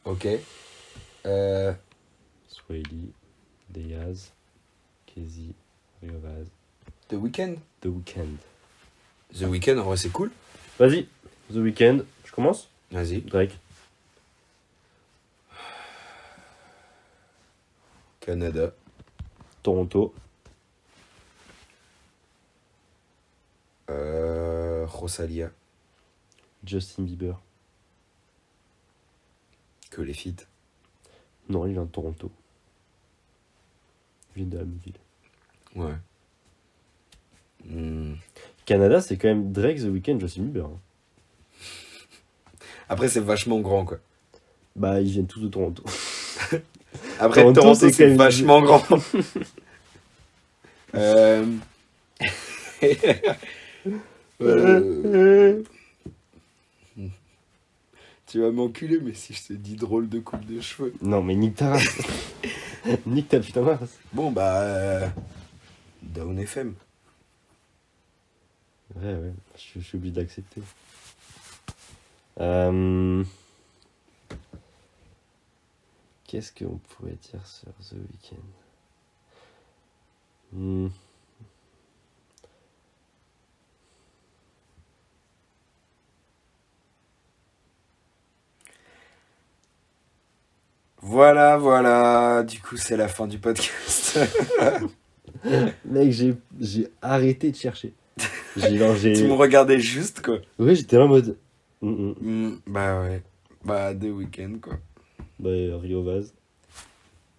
Ok. Swahili, Deyaz, Kezi, Riovaz. The Weeknd. The Weeknd. The Weeknd, en vrai, c'est cool. Vas-y, The Weeknd. Je commence? Vas-y. Drake. Canada. Toronto. Rosalia. Justin Bieber. Que les feats. Non, il vient de Toronto. Il vient de Hamilton. Ouais. Canada, c'est quand même Drake, The Weeknd, Justin Bieber. Hein. Après, c'est vachement grand, quoi. Bah, ils viennent tous de Toronto. Après, Toronto, Toronto, c'est c'est quand même- vachement grand. Tu vas m'enculer, mais si je te dis drôle de coupe de cheveux. Non, mais nique ta race. Nique ta putain de race. Bon, bah. Down FM. Ouais, je suis obligé d'accepter. Euh, Qu'est-ce qu'on pourrait dire sur The Weeknd? Hmm. Voilà. Du coup, c'est la fin du podcast. Mec, j'ai arrêté de chercher. Tu me regardais juste, quoi. Ouais, j'étais là en mode. Bah ouais. Bah, The Weeknd, quoi. Bah, Rio Vaz.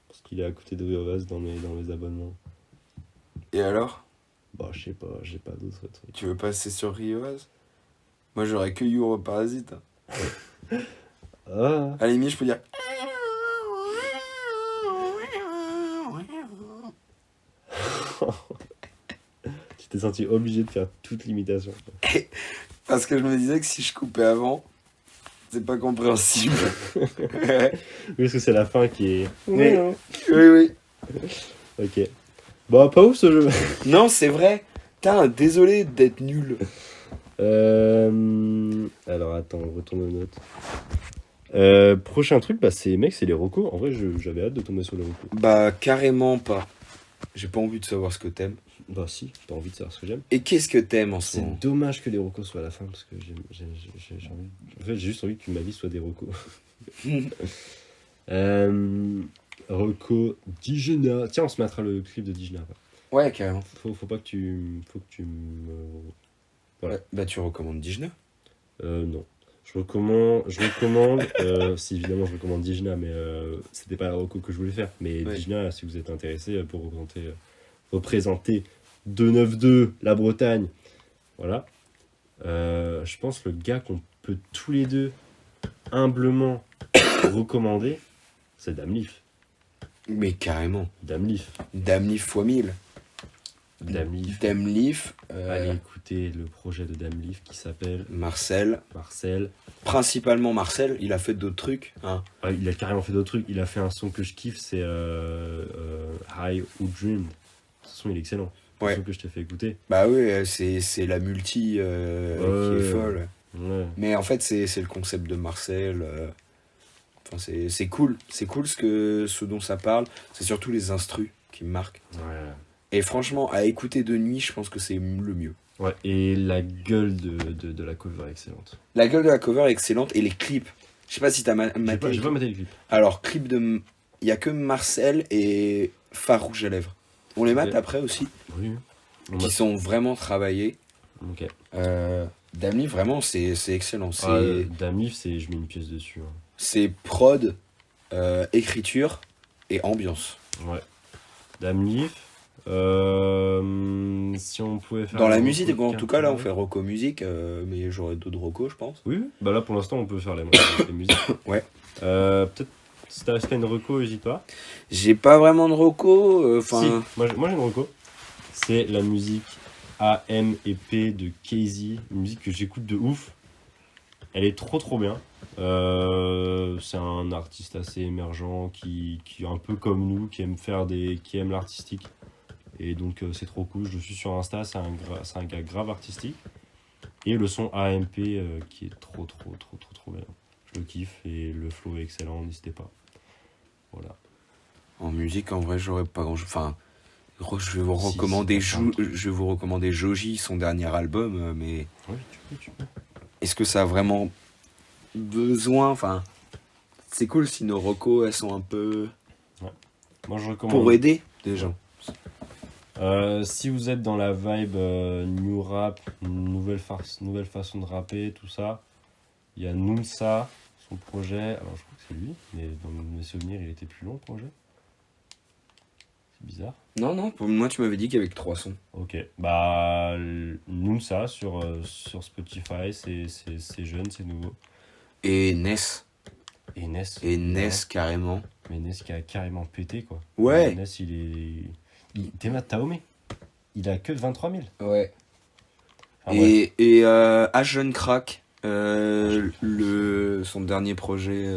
Parce qu'il est à côté de Rio Vaz dans mes abonnements. Et alors? Bah, je sais pas, j'ai pas d'autres trucs. Tu veux passer sur Rioaz? Moi, j'aurais que Euro Parasite. Ah, À la limite, je peux dire. tu t'es senti obligé de faire toute l'imitation. Parce que je me disais que si je coupais avant, c'est pas compréhensible. Oui, parce que c'est la fin qui est. Oui. Oui. Ok. Bon, pas ouf ce jeu. Non, c'est vrai. Putain, désolé d'être nul. Alors attends, on retourne aux notes. Prochain truc, bah c'est les recos. En vrai, j'avais hâte de tomber sur les recos. Bah, carrément pas. J'ai pas envie de savoir ce que t'aimes. Bah si, t'as envie de savoir ce que j'aime. Et qu'est-ce que t'aimes en ce C'est moment? dommage que les recos soient à la fin parce que j'ai envie. En fait, j'ai juste envie que ma vie soit des recos. Reco Dijena. Tiens, on se mettra le clip de Dijena. Ouais, carrément. Faut que tu me. Voilà. Ouais, bah, tu recommandes Dijna? Non. Je recommande si évidemment je recommande Dijna, mais c'était pas la reco que je voulais faire. Mais Ouais. Dijna, si vous êtes intéressé pour représenter 292 la Bretagne, voilà. Je pense le gars qu'on peut tous les deux humblement recommander, c'est Damleaf. Mais carrément. Damleaf. Damleaf x 1000. Damleaf. Damleaf. Allez écouter le projet de Damleaf qui s'appelle Marcel. Principalement Marcel, il a fait d'autres trucs. Hein. Ah, il a carrément fait d'autres trucs. Il a fait un son que je kiffe, c'est High ou Dream. Ce son il est excellent. Ouais. Le son que je t'ai fait écouter. Bah oui, c'est la multi qui est folle. Ouais. Mais en fait, c'est le concept de Marcel. Enfin, c'est cool. C'est cool ce dont ça parle. C'est surtout les instrus qui me marquent. Ouais. Et franchement, à écouter de nuit, je pense que c'est le mieux. Ouais, et la gueule de la cover est excellente. La gueule de la cover est excellente et les clips. Je sais pas si t'as maté. J'ai pas maté le clip. Alors, clip de. Il y a que Marcel et Phare Rouge à lèvres. On les mate après aussi. Oui. Qui sont vraiment travaillés. Ok. Damleaf, vraiment, c'est excellent. Damleaf, je mets une pièce dessus. Hein. C'est prod, écriture et ambiance. Ouais. Damleaf. Si on pouvait faire. Dans la musique, en tout cas, là, on fait Rocco Musique, mais j'aurais d'autres Rocco, je pense. Oui, bah là, pour l'instant, on peut faire les musiques. Ouais. Peut-être, si t'as fait une reco, n'hésite pas. J'ai pas vraiment de Rocco. Si, moi j'ai une reco. C'est la musique AM et P de Casey, une musique que j'écoute de ouf. Elle est trop bien. C'est un artiste assez émergent qui est un peu comme nous, qui aime l'artistique. Et donc c'est trop cool. Je le suis sur Insta, c'est un gars grave artistique. Et le son AMP qui est trop bien. Je le kiffe et le flow est excellent, n'hésitez pas. Voilà. En musique, en vrai, j'aurais pas grand-chose. Enfin, je vais vous recommander Joji, son dernier album, mais. Oui, tu peux. Est-ce que ça a vraiment besoin? Enfin, c'est cool si nos recos, elles sont un peu. Ouais. Moi, je recommande. Pour aider des gens. Si vous êtes dans la vibe new rap, nouvelle façon de rapper, tout ça, il y a Noumsa, son projet. Alors, je crois que c'est lui, mais dans mes souvenirs, il était plus long le projet. C'est bizarre. Non, pour moi, tu m'avais dit qu'il y avait que 3 sons. Ok, bah Noumsa sur Spotify, c'est jeune, c'est nouveau. Et Ness. Ness, carrément. Mais Ness qui a carrément pété, quoi. Ouais. Ness, Tema Taomé, il a que 23 000. Ouais. Enfin, et Jeune Crack, son dernier projet,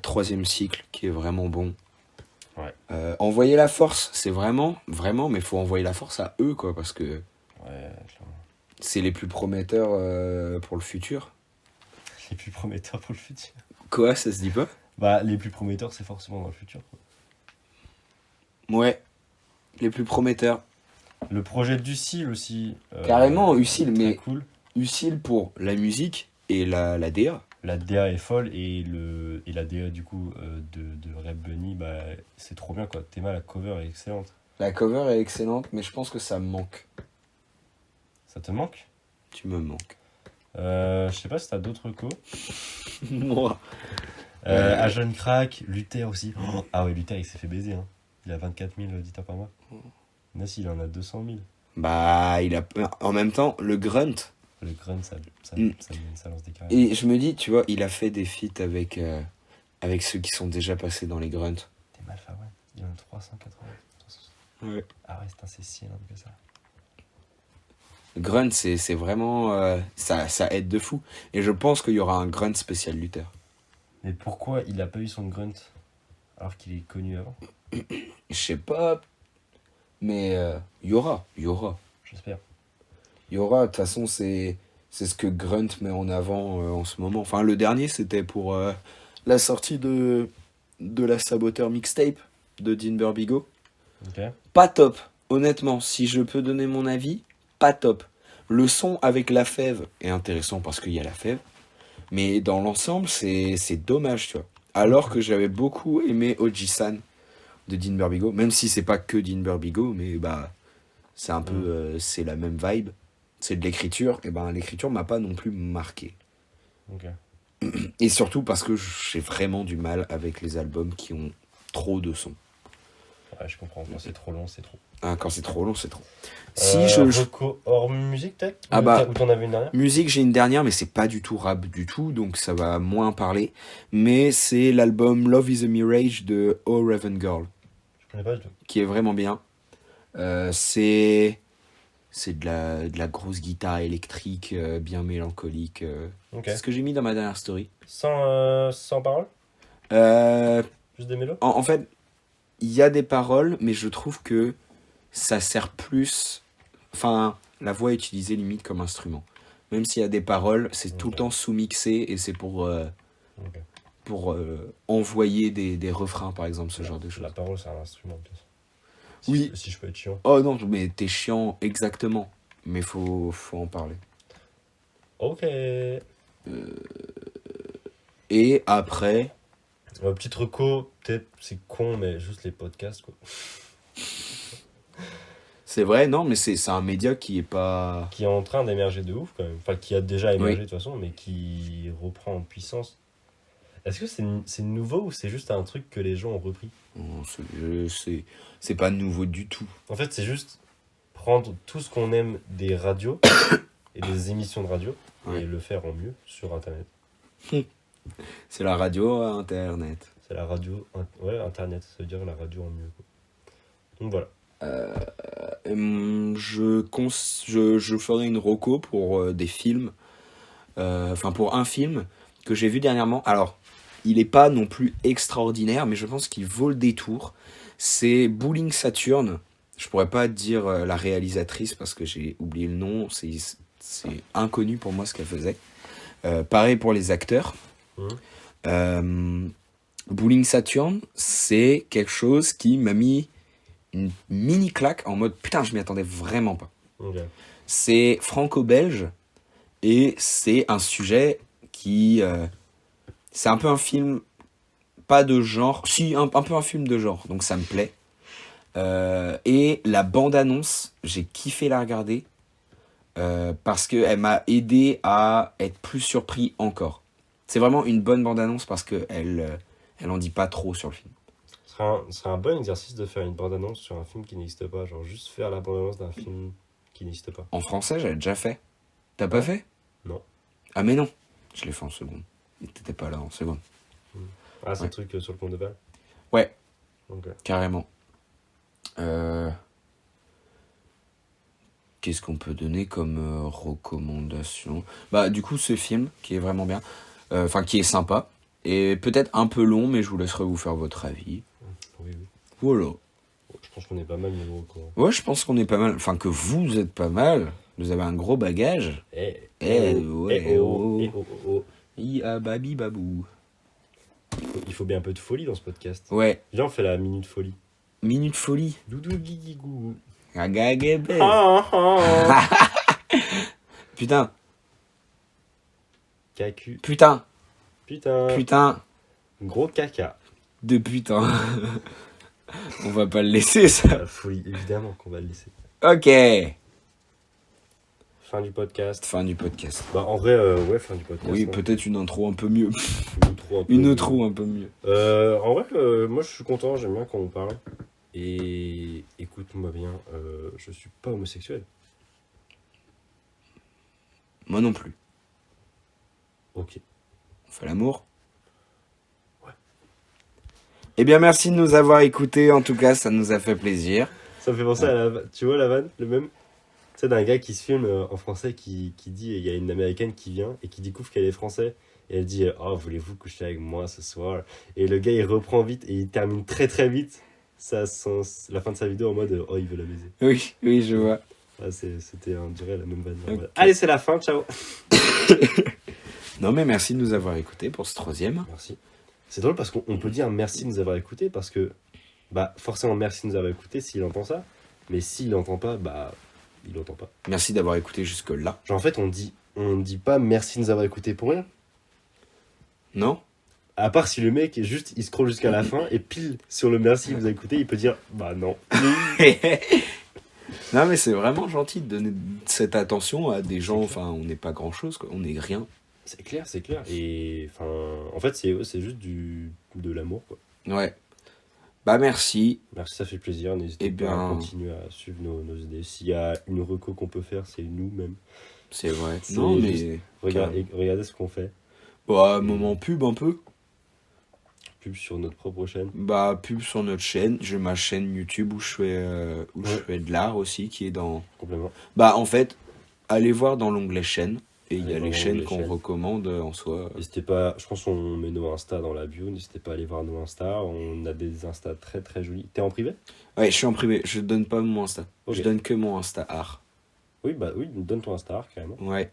3e cycle, qui est vraiment bon. Ouais. Envoyer la force, c'est vraiment, mais faut envoyer la force à eux, quoi, parce que Ouais, clairement. C'est les plus prometteurs pour le futur. Les plus prometteurs pour le futur. Quoi, ça se dit pas? Bah, les plus prometteurs, c'est forcément dans le futur, quoi. Ouais, les plus prometteurs. Le projet d'Ucile aussi. Carrément, Ucile, très mais cool. Ucile pour la musique et la DA. La DA est folle et la DA du coup de Red Bunny, bah, c'est trop bien quoi. Théma, la cover est excellente. La cover est excellente, mais je pense que ça me manque. Ça te manque? Tu me manques. Je sais pas si t'as d'autres co. Moi. Agent Crack, Luther aussi. Oh, ah ouais, Luther il s'est fait baiser. Hein. Il a 24 000 auditeurs par mois. Nassi il en a 200 000. Bah, il a. En même temps, le grunt. Le grunt, ça lance des carrières. Et je me dis, tu vois, il a fait des feats avec ceux qui sont déjà passés dans les grunts. T'es mal fait, ouais. Il en a 380. Ouais. Ah ouais, c'est si énorme que ça. Le grunt, c'est vraiment. Ça aide de fou. Et je pense qu'il y aura un grunt spécial Luther. Mais pourquoi il a pas eu son grunt alors qu'il est connu avant? Je sais pas. Mais il y aura. J'espère. Il y aura, de toute façon, c'est ce que Grunt met en avant en ce moment. Enfin, le dernier, c'était pour la sortie de la Saboteur mixtape de Dean Burbigo. Ok. Pas top, honnêtement, si je peux donner mon avis, pas top. Le son avec la fève est intéressant parce qu'il y a la fève, mais dans l'ensemble, c'est dommage, tu vois. Alors que j'avais beaucoup aimé Oji-san de Dean Burbigo, même si c'est pas que Dean Burbigo, mais bah, c'est un peu, c'est la même vibe. C'est de l'écriture, et ben l'écriture m'a pas non plus marqué. Ok. Et surtout parce que j'ai vraiment du mal avec les albums qui ont trop de sons. Ouais, je comprends. Quand c'est trop long, c'est trop. Ah, quand c'est trop long, c'est trop. Si je... Reco hors musique, peut-être? Ah bah, Ou t'en avais une dernière? Musique, j'ai une dernière, mais c'est pas du tout rap du tout, donc ça va moins parler. Mais c'est l'album Love is a Mirage de Oh Raven Girl, Je connais pas du tout. qui est vraiment bien. C'est de la grosse guitare électrique, bien mélancolique. Ok. C'est ce que j'ai mis dans ma dernière story. Sans parole? Euh, Juste des mélos? en fait, il y a des paroles, mais je trouve que ça sert plus... Enfin, la voix est utilisée limite comme instrument. Même s'il y a des paroles, c'est tout le temps sous-mixé et c'est pour envoyer des refrains, par exemple, ce genre de choses. La parole, c'est un instrument, bien sûr. Oui. Si je peux être chiant. Oh non, mais t'es chiant, exactement. Mais faut en parler. Ok. Et après... Petite reco, peut-être c'est con, mais juste les podcasts, quoi. C'est vrai, non, mais c'est un média qui est pas... Qui est en train d'émerger de ouf, quand même. Enfin, qui a déjà émergé, Oui. de toute façon, mais qui reprend en puissance. Est-ce que c'est nouveau ou c'est juste un truc que les gens ont repris? Non, c'est pas nouveau du tout. En fait, c'est juste prendre tout ce qu'on aime des radios et des émissions de radio Ouais. et le faire en mieux sur Internet. C'est la radio Internet. C'est la radio... Ouais, Internet, ça veut dire la radio en mieux, quoi. Donc voilà. Je ferai une reco pour des films. Enfin, pour un film que j'ai vu dernièrement. Alors, il est pas non plus extraordinaire, mais je pense qu'il vaut le détour. C'est Bowling Saturn. Je pourrais pas dire la réalisatrice parce que j'ai oublié le nom. C'est inconnu pour moi ce qu'elle faisait. Pareil pour les acteurs. Bowling Saturn, c'est quelque chose qui m'a mis une mini claque en mode putain, je m'y attendais vraiment pas. Ok. C'est franco-belge et c'est un sujet qui... c'est un peu un film, pas de genre, si, un peu un film de genre, donc ça me plaît. Et la bande-annonce, j'ai kiffé la regarder parce qu'elle m'a aidé à être plus surpris encore. C'est vraiment une bonne bande-annonce parce qu'elle en dit pas trop sur le film. Ce serait un bon exercice de faire une bande-annonce sur un film qui n'existe pas. Genre juste faire la bande-annonce d'un film qui n'existe pas. En français, j'avais déjà fait. T'as pas fait? Non. Ah mais non, je l'ai fait en seconde. T'étais pas là en seconde. Ah, c'est Ouais. le truc sur le compte de balle? Ouais, Ok. carrément. Qu'est-ce qu'on peut donner comme recommandation? Bah du coup ce film qui est vraiment bien, enfin qui est sympa, et peut-être un peu long, mais je vous laisserai vous faire votre avis. Oui, oui. Voilà. Je pense qu'on est pas mal niveau quoi. Ouais, je pense qu'on est pas mal. Enfin, que vous êtes pas mal. Vous avez un gros bagage. Ouais, Babi babou. Il faut bien un peu de folie dans ce podcast. Ouais, Viens, on fait la minute folie. minute folie. Doudou guigigou. Agagébé. Putain, Cacu. putain, Putain. putain, Gros caca. de putain. On va pas le laisser, ça. La folie, évidemment qu'on va le laisser. Ok. Fin du podcast. Fin du podcast. Bah, en vrai, ouais, fin du podcast. Oui, hein. peut-être une intro un peu mieux. Une outro un peu Une mieux. outro un peu mieux. En vrai, moi je suis content, j'aime bien quand on parle. Et écoute-moi bien, je suis pas homosexuel. Moi non plus. Ok. On fait l'amour? Ouais. Eh bien, merci de nous avoir écoutés. En tout cas, ça nous a fait plaisir. Ça me fait penser à tu vois la vanne, le même? Tu sais, d'un gars qui se filme en français qui dit, il y a une américaine qui vient et qui découvre qu'elle est française. Et elle dit, oh, voulez-vous coucher avec moi ce soir? Et le gars il reprend vite et il termine très très vite la fin de sa vidéo en mode, oh, il veut la baiser. Oui, oui, je vois. Ah, c'était, on dirait, la même vanne. Ok. Allez, c'est la fin, ciao! Non, mais merci de nous avoir écoutés pour ce 3e. Merci. C'est drôle parce qu'on peut dire merci de nous avoir écoutés parce que, bah, forcément, merci de nous avoir écoutés s'il entend ça. Mais s'il n'entend pas, bah, il n'entend pas. Merci d'avoir écouté jusque-là. Genre, en fait, on dit pas merci de nous avoir écoutés pour rien. Non? À part si le mec est juste, il scrolle jusqu'à la fin et pile sur le merci, il vous a écouté, il peut dire bah non. Non, mais c'est vraiment gentil de donner cette attention à des gens. Enfin, on n'est pas grand-chose, quoi. On n'est rien. C'est clair, c'est clair. Et enfin, en fait, c'est juste de l'amour, quoi. Ouais. Bah, merci. Merci, ça fait plaisir. N'hésitez Eh pas bien- à continuer à suivre nos idées. S'il y a une reco qu'on peut faire, c'est nous-mêmes. C'est vrai. C'est Non, juste- mais. Regardez ce qu'on fait. Bah, moment pub un peu. Pub sur notre propre chaîne. Bah, pub sur notre chaîne. J'ai ma chaîne YouTube où je fais de l'art aussi, qui est dans. Complètement. Bah, en fait, allez voir dans l'onglet chaîne. Et il y Allez a voir les dans chaînes l'onglet qu'on chaîne. recommande en soi. N'hésitez pas, je pense qu'on met nos Insta dans la bio. N'hésitez pas à aller voir nos Insta. On a des Insta très très jolis. T'es en privé? Ouais, je suis en privé. Je donne pas mon Insta. Ok. Je donne que mon Insta art. Oui, bah oui, donne ton Insta carrément. Ouais.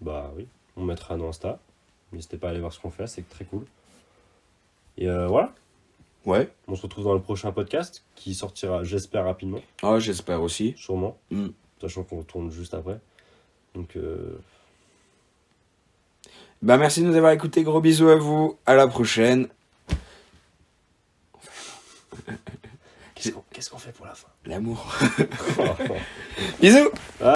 Bah oui, on mettra nos Insta. N'hésitez pas à aller voir ce qu'on fait, c'est très cool. Et voilà, Ouais. on se retrouve dans le prochain podcast qui sortira, j'espère, rapidement, Ah, j'espère aussi. sûrement, Mm. sachant qu'on tourne juste après. Donc, Bah, merci de nous avoir écoutés. Gros bisous à vous. À la prochaine. qu'est-ce qu'on fait pour la fin? L'amour. Bisous.